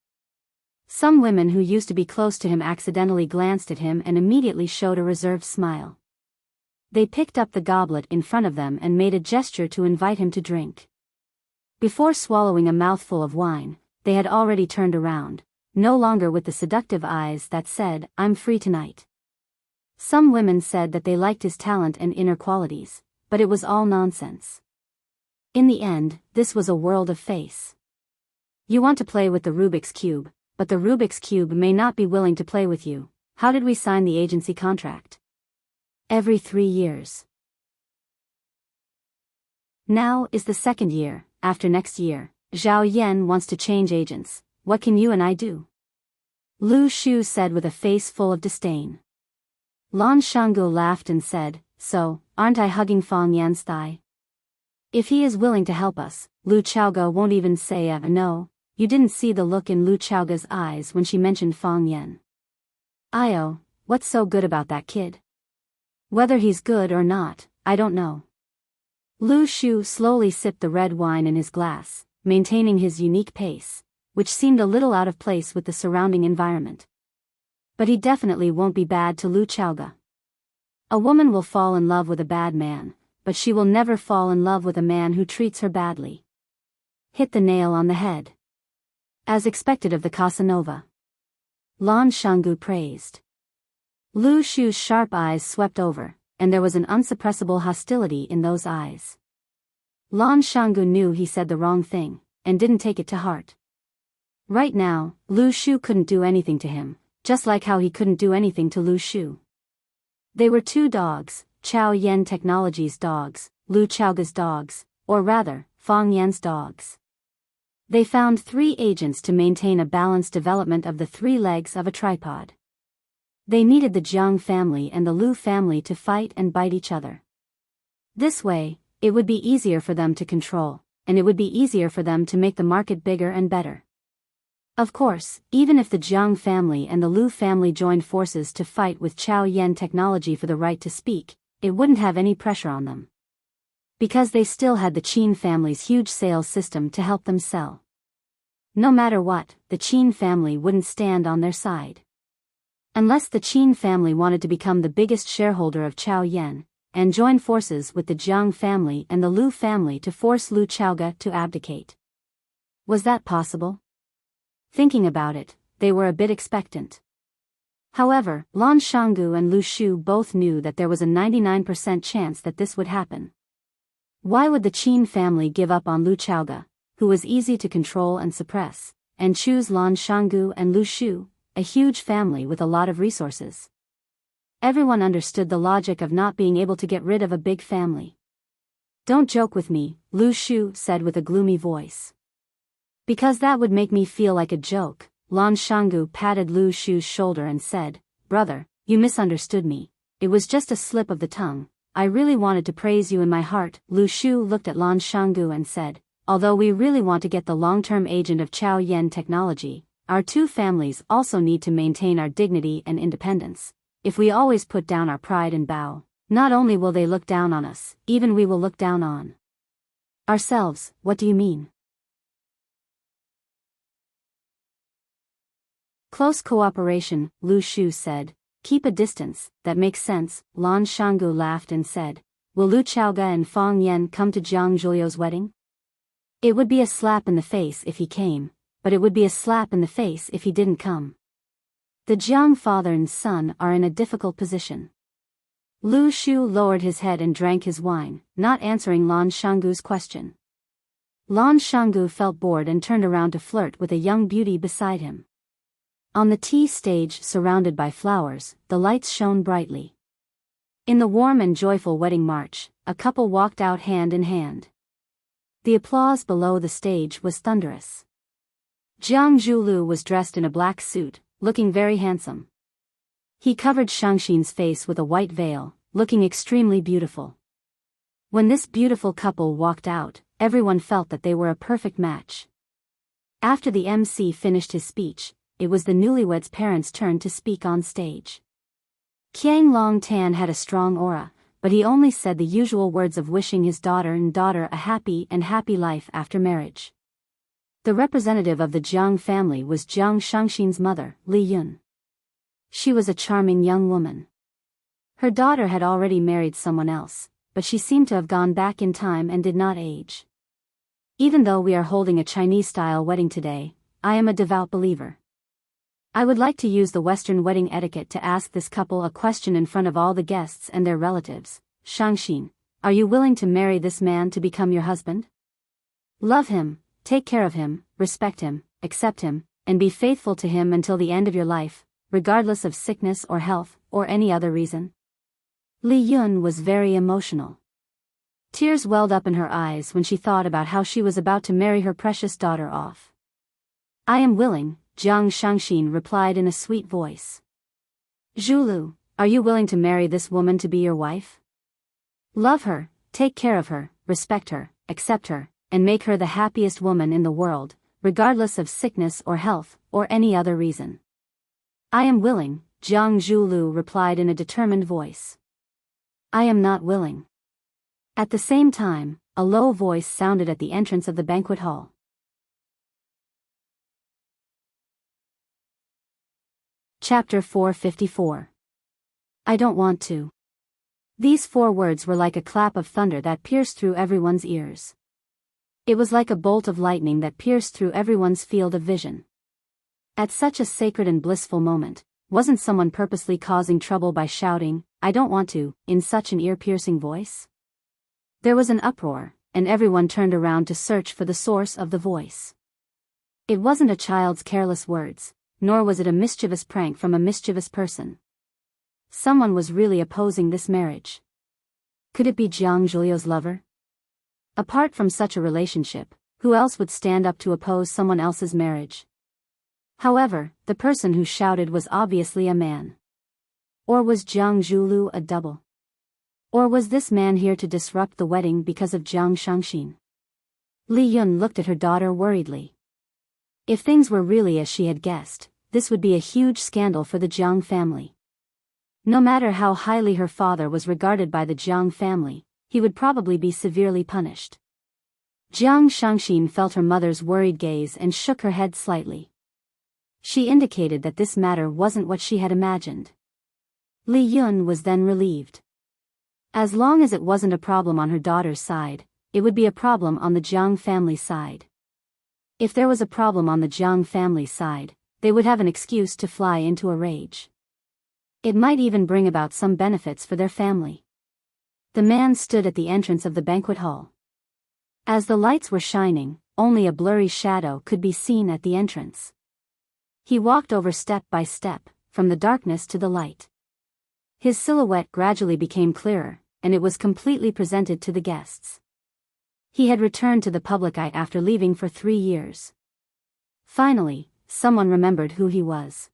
Some women who used to be close to him accidentally glanced at him and immediately showed a reserved smile. They picked up the goblet in front of them and made a gesture to invite him to drink. Before swallowing a mouthful of wine, they had already turned around, no longer with the seductive eyes that said, "I'm free tonight." Some women said that they liked his talent and inner qualities, but it was all nonsense. In the end, this was a world of face. You want to play with the Rubik's Cube, but the Rubik's Cube may not be willing to play with you. How did we sign the agency contract? Every 3 years. Now is the 2nd year. After next year, Zhao Yan wants to change agents. What can you and I do? Lu Shu said with a face full of disdain. Lan Shanggu laughed and said, "So, aren't I hugging Fang Yan's thigh? If he is willing to help us, Lu Chaoga won't even say a no." You didn't see the look in Lu Chaoga's eyes when she mentioned Fang Yan. "Io, what's so good about that kid? Whether he's good or not, I don't know." Lu Shu slowly sipped the red wine in his glass, maintaining his unique pace, which seemed a little out of place with the surrounding environment. But he definitely won't be bad to Lu Chaoga. A woman will fall in love with a bad man, but she will never fall in love with a man who treats her badly. Hit the nail on the head. As expected of the Casanova. Lan Shanggu praised. Lu Shu's sharp eyes swept over, and there was an unsuppressible hostility in those eyes. Lan Shanggu knew he said the wrong thing, and didn't take it to heart. Right now, Lu Shu couldn't do anything to him, just like how he couldn't do anything to Lu Shu. They were 2 dogs, Chao Yen Technology's dogs, Lu Chaoga's dogs, or rather, Fang Yan's dogs. They found 3 agents to maintain a balanced development of the 3 legs of a tripod. They needed the Jiang family and the Lu family to fight and bite each other. This way, it would be easier for them to control, and it would be easier for them to make the market bigger and better. Of course, even if the Jiang family and the Lu family joined forces to fight with Chao Yen Technology for the right to speak, it wouldn't have any pressure on them. Because they still had the Qin family's huge sales system to help them sell. No matter what, the Qin family wouldn't stand on their side. Unless the Qin family wanted to become the biggest shareholder of Chao Yen, and join forces with the Jiang family and the Lu family to force Lu Chaoga to abdicate. Was that possible? Thinking about it, they were a bit expectant. However, Lan Shanggu and Lu Shu both knew that there was a 99% chance that this would happen. Why would the Qin family give up on Lu Chaoga, who was easy to control and suppress, and choose Lan Shanggu and Lu Shu, a huge family with a lot of resources? Everyone understood the logic of not being able to get rid of a big family. "Don't joke with me," Lu Shu said with a gloomy voice. "Because that would make me feel like a joke." Lan Shanggu patted Lu Shu's shoulder and said, "Brother, you misunderstood me. It was just a slip of the tongue. I really wanted to praise you in my heart." Lu Shu looked at Lan Shanggu and said, "Although we really want to get the long-term agent of Chao Yen Technology, our 2 families also need to maintain our dignity and independence. If we always put down our pride and bow, not only will they look down on us, even we will look down on ourselves." "What do you mean?" "Close cooperation," Lu Shu said. "Keep a distance." "That makes sense." Lan Shanggu laughed and said, "Will Lu Chaoga and Fang Yan come to Jiang Zhuliu's wedding?" "It would be a slap in the face if he came, but it would be a slap in the face if he didn't come. The Jiang father and son are in a difficult position. Lu Shu lowered his head and drank his wine, not answering Lan Shanggu's question. Lan Shanggu felt bored and turned around to flirt with a young beauty beside him. On the tea stage surrounded by flowers, the lights shone brightly. In the warm and joyful wedding march, a couple walked out hand in hand. The applause below the stage was thunderous. Jiang Zhulu was dressed in a black suit, looking very handsome. He covered Shangxin's face with a white veil, looking extremely beautiful. When this beautiful couple walked out, everyone felt that they were a perfect match. After the MC finished his speech, it was the newlyweds' parents' turn to speak on stage. Qiang Long Tan had a strong aura, but he only said the usual words of wishing his daughter a happy life after marriage. The representative of the Jiang family was Jiang Shangxin's mother, Li Yun. She was a charming young woman. Her daughter had already married someone else, but she seemed to have gone back in time and did not age. Even though we are holding a Chinese-style wedding today, I am a devout believer. I would like to use the Western wedding etiquette to ask this couple a question in front of all the guests and their relatives. Shangxin, are you willing to marry this man to become your husband? Love him, take care of him, respect him, accept him, and be faithful to him until the end of your life, regardless of sickness or health, or any other reason. Li Yun was very emotional. Tears welled up in her eyes when she thought about how she was about to marry her precious daughter off. I am willing, Jiang Shangxin replied in a sweet voice. Zhulu, are you willing to marry this woman to be your wife? Love her, take care of her, respect her, accept her, and make her the happiest woman in the world, regardless of sickness or health, or any other reason. I am willing, Jiang Zhulu replied in a determined voice. I am not willing. At the same time, a low voice sounded at the entrance of the banquet hall. Chapter 454. I don't want to. These 4 words were like a clap of thunder that pierced through everyone's ears. It was like a bolt of lightning that pierced through everyone's field of vision. At such a sacred and blissful moment, wasn't someone purposely causing trouble by shouting, I don't want to, in such an ear-piercing voice? There was an uproar, and everyone turned around to search for the source of the voice. It wasn't a child's careless words, nor was it a mischievous prank from a mischievous person. Someone was really opposing this marriage. Could it be Jiang Zhulio's lover? Apart from such a relationship, who else would stand up to oppose someone else's marriage? However, the person who shouted was obviously a man. Or was Jiang Zhulu a double? Or was this man here to disrupt the wedding because of Jiang Shangxin? Li Yun looked at her daughter worriedly. If things were really as she had guessed, this would be a huge scandal for the Jiang family. No matter how highly her father was regarded by the Jiang family, he would probably be severely punished. Jiang Shangxin felt her mother's worried gaze and shook her head slightly. She indicated that this matter wasn't what she had imagined. Li Yun was then relieved. As long as it wasn't a problem on her daughter's side, it would be a problem on the Jiang family side. If there was a problem on the Jiang family side, they would have an excuse to fly into a rage. It might even bring about some benefits for their family. The man stood at the entrance of the banquet hall. As the lights were shining, only a blurry shadow could be seen at the entrance. He walked over step by step, from the darkness to the light. His silhouette gradually became clearer, and it was completely presented to the guests. He had returned to the public eye after leaving for 3 years. Finally, someone remembered who he was.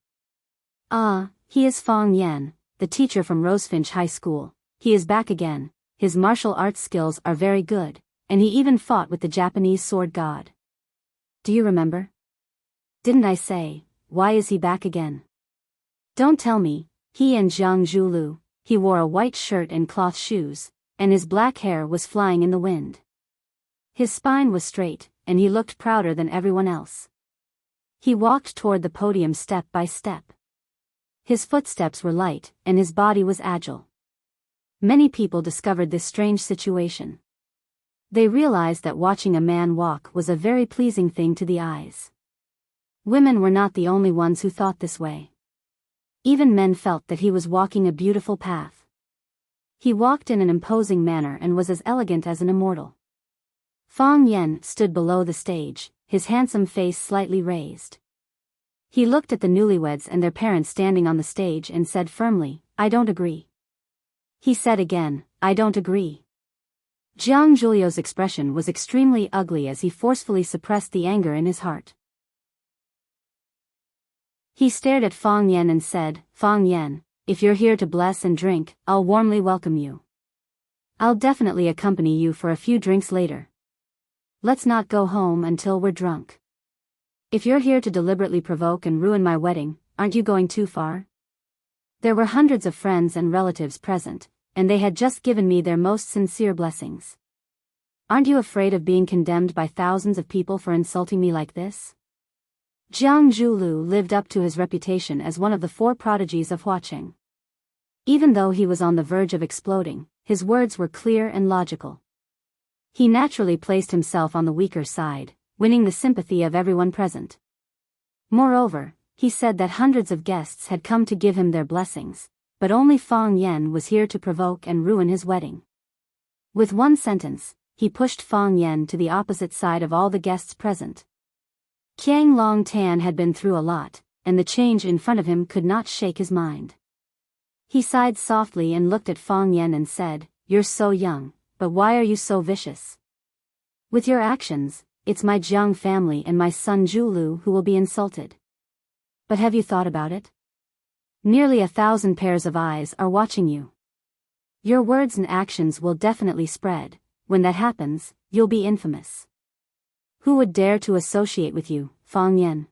Ah, he is Fang Yan, the teacher from Rosefinch High School. He is back again, his martial arts skills are very good, and he even fought with the Japanese sword god. Do you remember? Didn't I say, why is he back again? Don't tell me, he and Jiang Zhulu, he wore a white shirt and cloth shoes, and his black hair was flying in the wind. His spine was straight, and he looked prouder than everyone else. He walked toward the podium step by step. His footsteps were light, and his body was agile. Many people discovered this strange situation. They realized that watching a man walk was a very pleasing thing to the eyes. Women were not the only ones who thought this way. Even men felt that he was walking a beautiful path. He walked in an imposing manner and was as elegant as an immortal. Fang Yan stood below the stage, his handsome face slightly raised. He looked at the newlyweds and their parents standing on the stage and said firmly, "I don't agree." He said again, "I don't agree." Jiang Julio's expression was extremely ugly as he forcefully suppressed the anger in his heart. He stared at Fang Yan and said, "Fang Yan, if you're here to bless and drink, I'll warmly welcome you. I'll definitely accompany you for a few drinks later. Let's not go home until we're drunk. If you're here to deliberately provoke and ruin my wedding, aren't you going too far?" There were hundreds of friends and relatives present, and they had just given me their most sincere blessings. Aren't you afraid of being condemned by thousands of people for insulting me like this? Jiang Zhulu lived up to his reputation as one of the four prodigies of Huaqing. Even though he was on the verge of exploding, his words were clear and logical. He naturally placed himself on the weaker side, winning the sympathy of everyone present. Moreover, he said that hundreds of guests had come to give him their blessings, but only Fang Yan was here to provoke and ruin his wedding. With one sentence, he pushed Fang Yan to the opposite side of all the guests present. Qiang Long Tan had been through a lot, and the change in front of him could not shake his mind. He sighed softly and looked at Fang Yan and said, "You're so young, but why are you so vicious? With your actions, it's my Jiang family and my son Zhulu who will be insulted. But have you thought about it? Nearly 1,000 pairs of eyes are watching you. Your words and actions will definitely spread. When that happens, you'll be infamous. Who would dare to associate with you, Fang Yan?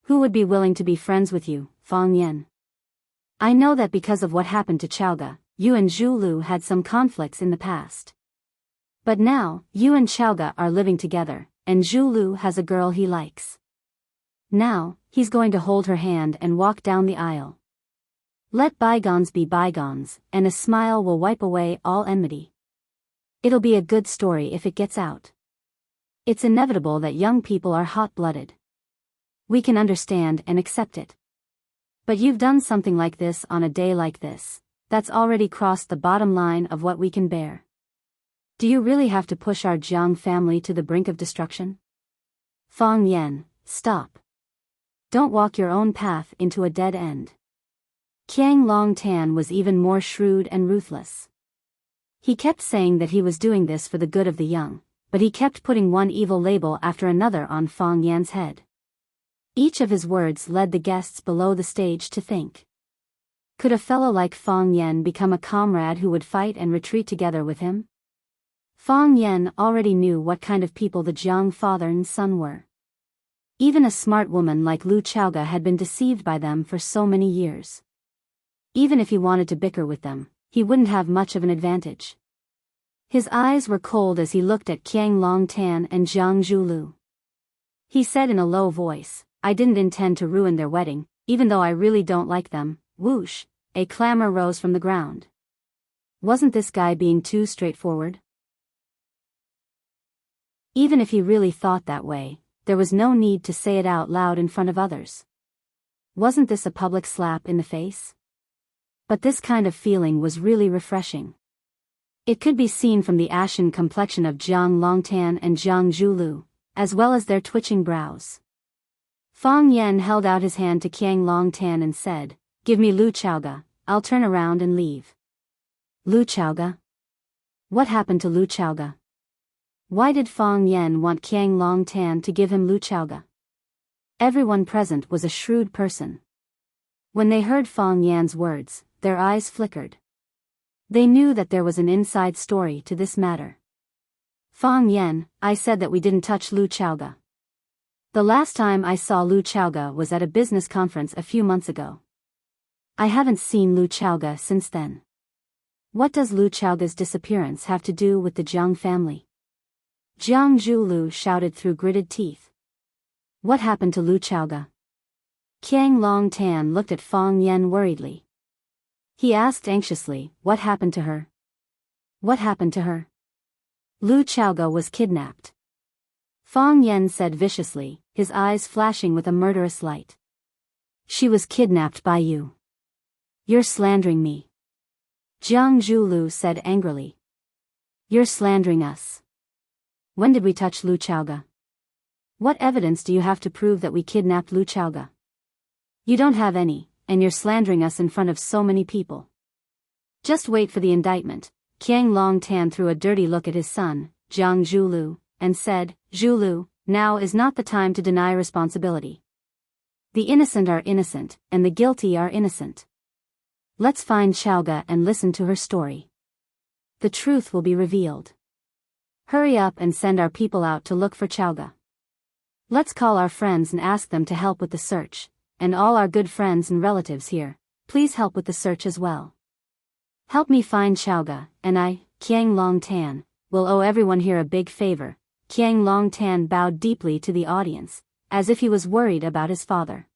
Who would be willing to be friends with you, Fang Yan? I know that because of what happened to Chaoga, you and Zhulu had some conflicts in the past. But now, you and Chaoga are living together, and Zhulu has a girl he likes. Now, he's going to hold her hand and walk down the aisle. Let bygones be bygones, and a smile will wipe away all enmity. It'll be a good story if it gets out. It's inevitable that young people are hot-blooded. We can understand and accept it. But you've done something like this on a day like this, that's already crossed the bottom line of what we can bear. Do you really have to push our Jiang family to the brink of destruction? Fang Yan, stop. Don't walk your own path into a dead end." Qiang Long Tan was even more shrewd and ruthless. He kept saying that he was doing this for the good of the young, but he kept putting one evil label after another on Fang Yan's head. Each of his words led the guests below the stage to think. Could a fellow like Fang Yan become a comrade who would fight and retreat together with him? Fang Yan already knew what kind of people the Jiang father and son were. Even a smart woman like Lu Chaoga had been deceived by them for so many years. Even if he wanted to bicker with them, he wouldn't have much of an advantage. His eyes were cold as he looked at Qiang Long Tan and Jiang Zhulu. He said in a low voice, "I didn't intend to ruin their wedding, even though I really don't like them." Whoosh, a clamor rose from the ground. Wasn't this guy being too straightforward? Even if he really thought that way, there was no need to say it out loud in front of others. Wasn't this a public slap in the face? But this kind of feeling was really refreshing. It could be seen from the ashen complexion of Jiang Longtan and Jiang Zhulu, as well as their twitching brows. Fang Yan held out his hand to Qiang Longtan and said, "Give me Lu Chaoga, I'll turn around and leave." Lu Chaoga? What happened to Lu Chaoga? Why did Fang Yan want Qiang Longtan to give him Lu Chaoga? Everyone present was a shrewd person. When they heard Fang Yan's words, their eyes flickered. They knew that there was an inside story to this matter. "Fang Yan, I said that we didn't touch Lu Chaoga. The last time I saw Lu Chaoga was at a business conference a few months ago. I haven't seen Lu Chaoga since then. What does Lu Chaoga's disappearance have to do with the Jiang family?" Jiang Zhulu shouted through gritted teeth. "What happened to Lu Chaoga?" Qiang Longtan looked at Fang Yan worriedly. He asked anxiously, "What happened to her? What happened to her?" "Lu Chaoga was kidnapped," Fang Yan said viciously, his eyes flashing with a murderous light. "She was kidnapped by you. You're slandering me." Jiang Zhulu said angrily. You're slandering us. When did we touch Lu Chaoga? What evidence do you have to prove that we kidnapped Lu Chaoga? You don't have any, and you're slandering us in front of so many people. Just wait for the indictment. Qiang Longtan threw a dirty look at his son, Jiang Zhulu, and said, Zhulu, now is not the time to deny responsibility. The innocent are innocent, and the guilty are innocent. Let's find Chaoga and listen to her story. The truth will be revealed. Hurry up and send our people out to look for Chaoga. Let's call our friends and ask them to help with the search, and all our good friends and relatives here, please help with the search as well. Help me find Chaoga, and I, Qiang Longtan, will owe everyone here a big favor. Qiang Longtan bowed deeply to the audience, as if he was worried about his father.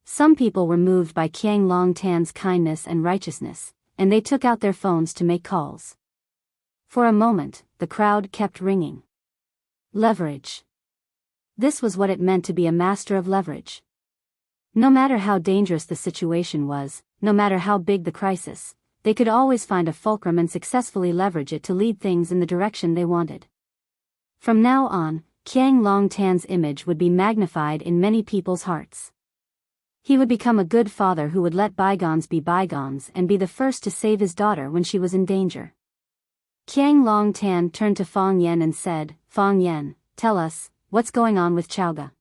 Some people were moved by Qiang Longtan's kindness and righteousness, and they took out their phones to make calls. For a moment, the crowd kept ringing. Leverage. This was what it meant to be a master of leverage. No matter how dangerous the situation was, no matter how big the crisis, they could always find a fulcrum and successfully leverage it to lead things in the direction they wanted. From now on, Qiang Longtan's image would be magnified in many people's hearts. He would become a good father who would let bygones be bygones and be the first to save his daughter when she was in danger. Qiang Longtan turned to Fang Yan and said, Fang Yan, tell us, what's going on with Chaoga?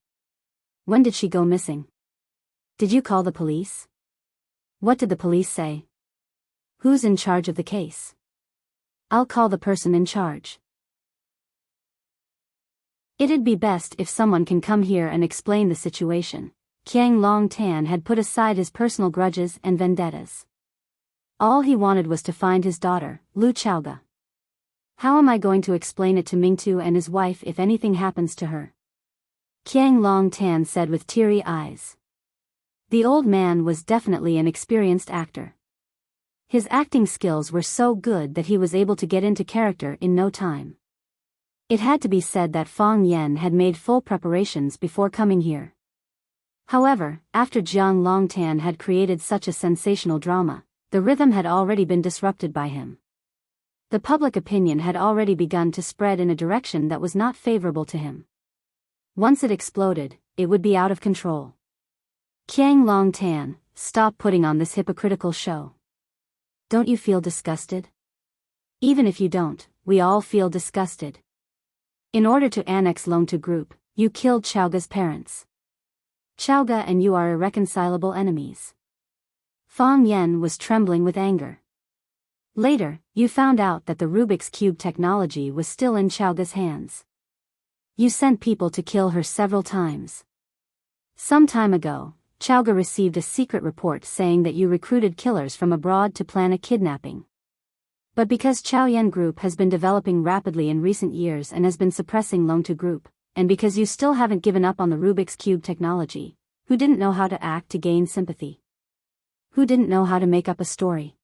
When did she go missing? Did you call the police? What did the police say? Who's in charge of the case? I'll call the person in charge. It'd be best if someone can come here and explain the situation. Qiang Longtan had put aside his personal grudges and vendettas. All he wanted was to find his daughter, Lu Chaoga. How am I going to explain it to Mingtu and his wife if anything happens to her? Qiang Longtan said with teary eyes. The old man was definitely an experienced actor. His acting skills were so good that he was able to get into character in no time. It had to be said that Fang Yan had made full preparations before coming here. However, after Jiang Longtan had created such a sensational drama, the rhythm had already been disrupted by him. The public opinion had already begun to spread in a direction that was not favorable to him. Once it exploded, it would be out of control. Qiang Longtan, stop putting on this hypocritical show. Don't you feel disgusted? Even if you don't, we all feel disgusted. In order to annex Longtu Group, you killed Chaoga's parents. Chaoga and you are irreconcilable enemies. Fang Yan was trembling with anger. Later, you found out that the Rubik's Cube technology was still in Chaoga's hands. You sent people to kill her several times. Some time ago, Chaoga received a secret report saying that you recruited killers from abroad to plan a kidnapping. But because Chaoyan Group has been developing rapidly in recent years and has been suppressing Longtu Group, and because you still haven't given up on the Rubik's Cube technology, who didn't know how to act to gain sympathy? Who didn't know how to make up a story?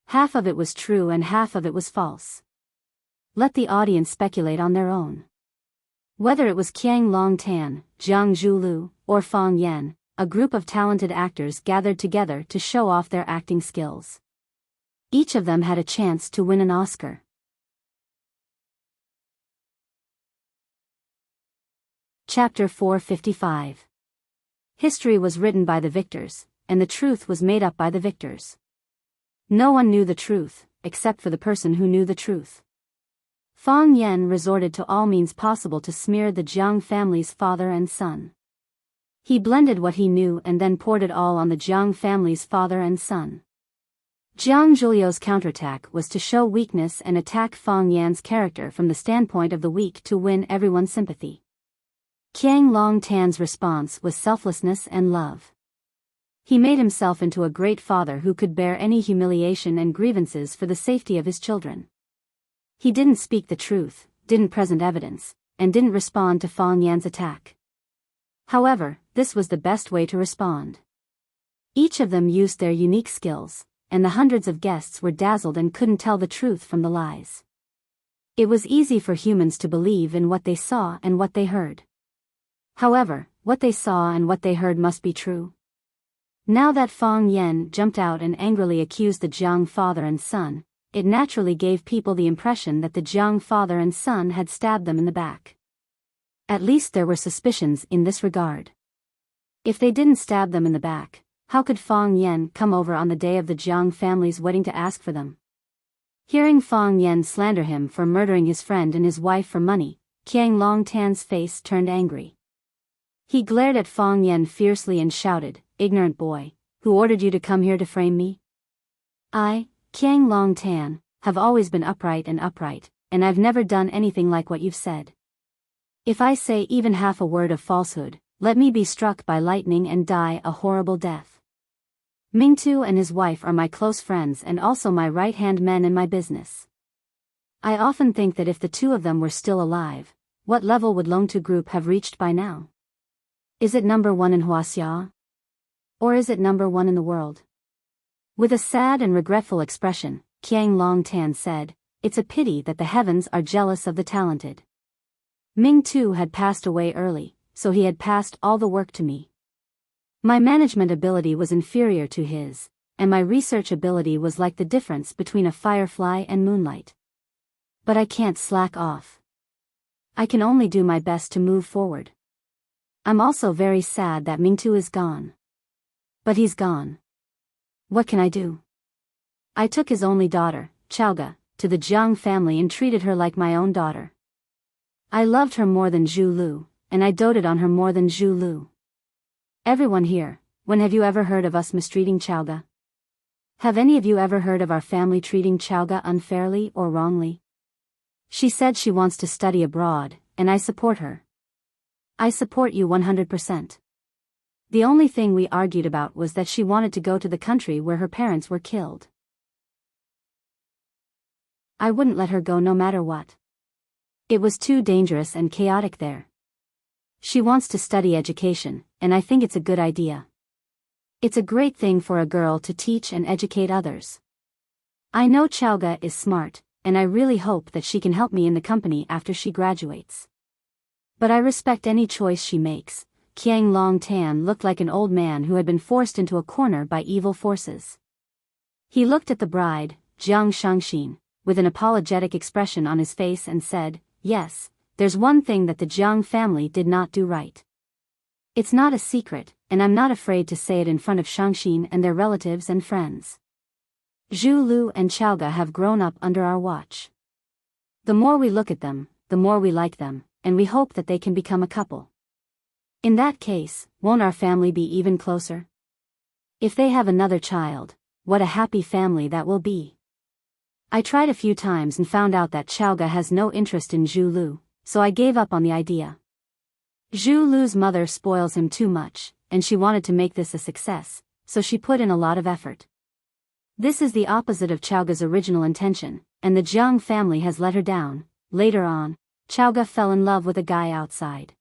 Half of it was true and half of it was false. Let the audience speculate on their own. Whether it was Qiang Longtan, Jiang Zhulu, or Fang Yan, a group of talented actors gathered together to show off their acting skills. Each of them had a chance to win an Oscar. Chapter 455. History was written by the victors, and the truth was made up by the victors. No one knew the truth, except for the person who knew the truth. Fang Yan resorted to all means possible to smear the Jiang family's father and son. He blended what he knew and then poured it all on the Jiang family's father and son. Jiang Zhulio's counterattack was to show weakness and attack Fang Yan's character from the standpoint of the weak to win everyone's sympathy. Qiang Longtan's response was selflessness and love. He made himself into a great father who could bear any humiliation and grievances for the safety of his children. He didn't speak the truth, didn't present evidence, and didn't respond to Fang Yan's attack. However, this was the best way to respond. Each of them used their unique skills, and the hundreds of guests were dazzled and couldn't tell the truth from the lies. It was easy for humans to believe in what they saw and what they heard. However, what they saw and what they heard must be true. Now that Fang Yan jumped out and angrily accused the Jiang father and son, it naturally gave people the impression that the Jiang father and son had stabbed them in the back. At least there were suspicions in this regard. If they didn't stab them in the back, how could Fang Yan come over on the day of the Jiang family's wedding to ask for them? Hearing Fang Yan slander him for murdering his friend and his wife for money, Qiang Longtan's face turned angry. He glared at Fang Yan fiercely and shouted, "Ignorant boy, who ordered you to come here to frame me? I, Qiang Longtan, have always been upright, and I've never done anything like what you've said. If I say even half a word of falsehood, let me be struck by lightning and die a horrible death. Mingtu and his wife are my close friends and also my right-hand men in my business. I often think that if the two of them were still alive, what level would Longtu Group have reached by now? Is it number 1 in Huaxia? Or is it number 1 in the world?" With a sad and regretful expression, Qiang Longtan said, "It's a pity that the heavens are jealous of the talented. Ming Tu had passed away early, so he had passed all the work to me. My management ability was inferior to his, and my research ability was like the difference between a firefly and moonlight. But I can't slack off. I can only do my best to move forward. I'm also very sad that Mingtu is gone. But he's gone. What can I do? I took his only daughter, Chaoga, to the Jiang family and treated her like my own daughter. I loved her more than Zhu Lu, and I doted on her more than Zhu Lu. Everyone here, when have you ever heard of us mistreating Chaoga? Have any of you ever heard of our family treating Chaoga unfairly or wrongly? She said she wants to study abroad, and I support her. I support you 100%. The only thing we argued about was that she wanted to go to the country where her parents were killed. I wouldn't let her go no matter what. It was too dangerous and chaotic there. She wants to study education, and I think it's a good idea. It's a great thing for a girl to teach and educate others. I know Chaoga is smart, and I really hope that she can help me in the company after she graduates. But I respect any choice she makes." Qiang Longtan looked like an old man who had been forced into a corner by evil forces. He looked at the bride, Jiang Shangxin, with an apologetic expression on his face and said, "Yes, there's one thing that the Jiang family did not do right. It's not a secret, and I'm not afraid to say it in front of Shangxin and their relatives and friends. Zhu Lu and Chaoga have grown up under our watch. The more we look at them, the more we like them, and we hope that they can become a couple. In that case, won't our family be even closer? If they have another child, what a happy family that will be." I tried a few times and found out that Chaoga has no interest in Zhu Lu, so I gave up on the idea. Zhu Lu's mother spoils him too much, and she wanted to make this a success, so she put in a lot of effort. This is the opposite of Chaoga's original intention, and the Jiang family has let her down. Later on, Chaoga fell in love with a guy outside.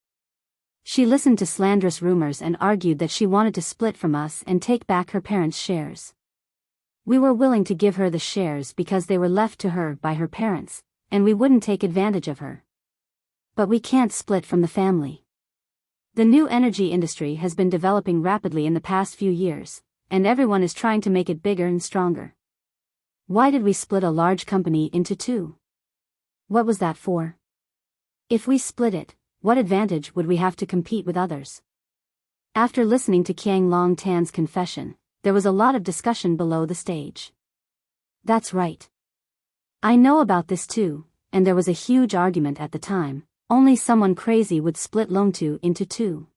She listened to slanderous rumors and argued that she wanted to split from us and take back her parents' shares. We were willing to give her the shares because they were left to her by her parents, and we wouldn't take advantage of her. But we can't split from the family. The new energy industry has been developing rapidly in the past few years, and everyone is trying to make it bigger and stronger. Why did we split a large company into two? What was that for? If we split it, what advantage would we have to compete with others? After listening to Qiang Longtan's confession, there was a lot of discussion below the stage. That's right. I know about this too, and there was a huge argument at the time. Only someone crazy would split Longtu into two.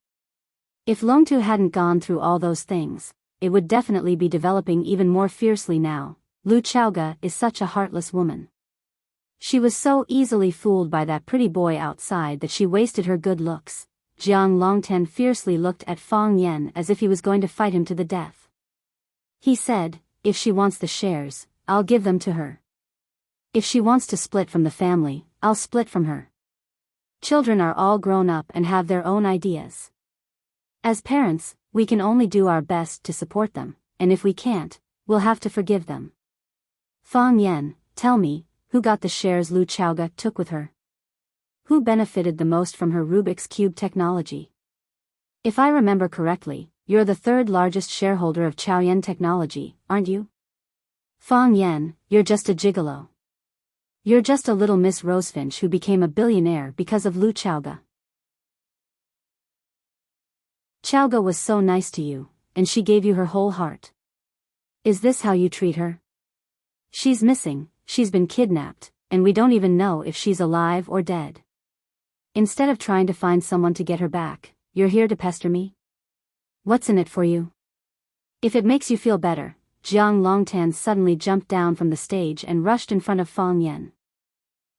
If Longtu hadn't gone through all those things, it would definitely be developing even more fiercely now. Lu Chaoga is such a heartless woman. She was so easily fooled by that pretty boy outside that she wasted her good looks. Jiang Longtan fiercely looked at Fang Yan as if he was going to fight him to the death. He said, "If she wants the shares, I'll give them to her. If she wants to split from the family, I'll split from her. Children are all grown up and have their own ideas. As parents, we can only do our best to support them, and if we can't, we'll have to forgive them." Fang Yan, tell me, who got the shares Lu Chaoga took with her? Who benefited the most from her Rubik's Cube technology? If I remember correctly, you're the third largest shareholder of Chaoyan Technology, aren't you? Fang Yan, you're just a gigolo. You're just a little Miss Rosefinch who became a billionaire because of Lu Chaoga. Chaoga was so nice to you, and she gave you her whole heart. Is this how you treat her? She's missing, she's been kidnapped, and we don't even know if she's alive or dead. Instead of trying to find someone to get her back, you're here to pester me? What's in it for you? If it makes you feel better, Jiang Longtan suddenly jumped down from the stage and rushed in front of Fang Yan.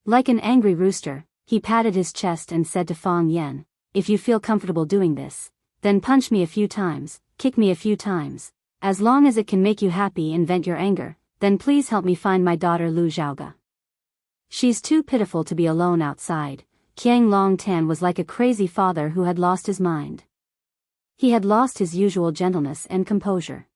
Like an angry rooster, he patted his chest and said to Fang Yan, if you feel comfortable doing this, then punch me a few times, kick me a few times. As long as it can make you happy and vent your anger, then please help me find my daughter Lu Xiaoga. She's too pitiful to be alone outside. Qiang Longtan was like a crazy father who had lost his mind. He had lost his usual gentleness and composure.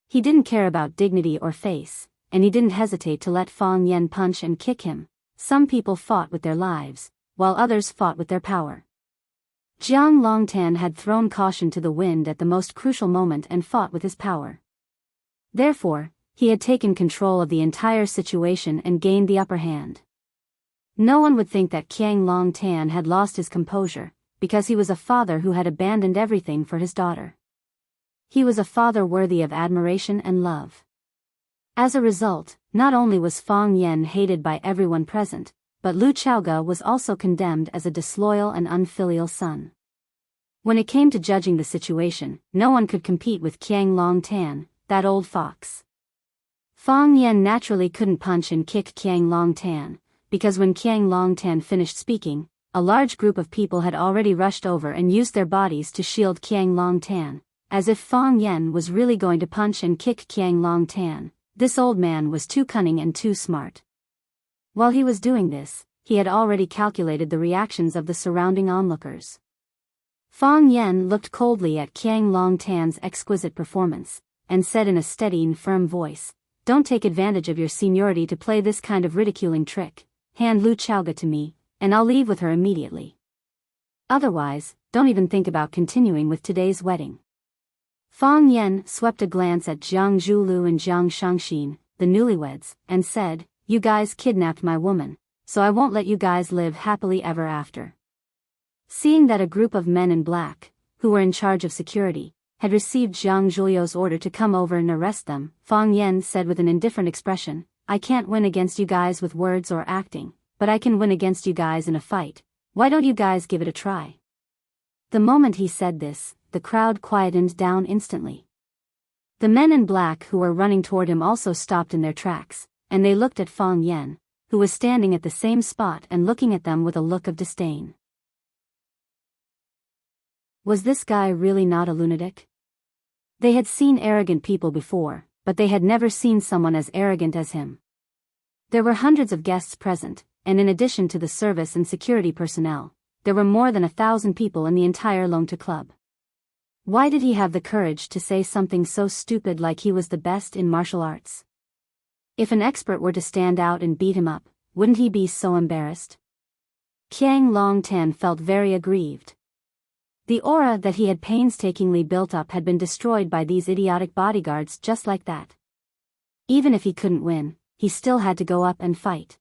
He didn't care about dignity or face, and he didn't hesitate to let Fang Yan punch and kick him. Some people fought with their lives, while others fought with their power. Jiang Longtan had thrown caution to the wind at the most crucial moment and fought with his power. Therefore, he had taken control of the entire situation and gained the upper hand. No one would think that Qiang Longtan had lost his composure, because he was a father who had abandoned everything for his daughter. He was a father worthy of admiration and love. As a result, not only was Fang Yan hated by everyone present, but Lu Chaoga was also condemned as a disloyal and unfilial son. When it came to judging the situation, no one could compete with Qiang Longtan, that old fox. Fang Yan naturally couldn't punch and kick Qiang Longtan, because when Qiang Longtan finished speaking, a large group of people had already rushed over and used their bodies to shield Qiang Longtan, as if Fang Yan was really going to punch and kick Qiang Longtan. This old man was too cunning and too smart. While he was doing this, he had already calculated the reactions of the surrounding onlookers. Fang Yan looked coldly at Qiang Longtan's exquisite performance, and said in a steady and firm voice, "Don't take advantage of your seniority to play this kind of ridiculing trick. Hand Lu Chaoga to me, and I'll leave with her immediately. Otherwise, don't even think about continuing with today's wedding." Fang Yan swept a glance at Jiang Zhulu and Jiang Shangxin, the newlyweds, and said, "You guys kidnapped my woman, so I won't let you guys live happily ever after." Seeing that a group of men in black, who were in charge of security, had received Jiang Zhulio's order to come over and arrest them, Fang Yan said with an indifferent expression, "I can't win against you guys with words or acting, but I can win against you guys in a fight. Why don't you guys give it a try?" The moment he said this, the crowd quietened down instantly. The men in black who were running toward him also stopped in their tracks, and they looked at Fang Yan, who was standing at the same spot and looking at them with a look of disdain. Was this guy really not a lunatic? They had seen arrogant people before, but they had never seen someone as arrogant as him. There were hundreds of guests present, and in addition to the service and security personnel, there were more than 1,000 people in the entire Longta Club. Why did he have the courage to say something so stupid like he was the best in martial arts? If an expert were to stand out and beat him up, wouldn't he be so embarrassed? Qiang Longtan felt very aggrieved. The aura that he had painstakingly built up had been destroyed by these idiotic bodyguards just like that. Even if he couldn't win, he still had to go up and fight.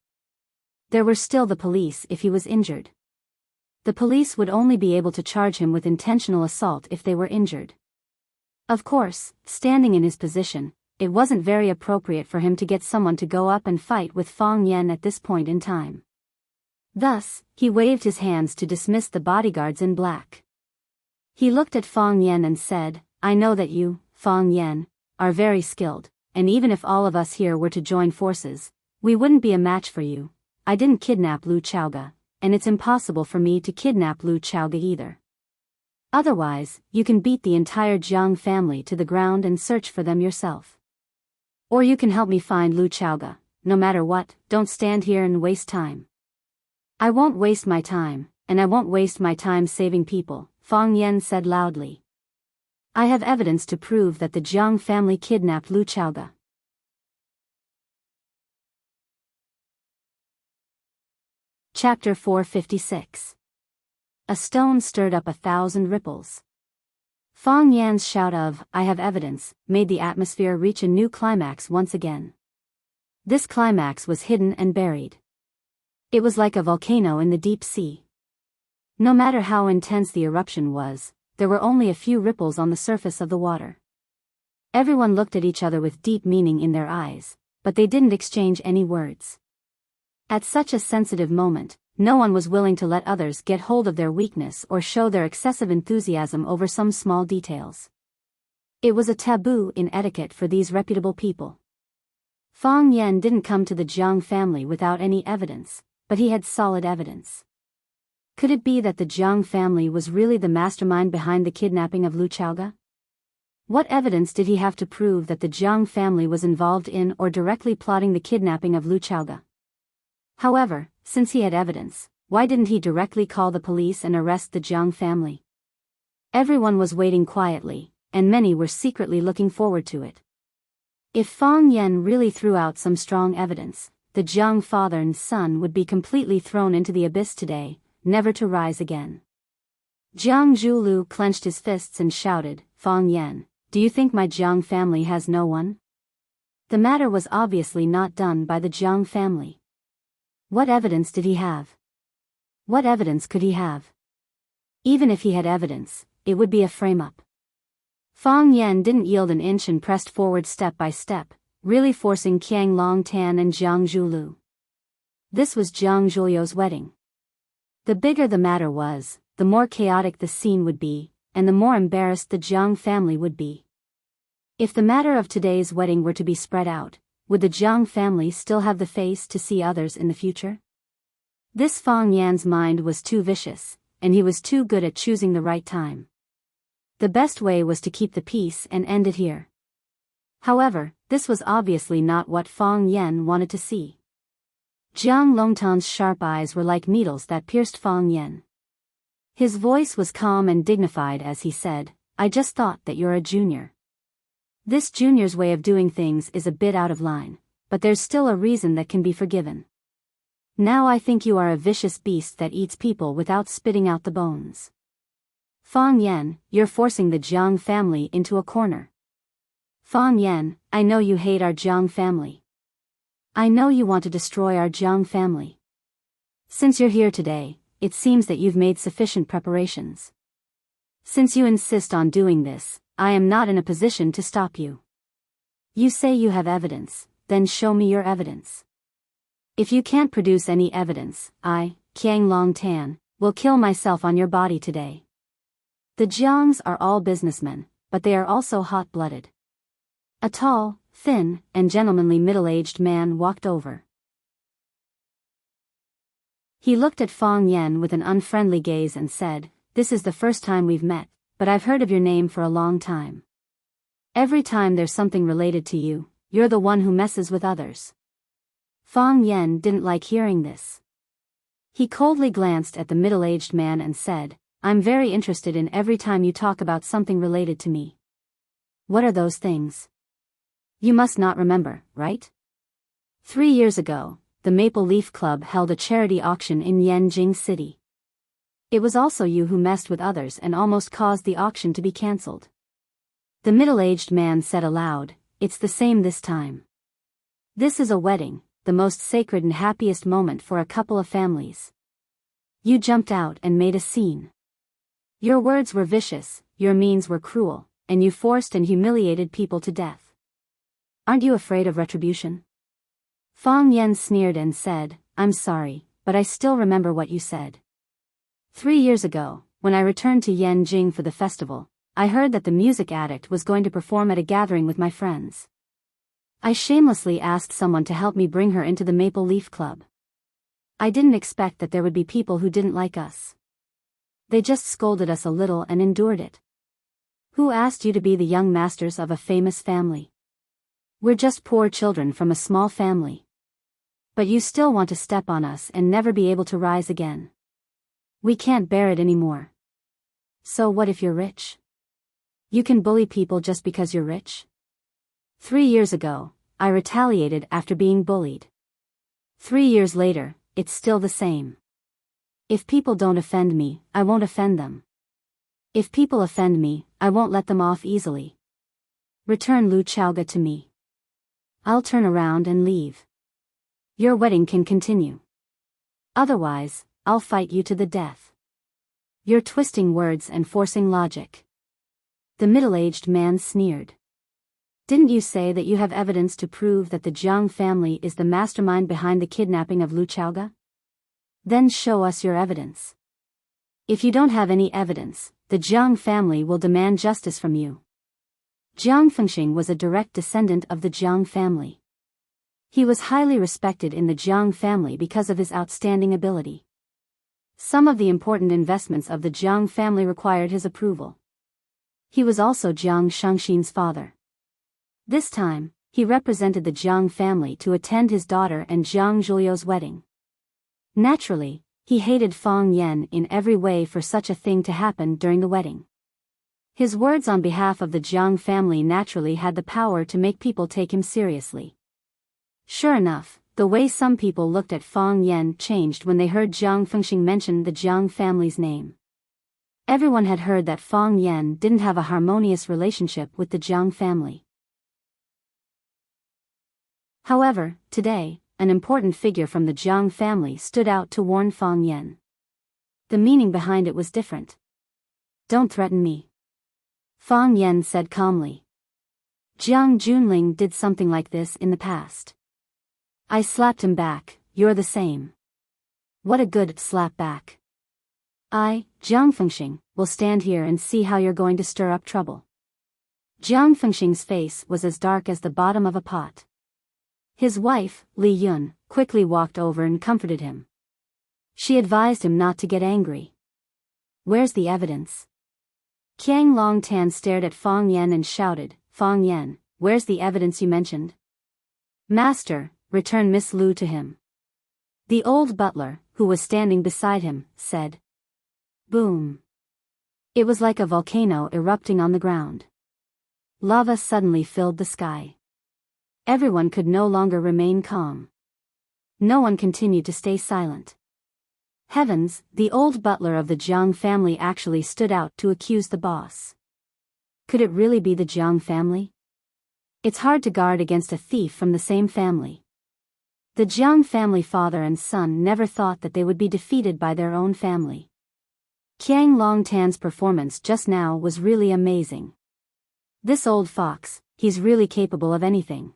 There were still the police if he was injured. The police would only be able to charge him with intentional assault if they were injured. Of course, standing in his position, it wasn't very appropriate for him to get someone to go up and fight with Fang Yan at this point in time. Thus, he waved his hands to dismiss the bodyguards in black. He looked at Fang Yan and said, "I know that you, Fang Yan, are very skilled, and even if all of us here were to join forces, we wouldn't be a match for you. I didn't kidnap Lu Chaoga, and it's impossible for me to kidnap Lu Chaoga either. Otherwise, you can beat the entire Jiang family to the ground and search for them yourself. Or you can help me find Lu Chaoga. No matter what, don't stand here and waste time." "I won't waste my time, and I won't waste my time saving people," Fang Yan said loudly. "I have evidence to prove that the Jiang family kidnapped Lu Chaoga." Chapter 456. A stone stirred up 1,000 ripples. Fang Yan's shout of, "I have evidence," made the atmosphere reach a new climax once again. This climax was hidden and buried. It was like a volcano in the deep sea. No matter how intense the eruption was, there were only a few ripples on the surface of the water. Everyone looked at each other with deep meaning in their eyes, but they didn't exchange any words. At such a sensitive moment, no one was willing to let others get hold of their weakness or show their excessive enthusiasm over some small details. It was a taboo in etiquette for these reputable people. Fang Yan didn't come to the Jiang family without any evidence, but he had solid evidence. Could it be that the Jiang family was really the mastermind behind the kidnapping of Lu Chaoga? What evidence did he have to prove that the Jiang family was involved in or directly plotting the kidnapping of Lu Chaoga? However, since he had evidence, why didn't he directly call the police and arrest the Jiang family? Everyone was waiting quietly, and many were secretly looking forward to it. If Fang Yan really threw out some strong evidence, the Jiang father and son would be completely thrown into the abyss today, never to rise again. Jiang Zhulu clenched his fists and shouted, "Fang Yan, do you think my Jiang family has no one?" The matter was obviously not done by the Jiang family. What evidence did he have? What evidence could he have? Even if he had evidence, it would be a frame-up. Fang Yan didn't yield an inch and pressed forward step by step, really forcing Qiang Longtan and Jiang Zhulu. This was Jiang Zhuliu's wedding. The bigger the matter was, the more chaotic the scene would be, and the more embarrassed the Jiang family would be. If the matter of today's wedding were to be spread out, would the Jiang family still have the face to see others in the future? This Fang Yan's mind was too vicious, and he was too good at choosing the right time. The best way was to keep the peace and end it here. However, this was obviously not what Fang Yan wanted to see. Jiang Longtan's sharp eyes were like needles that pierced Fang Yan. His voice was calm and dignified as he said, "I just thought that you're a junior. This junior's way of doing things is a bit out of line, but there's still a reason that can be forgiven. Now I think you are a vicious beast that eats people without spitting out the bones. Fang Yan, you're forcing the Jiang family into a corner. Fang Yan, I know you hate our Jiang family. I know you want to destroy our Jiang family. Since you're here today, it seems that you've made sufficient preparations. Since you insist on doing this, I am not in a position to stop you. You say you have evidence, then show me your evidence. If you can't produce any evidence, I, Qiang Longtan, will kill myself on your body today." The Jiangs are all businessmen, but they are also hot-blooded. A tall, thin, and gentlemanly middle-aged man walked over. He looked at Fang Yan with an unfriendly gaze and said, "This is the first time we've met, but I've heard of your name for a long time. Every time there's something related to you, you're the one who messes with others." Fang Yan didn't like hearing this. He coldly glanced at the middle-aged man and said, "I'm very interested in every time you talk about something related to me. What are those things? You must not remember, right? 3 years ago, the Maple Leaf Club held a charity auction in Yanjing City. It was also you who messed with others and almost caused the auction to be cancelled." The middle-aged man said aloud, "It's the same this time. This is a wedding, the most sacred and happiest moment for a couple of families. You jumped out and made a scene. Your words were vicious, your means were cruel, and you forced and humiliated people to death. Aren't you afraid of retribution?" Fang Yan sneered and said, "I'm sorry, but I still remember what you said. 3 years ago, when I returned to Yanjing for the festival, I heard that the music addict was going to perform at a gathering with my friends. I shamelessly asked someone to help me bring her into the Maple Leaf Club. I didn't expect that there would be people who didn't like us. They just scolded us a little and endured it. Who asked you to be the young masters of a famous family? We're just poor children from a small family. But you still want to step on us and never be able to rise again. We can't bear it anymore. So what if you're rich? You can bully people just because you're rich? 3 years ago, I retaliated after being bullied. 3 years later, it's still the same. If people don't offend me, I won't offend them. If people offend me, I won't let them off easily. Return Lu Chaoga to me. I'll turn around and leave. Your wedding can continue. Otherwise, I'll fight you to the death. You're twisting words and forcing logic. The middle-aged man sneered. Didn't you say that you have evidence to prove that the Jiang family is the mastermind behind the kidnapping of Lu Chaoga? Then show us your evidence. If you don't have any evidence, the Jiang family will demand justice from you. Jiang Fengxing was a direct descendant of the Jiang family. He was highly respected in the Jiang family because of his outstanding ability. Some of the important investments of the Jiang family required his approval. He was also Jiang Shangxin's father. This time, he represented the Jiang family to attend his daughter and Jiang Zhuliu's wedding. Naturally, he hated Fang Yan in every way for such a thing to happen during the wedding. His words on behalf of the Jiang family naturally had the power to make people take him seriously. Sure enough, the way some people looked at Fang Yan changed when they heard Jiang Fengxing mention the Jiang family's name. Everyone had heard that Fang Yan didn't have a harmonious relationship with the Jiang family. However, today, an important figure from the Jiang family stood out to warn Fang Yan. The meaning behind it was different. Don't threaten me. Fang Yan said calmly. Jiang Junling did something like this in the past. I slapped him back. You're the same. What a good slap back. I, Jiang Fengxing, will stand here and see how you're going to stir up trouble. Jiang Fengxing's face was as dark as the bottom of a pot. His wife, Li Yun, quickly walked over and comforted him. She advised him not to get angry. Where's the evidence? Qiang Longtan stared at Fang Yan and shouted, Fang Yan, where's the evidence you mentioned? Master, return Miss Lu to him. The old butler, who was standing beside him, said. Boom. It was like a volcano erupting on the ground. Lava suddenly filled the sky. Everyone could no longer remain calm. No one continued to stay silent. Heavens, the old butler of the Jiang family actually stood out to accuse the boss. Could it really be the Jiang family? It's hard to guard against a thief from the same family. The Jiang family father and son never thought that they would be defeated by their own family. Qiang Longtan's performance just now was really amazing. This old fox, he's really capable of anything.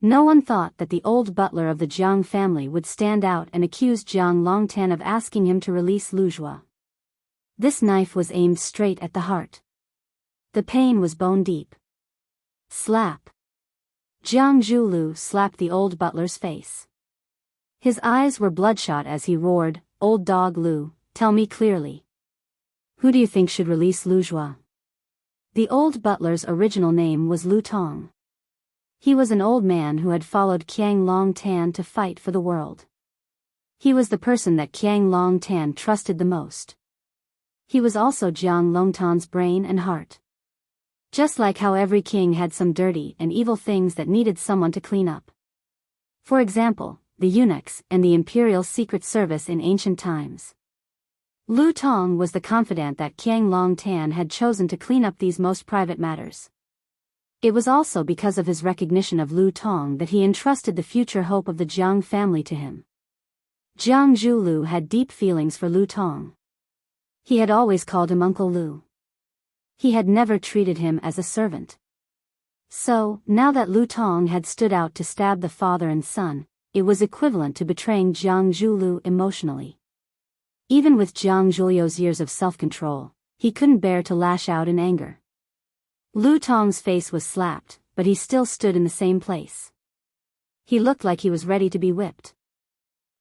No one thought that the old butler of the Jiang family would stand out and accuse Jiang Longtan of asking him to release Lu Zhua. This knife was aimed straight at the heart. The pain was bone deep. Slap. Jiang Zhulu slapped the old butler's face. His eyes were bloodshot as he roared, Old dog Lu, tell me clearly. Who do you think should release Lu Zhua? The old butler's original name was Lu Tong. He was an old man who had followed Qiang Longtan to fight for the world. He was the person that Qiang Longtan trusted the most. He was also Jiang Longtan's brain and heart. Just like how every king had some dirty and evil things that needed someone to clean up. For example, the eunuchs and the imperial secret service in ancient times. Lu Tong was the confidant that Qiang Longtan had chosen to clean up these most private matters. It was also because of his recognition of Lu Tong that he entrusted the future hope of the Jiang family to him. Jiang Zhulu had deep feelings for Lu Tong. He had always called him Uncle Lu. He had never treated him as a servant. So, now that Lu Tong had stood out to stab the father and son, it was equivalent to betraying Jiang Zhulu emotionally. Even with Jiang Zhuliu's years of self-control, he couldn't bear to lash out in anger. Lu Tong's face was slapped, but he still stood in the same place. He looked like he was ready to be whipped.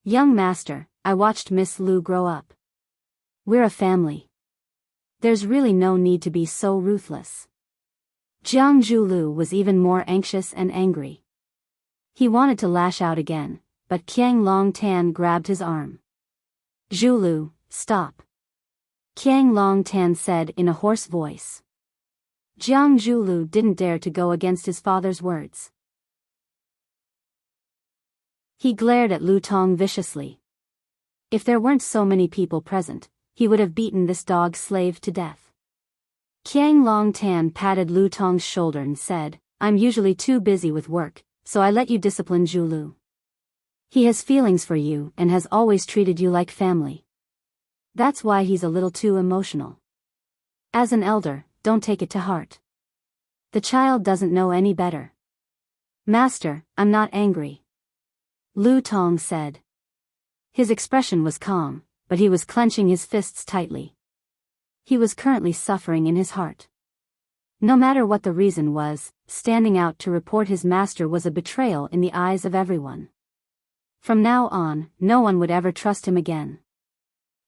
Young master, I watched Miss Lu grow up. We're a family. There's really no need to be so ruthless. Jiang Zhulu was even more anxious and angry. He wanted to lash out again, but Qiang Longtan grabbed his arm. Zhulu, stop. Qiang Longtan said in a hoarse voice. Jiang Zhulu didn't dare to go against his father's words. He glared at Lu Tong viciously. If there weren't so many people present, he would have beaten this dog slave to death. Qiang Long Tan patted Lu Tong's shoulder and said, I'm usually too busy with work, so I let you discipline Zhu Lu. He has feelings for you and has always treated you like family. That's why he's a little too emotional. As an elder, don't take it to heart. The child doesn't know any better. Master, I'm not angry. Lu Tong said. His expression was calm, but he was clenching his fists tightly. He was currently suffering in his heart. No matter what the reason was, standing out to report his master was a betrayal in the eyes of everyone. From now on, no one would ever trust him again.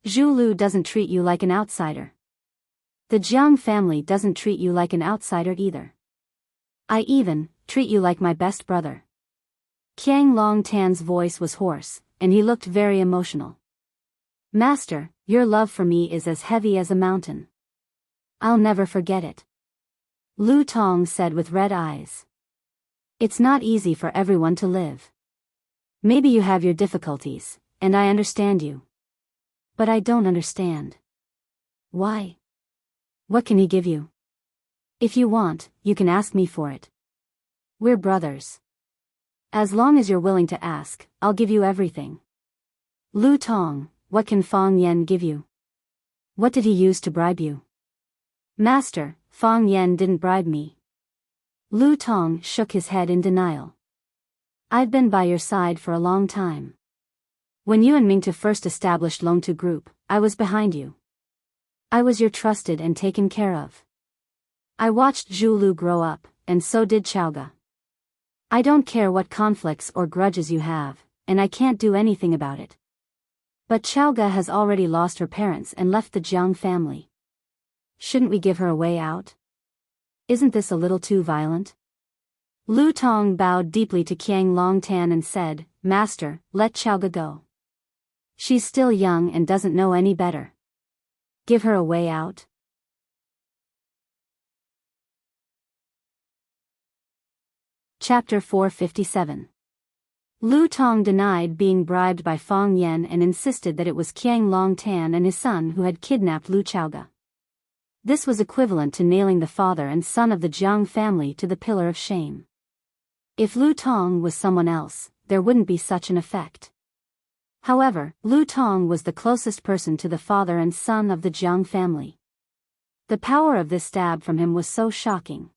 Zhu Lu doesn't treat you like an outsider. The Jiang family doesn't treat you like an outsider either. I even treat you like my best brother. Qiang Long Tan's voice was hoarse, and he looked very emotional. Master, your love for me is as heavy as a mountain. I'll never forget it. Lu Tong said with red eyes. It's not easy for everyone to live. Maybe you have your difficulties, and I understand you. But I don't understand. Why? What can he give you? If you want, you can ask me for it. We're brothers. As long as you're willing to ask, I'll give you everything. Lu Tong, what can Fang Yen give you? What did he use to bribe you? Master, Fang Yen didn't bribe me. Lu Tong shook his head in denial. I've been by your side for a long time. When you and Mingtu first established Longtu Group, I was behind you. I was your trusted and taken care of. I watched Zhu Lu grow up, and so did Chaoga. I don't care what conflicts or grudges you have, and I can't do anything about it. But Chaoga has already lost her parents and left the Jiang family. Shouldn't we give her a way out? Isn't this a little too violent? Lu Tong bowed deeply to Qiang Long Tan and said, Master, let Chaoga go. She's still young and doesn't know any better. Give her a way out? Chapter 457. Lu Tong denied being bribed by Fang Yen and insisted that it was Qiang Long Tan and his son who had kidnapped Lu Chaoga. This was equivalent to nailing the father and son of the Jiang family to the pillar of shame. If Lu Tong was someone else, there wouldn't be such an effect. However, Lu Tong was the closest person to the father and son of the Jiang family. The power of this stab from him was so shocking.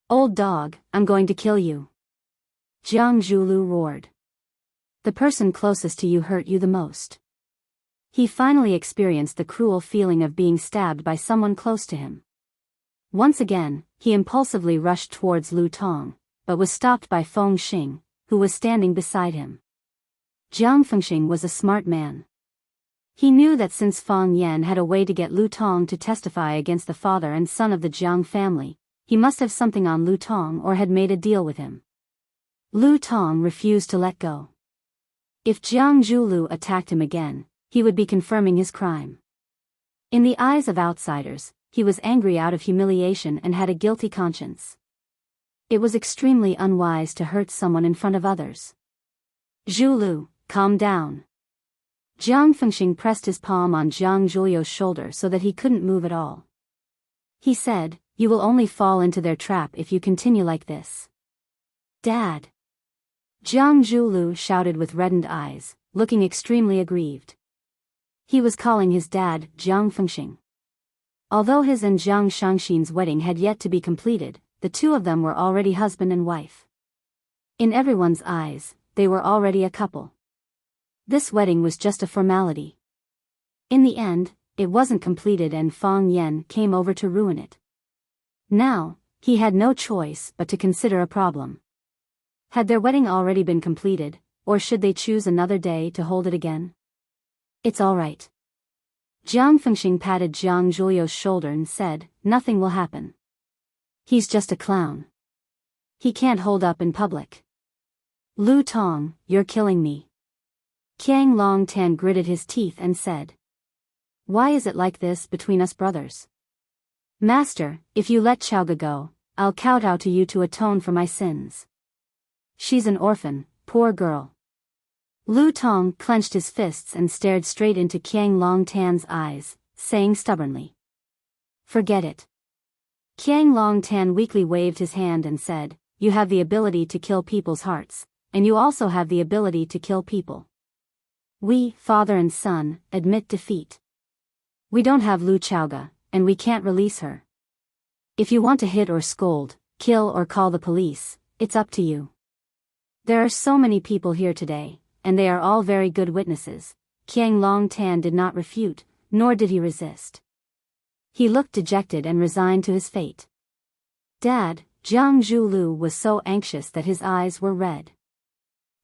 Old dog, I'm going to kill you. Jiang Zhulu roared. The person closest to you hurt you the most. He finally experienced the cruel feeling of being stabbed by someone close to him. Once again, he impulsively rushed towards Lu Tong, but was stopped by Feng Xing, who was standing beside him. Jiang Fengxing was a smart man. He knew that since Fang Yen had a way to get Lu Tong to testify against the father and son of the Jiang family, he must have something on Lu Tong or had made a deal with him. Lu Tong refused to let go. If Jiang Zhulu attacked him again, he would be confirming his crime. In the eyes of outsiders, he was angry out of humiliation and had a guilty conscience. It was extremely unwise to hurt someone in front of others. Zhulu, calm down. Jiang Fengxing pressed his palm on Jiang Zhuliu's shoulder so that he couldn't move at all. He said, You will only fall into their trap if you continue like this. Dad! Jiang Zhulu shouted with reddened eyes, looking extremely aggrieved. He was calling his dad Jiang Fengxing. Although his and Jiang Shangxin's wedding had yet to be completed, the two of them were already husband and wife. In everyone's eyes, they were already a couple. This wedding was just a formality. In the end, it wasn't completed and Fang Yen came over to ruin it. Now, he had no choice but to consider a problem. Had their wedding already been completed, or should they choose another day to hold it again? It's all right. Jiang Fengxing patted Jiang Zhuliu's shoulder and said, Nothing will happen. He's just a clown. He can't hold up in public. Lu Tong, you're killing me. Qiang Long Tan gritted his teeth and said. Why is it like this between us brothers? Master, if you let Chaoga go, I'll kowtow to you to atone for my sins. She's an orphan, poor girl. Lu Tong clenched his fists and stared straight into Qiang Long Tan's eyes, saying stubbornly. Forget it. Qiang Longtan weakly waved his hand and said, "You have the ability to kill people's hearts, and you also have the ability to kill people. We, father and son, admit defeat. We don't have Lu Chaoga, and we can't release her. If you want to hit or scold, kill or call the police, it's up to you. There are so many people here today, and they are all very good witnesses." Qiang Longtan did not refute, nor did he resist. He looked dejected and resigned to his fate. "Dad," Jiang Zhulu was so anxious that his eyes were red.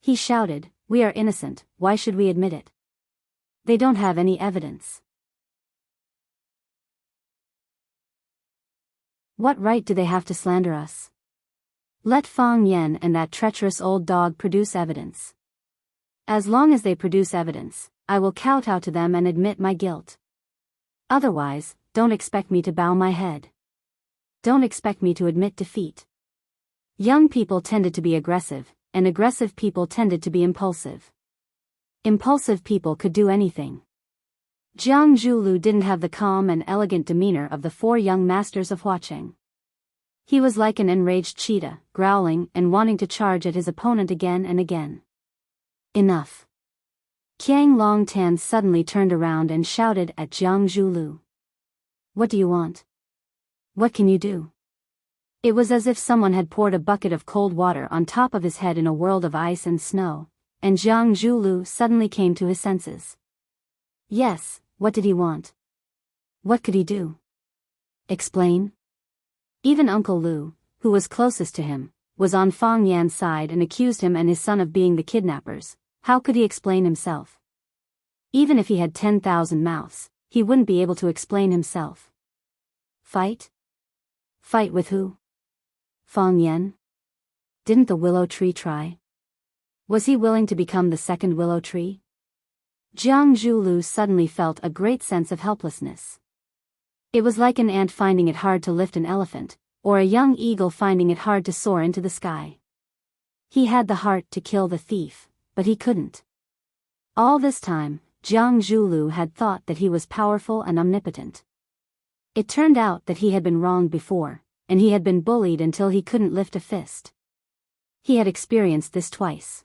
He shouted, "We are innocent, why should we admit it? They don't have any evidence. What right do they have to slander us? Let Fang Yan and that treacherous old dog produce evidence. As long as they produce evidence, I will kowtow to them and admit my guilt. Otherwise, don't expect me to bow my head. Don't expect me to admit defeat." Young people tended to be aggressive, and aggressive people tended to be impulsive. Impulsive people could do anything. Jiang Zhulu didn't have the calm and elegant demeanor of the four young masters of Huacheng. He was like an enraged cheetah, growling and wanting to charge at his opponent again and again. "Enough." Qiang Longtan suddenly turned around and shouted at Jiang Zhulu. "What do you want? What can you do?" It was as if someone had poured a bucket of cold water on top of his head in a world of ice and snow, and Jiang Zhulu suddenly came to his senses. Yes, what did he want? What could he do? Explain? Even Uncle Lu, who was closest to him, was on Fang Yan's side and accused him and his son of being the kidnappers. How could he explain himself? Even if he had 10,000 mouths, he wouldn't be able to explain himself. Fight? Fight with who? Fang Yan? Didn't the willow tree try? Was he willing to become the second willow tree? Jiang Zhulu suddenly felt a great sense of helplessness. It was like an ant finding it hard to lift an elephant, or a young eagle finding it hard to soar into the sky. He had the heart to kill the thief, but he couldn't. All this time, Jiang Zhulu had thought that he was powerful and omnipotent. It turned out that he had been wronged before, and he had been bullied until he couldn't lift a fist. He had experienced this twice.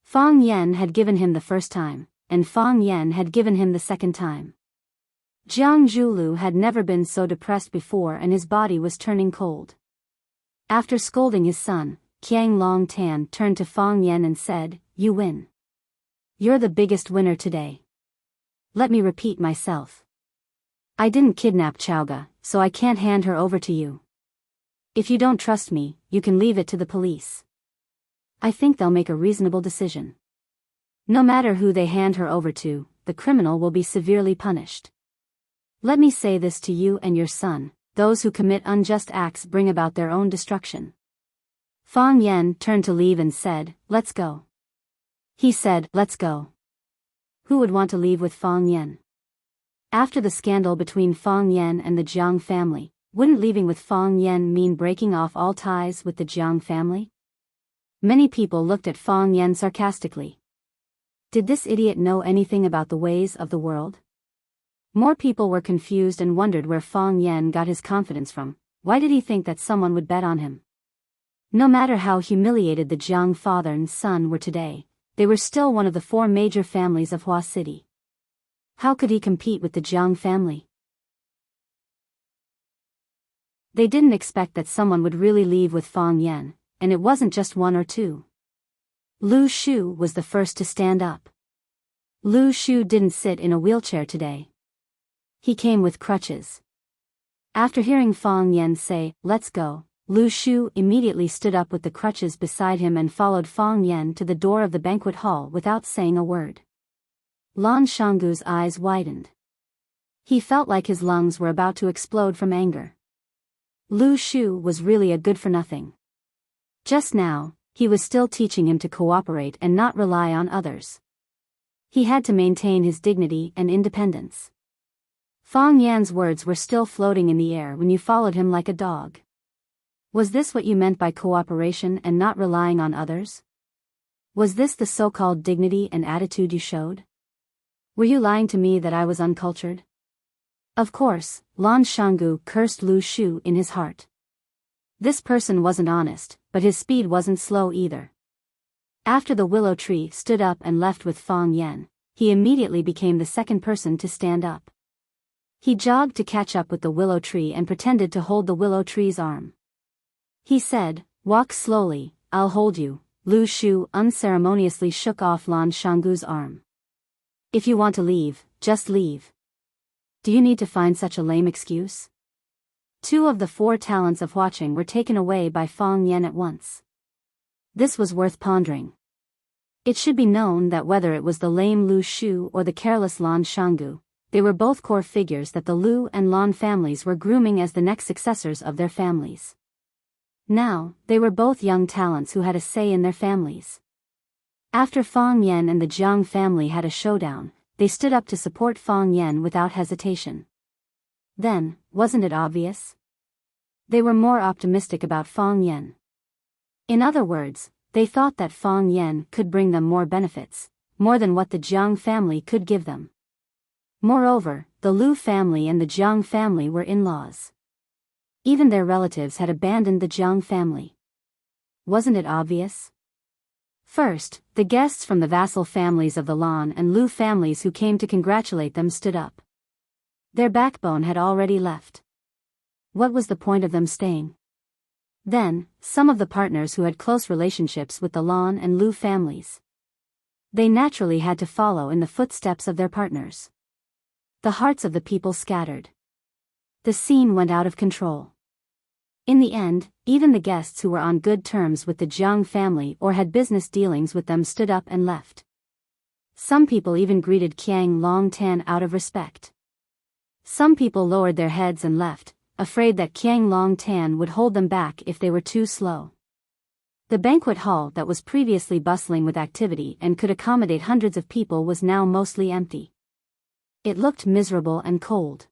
Fang Yan had given him the first time, and Fang Yan had given him the second time. Jiang Zhulu had never been so depressed before and his body was turning cold. After scolding his son, Qiang Longtan turned to Fang Yan and said, "You win. You're the biggest winner today. Let me repeat myself. I didn't kidnap Chaoga, so I can't hand her over to you. If you don't trust me, you can leave it to the police. I think they'll make a reasonable decision. No matter who they hand her over to, the criminal will be severely punished. Let me say this to you and your son, those who commit unjust acts bring about their own destruction." Fang Yan turned to leave and said, "Let's go." He said, "Let's go." Who would want to leave with Fang Yan? After the scandal between Fang Yan and the Jiang family, wouldn't leaving with Fang Yan mean breaking off all ties with the Jiang family? Many people looked at Fang Yan sarcastically. Did this idiot know anything about the ways of the world? More people were confused and wondered where Fang Yan got his confidence from. Why did he think that someone would bet on him? No matter how humiliated the Jiang father and son were today, they were still one of the four major families of Hua City. How could he compete with the Jiang family? They didn't expect that someone would really leave with Fang Yan, and it wasn't just one or two. Lu Shu was the first to stand up. Lu Shu didn't sit in a wheelchair today. He came with crutches. After hearing Fang Yan say, "Let's go," Lu Shu immediately stood up with the crutches beside him and followed Fang Yan to the door of the banquet hall without saying a word. Lan Shanggu's eyes widened. He felt like his lungs were about to explode from anger. Lu Shu was really a good-for-nothing. Just now, he was still teaching him to cooperate and not rely on others. He had to maintain his dignity and independence. Fang Yan's words were still floating in the air when you followed him like a dog. Was this what you meant by cooperation and not relying on others? Was this the so-called dignity and attitude you showed? Were you lying to me that I was uncultured? Of course, Lan Shanggu cursed Lu Shu in his heart. This person wasn't honest, but his speed wasn't slow either. After the willow tree stood up and left with Fang Yan, he immediately became the second person to stand up. He jogged to catch up with the willow tree and pretended to hold the willow tree's arm. He said, "Walk slowly, I'll hold you." Lu Shu unceremoniously shook off Lan Shanggu's arm. "If you want to leave, just leave. Do you need to find such a lame excuse?" 2 of the 4 talents of watching were taken away by Fang Yan at once. This was worth pondering. It should be known that whether it was the lame Lu Shu or the careless Lan Shanggu, they were both core figures that the Lu and Lan families were grooming as the next successors of their families. Now, they were both young talents who had a say in their families. After Fang Yan and the Jiang family had a showdown, they stood up to support Fang Yan without hesitation. Then, wasn't it obvious? They were more optimistic about Fang Yan. In other words, they thought that Fang Yan could bring them more benefits, more than what the Jiang family could give them. Moreover, the Lu family and the Jiang family were in-laws. Even their relatives had abandoned the Jiang family. Wasn't it obvious? First, the guests from the vassal families of the Lan and Lu families who came to congratulate them stood up. Their backbone had already left. What was the point of them staying? Then, some of the partners who had close relationships with the Lan and Lu families. They naturally had to follow in the footsteps of their partners. The hearts of the people scattered. The scene went out of control. In the end, even the guests who were on good terms with the Jiang family or had business dealings with them stood up and left. Some people even greeted Qiang Longtan out of respect. Some people lowered their heads and left, afraid that Qiang Longtan would hold them back if they were too slow. The banquet hall that was previously bustling with activity and could accommodate hundreds of people was now mostly empty. It looked miserable and cold.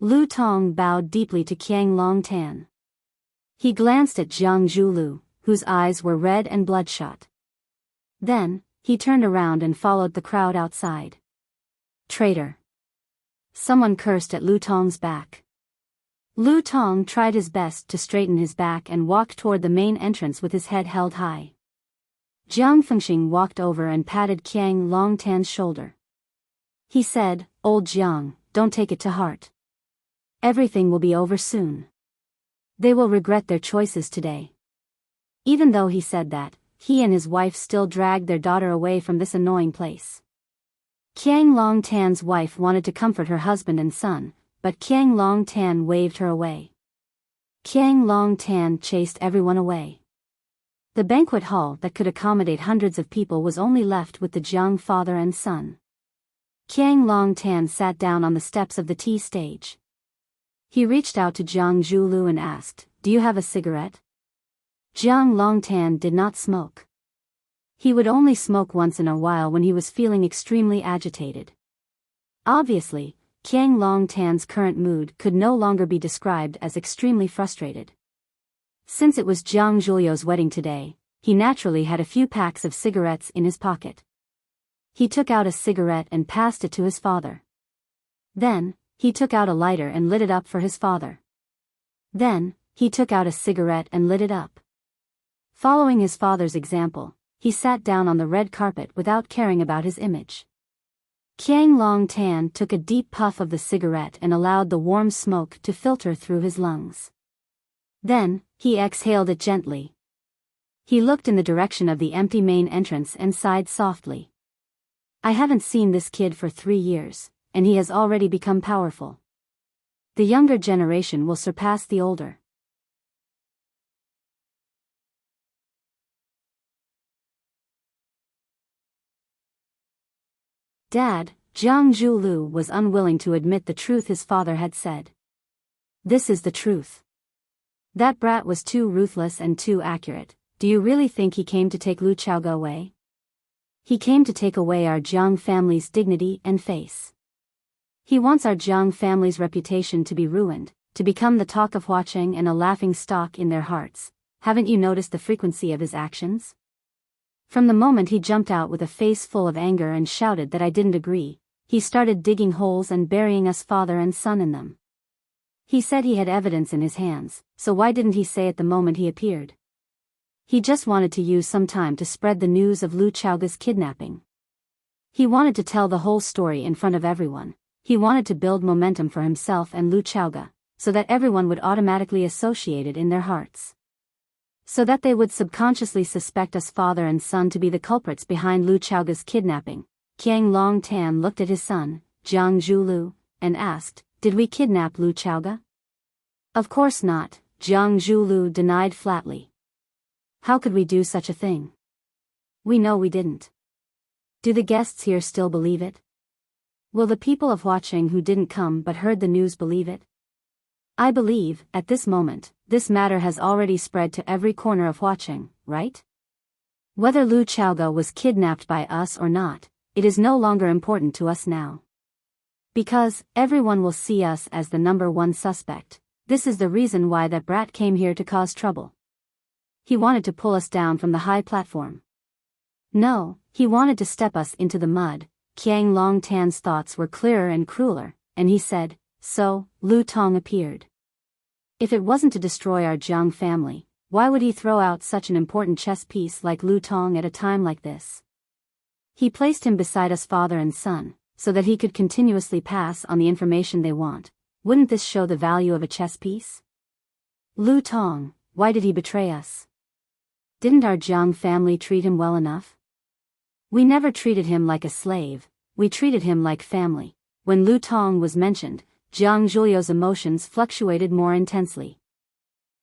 Lu Tong bowed deeply to Qiang Longtan. He glanced at Jiang Zhulu, whose eyes were red and bloodshot. Then, he turned around and followed the crowd outside. Traitor! Someone cursed at Lu Tong's back. Lu Tong tried his best to straighten his back and walked toward the main entrance with his head held high. Jiang Fengxing walked over and patted Qiang Longtan's shoulder. He said, "Old Jiang, don't take it to heart. Everything will be over soon. They will regret their choices today." Even though he said that, he and his wife still dragged their daughter away from this annoying place. Qiang Longtan's wife wanted to comfort her husband and son, but Qiang Longtan waved her away. Qiang Longtan chased everyone away. The banquet hall that could accommodate hundreds of people was only left with the Jiang father and son. Qiang Longtan sat down on the steps of the tea stage. He reached out to Jiang Zhulu and asked, "Do you have a cigarette?" Jiang Longtan did not smoke. He would only smoke once in a while when he was feeling extremely agitated. Obviously, Qiang Longtan's current mood could no longer be described as extremely frustrated. Since it was Jiang Zhulio's wedding today, he naturally had a few packs of cigarettes in his pocket. He took out a cigarette and passed it to his father. Then, he took out a lighter and lit it up for his father. Then, he took out a cigarette and lit it up. Following his father's example, he sat down on the red carpet without caring about his image. Qiang Longtan took a deep puff of the cigarette and allowed the warm smoke to filter through his lungs. Then, he exhaled it gently. He looked in the direction of the empty main entrance and sighed softly. "I haven't seen this kid for 3 years, and he has already become powerful. The younger generation will surpass the older." Dad, Jiang Zhulu was unwilling to admit the truth his father had said. "This is the truth. That brat was too ruthless and too accurate. Do you really think he came to take Lu Chaoga away? He came to take away our Jiang family's dignity and face. He wants our Jiang family's reputation to be ruined, to become the talk of Huaqing and a laughing stock in their hearts. Haven't you noticed the frequency of his actions? From the moment he jumped out with a face full of anger and shouted that I didn't agree, he started digging holes and burying us father and son in them. He said he had evidence in his hands, so why didn't he say it the moment he appeared? He just wanted to use some time to spread the news of Lu Chaoga's kidnapping. He wanted to tell the whole story in front of everyone. He wanted to build momentum for himself and Lu Chaoga, so that everyone would automatically associate it in their hearts. So that they would subconsciously suspect us father and son to be the culprits behind Lu Chaoga's kidnapping. Qiang Longtan looked at his son, Jiang Zhulu, and asked, "Did we kidnap Lu Chaoga?" "Of course not," Jiang Zhulu denied flatly. "How could we do such a thing? We know we didn't." "Do the guests here still believe it? Will the people of Huaqing who didn't come but heard the news believe it?" "I believe, at this moment, this matter has already spread to every corner of Huaqing, right? Whether Lu Chaoga was kidnapped by us or not, it is no longer important to us now. Because, everyone will see us as the number one suspect. This is the reason why that brat came here to cause trouble. He wanted to pull us down from the high platform. No, he wanted to step us into the mud." Qiang Longtan's thoughts were clearer and crueler, and he said, "So, Lu Tong appeared. If it wasn't to destroy our Jiang family, why would he throw out such an important chess piece like Lu Tong at a time like this? He placed him beside us father and son, so that he could continuously pass on the information they want. Wouldn't this show the value of a chess piece? Lu Tong, why did he betray us? Didn't our Jiang family treat him well enough? We never treated him like a slave, we treated him like family." When Lu Tong was mentioned, Jiang Zhulio's emotions fluctuated more intensely.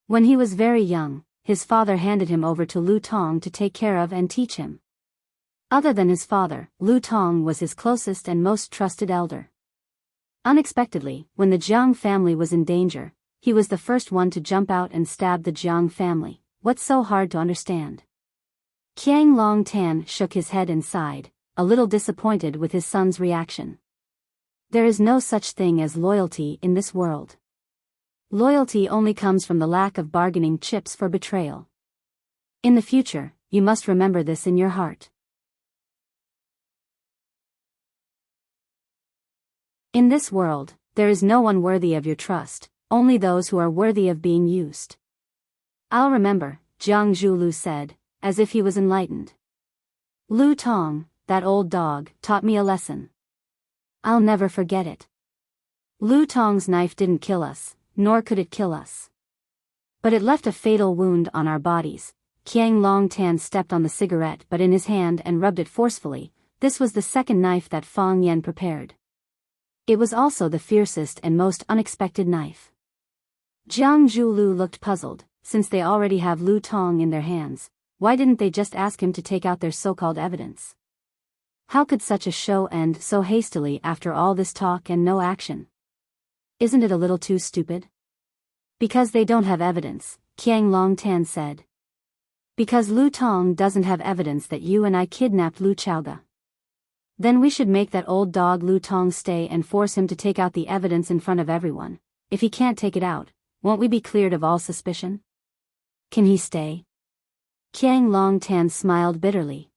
When he was very young, his father handed him over to Lu Tong to take care of and teach him. Other than his father, Lu Tong was his closest and most trusted elder. Unexpectedly, when the Jiang family was in danger, he was the first one to jump out and stab the Jiang family. What's so hard to understand? Qiang Longtan shook his head and sighed, a little disappointed with his son's reaction. There is no such thing as loyalty in this world. Loyalty only comes from the lack of bargaining chips for betrayal. In the future, you must remember this in your heart. In this world, there is no one worthy of your trust, only those who are worthy of being used. "I'll remember," Jiang Zhulu said, as if he was enlightened. "Lu Tong, that old dog, taught me a lesson. I'll never forget it. Lu Tong's knife didn't kill us, nor could it kill us. But it left a fatal wound on our bodies." Qiang Longtan stepped on the cigarette butt in his hand and rubbed it forcefully. This was the second knife that Fang Yan prepared. It was also the fiercest and most unexpected knife. Jiang Zhulu looked puzzled. Since they already have Lu Tong in their hands, why didn't they just ask him to take out their so-called evidence? How could such a show end so hastily after all this talk and no action? Isn't it a little too stupid? "Because they don't have evidence," Qiang Longtan said. "Because Lu Tong doesn't have evidence that you and I kidnapped Lu Chaoga. Then we should make that old dog Lu Tong stay and force him to take out the evidence in front of everyone. If he can't take it out, won't we be cleared of all suspicion? Can he stay?" Qiang Longtan smiled bitterly.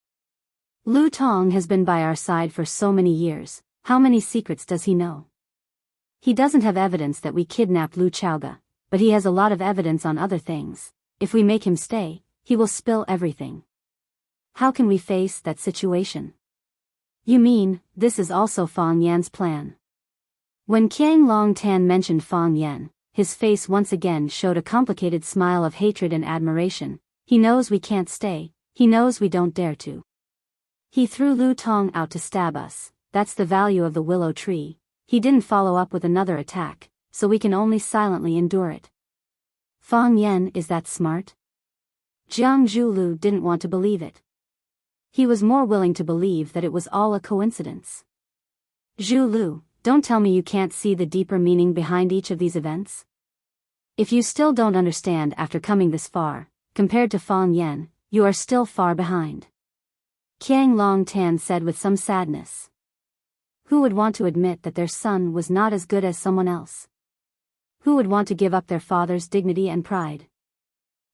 "Lu Tong has been by our side for so many years, how many secrets does he know? He doesn't have evidence that we kidnapped Lu Chaoga, but he has a lot of evidence on other things. If we make him stay, he will spill everything. How can we face that situation?" "You mean, this is also Fang Yan's plan?" When Qiang Longtan mentioned Fang Yan, his face once again showed a complicated smile of hatred and admiration. "He knows we can't stay, he knows we don't dare to. He threw Lu Tong out to stab us, that's the value of the willow tree. He didn't follow up with another attack, so we can only silently endure it. Fang Yan is that smart?" Jiang Zhulu didn't want to believe it. He was more willing to believe that it was all a coincidence. "Zhulu, don't tell me you can't see the deeper meaning behind each of these events? If you still don't understand after coming this far, compared to Fang Yan, you are still far behind," Qiang Longtan said with some sadness. Who would want to admit that their son was not as good as someone else? Who would want to give up their father's dignity and pride?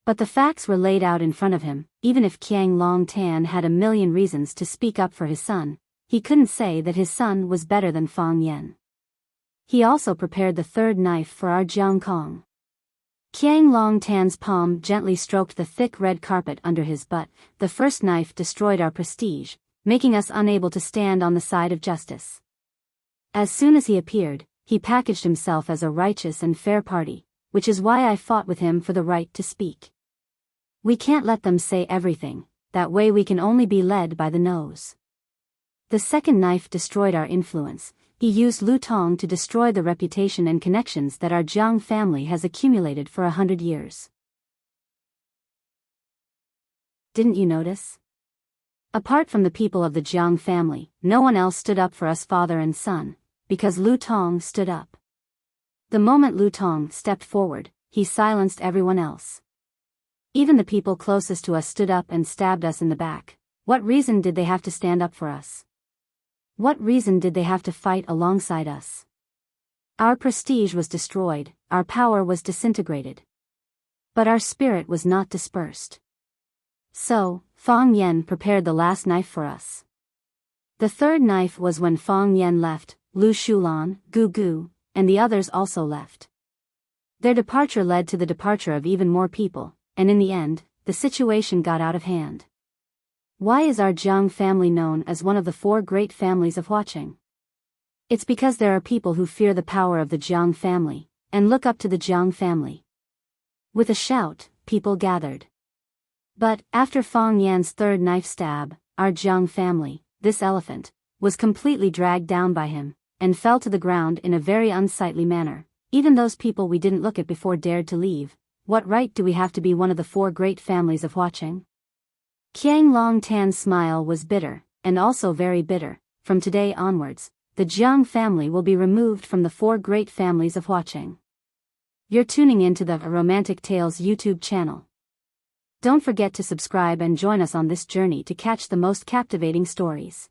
But the facts were laid out in front of him. Even if Qiang Longtan had a million reasons to speak up for his son, he couldn't say that his son was better than Fang Yan. He also prepared the third knife for our Jiang Kong. Qiang Long Tan's palm gently stroked the thick red carpet under his butt. The first knife destroyed our prestige, making us unable to stand on the side of justice. As soon as he appeared, he packaged himself as a righteous and fair party, which is why I fought with him for the right to speak. We can't let them say everything, that way we can only be led by the nose. The second knife destroyed our influence. He used Lu Tong to destroy the reputation and connections that our Jiang family has accumulated for 100 years. Didn't you notice? Apart from the people of the Jiang family, no one else stood up for us father and son, because Lu Tong stood up. The moment Lu Tong stepped forward, he silenced everyone else. Even the people closest to us stood up and stabbed us in the back. What reason did they have to stand up for us? What reason did they have to fight alongside us? Our prestige was destroyed, our power was disintegrated. But our spirit was not dispersed. So, Fang Yan prepared the last knife for us. The third knife was when Fang Yan left. Lu Shulan, Gu Gu, and the others also left. Their departure led to the departure of even more people, and in the end, the situation got out of hand. Why is our Jiang family known as one of the 4 great families of watching? It's because there are people who fear the power of the Jiang family, and look up to the Jiang family. With a shout, people gathered. But, after Fang Yan's third knife stab, our Jiang family, this elephant, was completely dragged down by him, and fell to the ground in a very unsightly manner. Even those people we didn't look at before dared to leave. What right do we have to be one of the 4 great families of watching? Qiang Long Tan's smile was bitter, and also very bitter. From today onwards, the Jiang family will be removed from the 4 great families of watching. You're tuning into the Romantic Tales YouTube channel. Don't forget to subscribe and join us on this journey to catch the most captivating stories.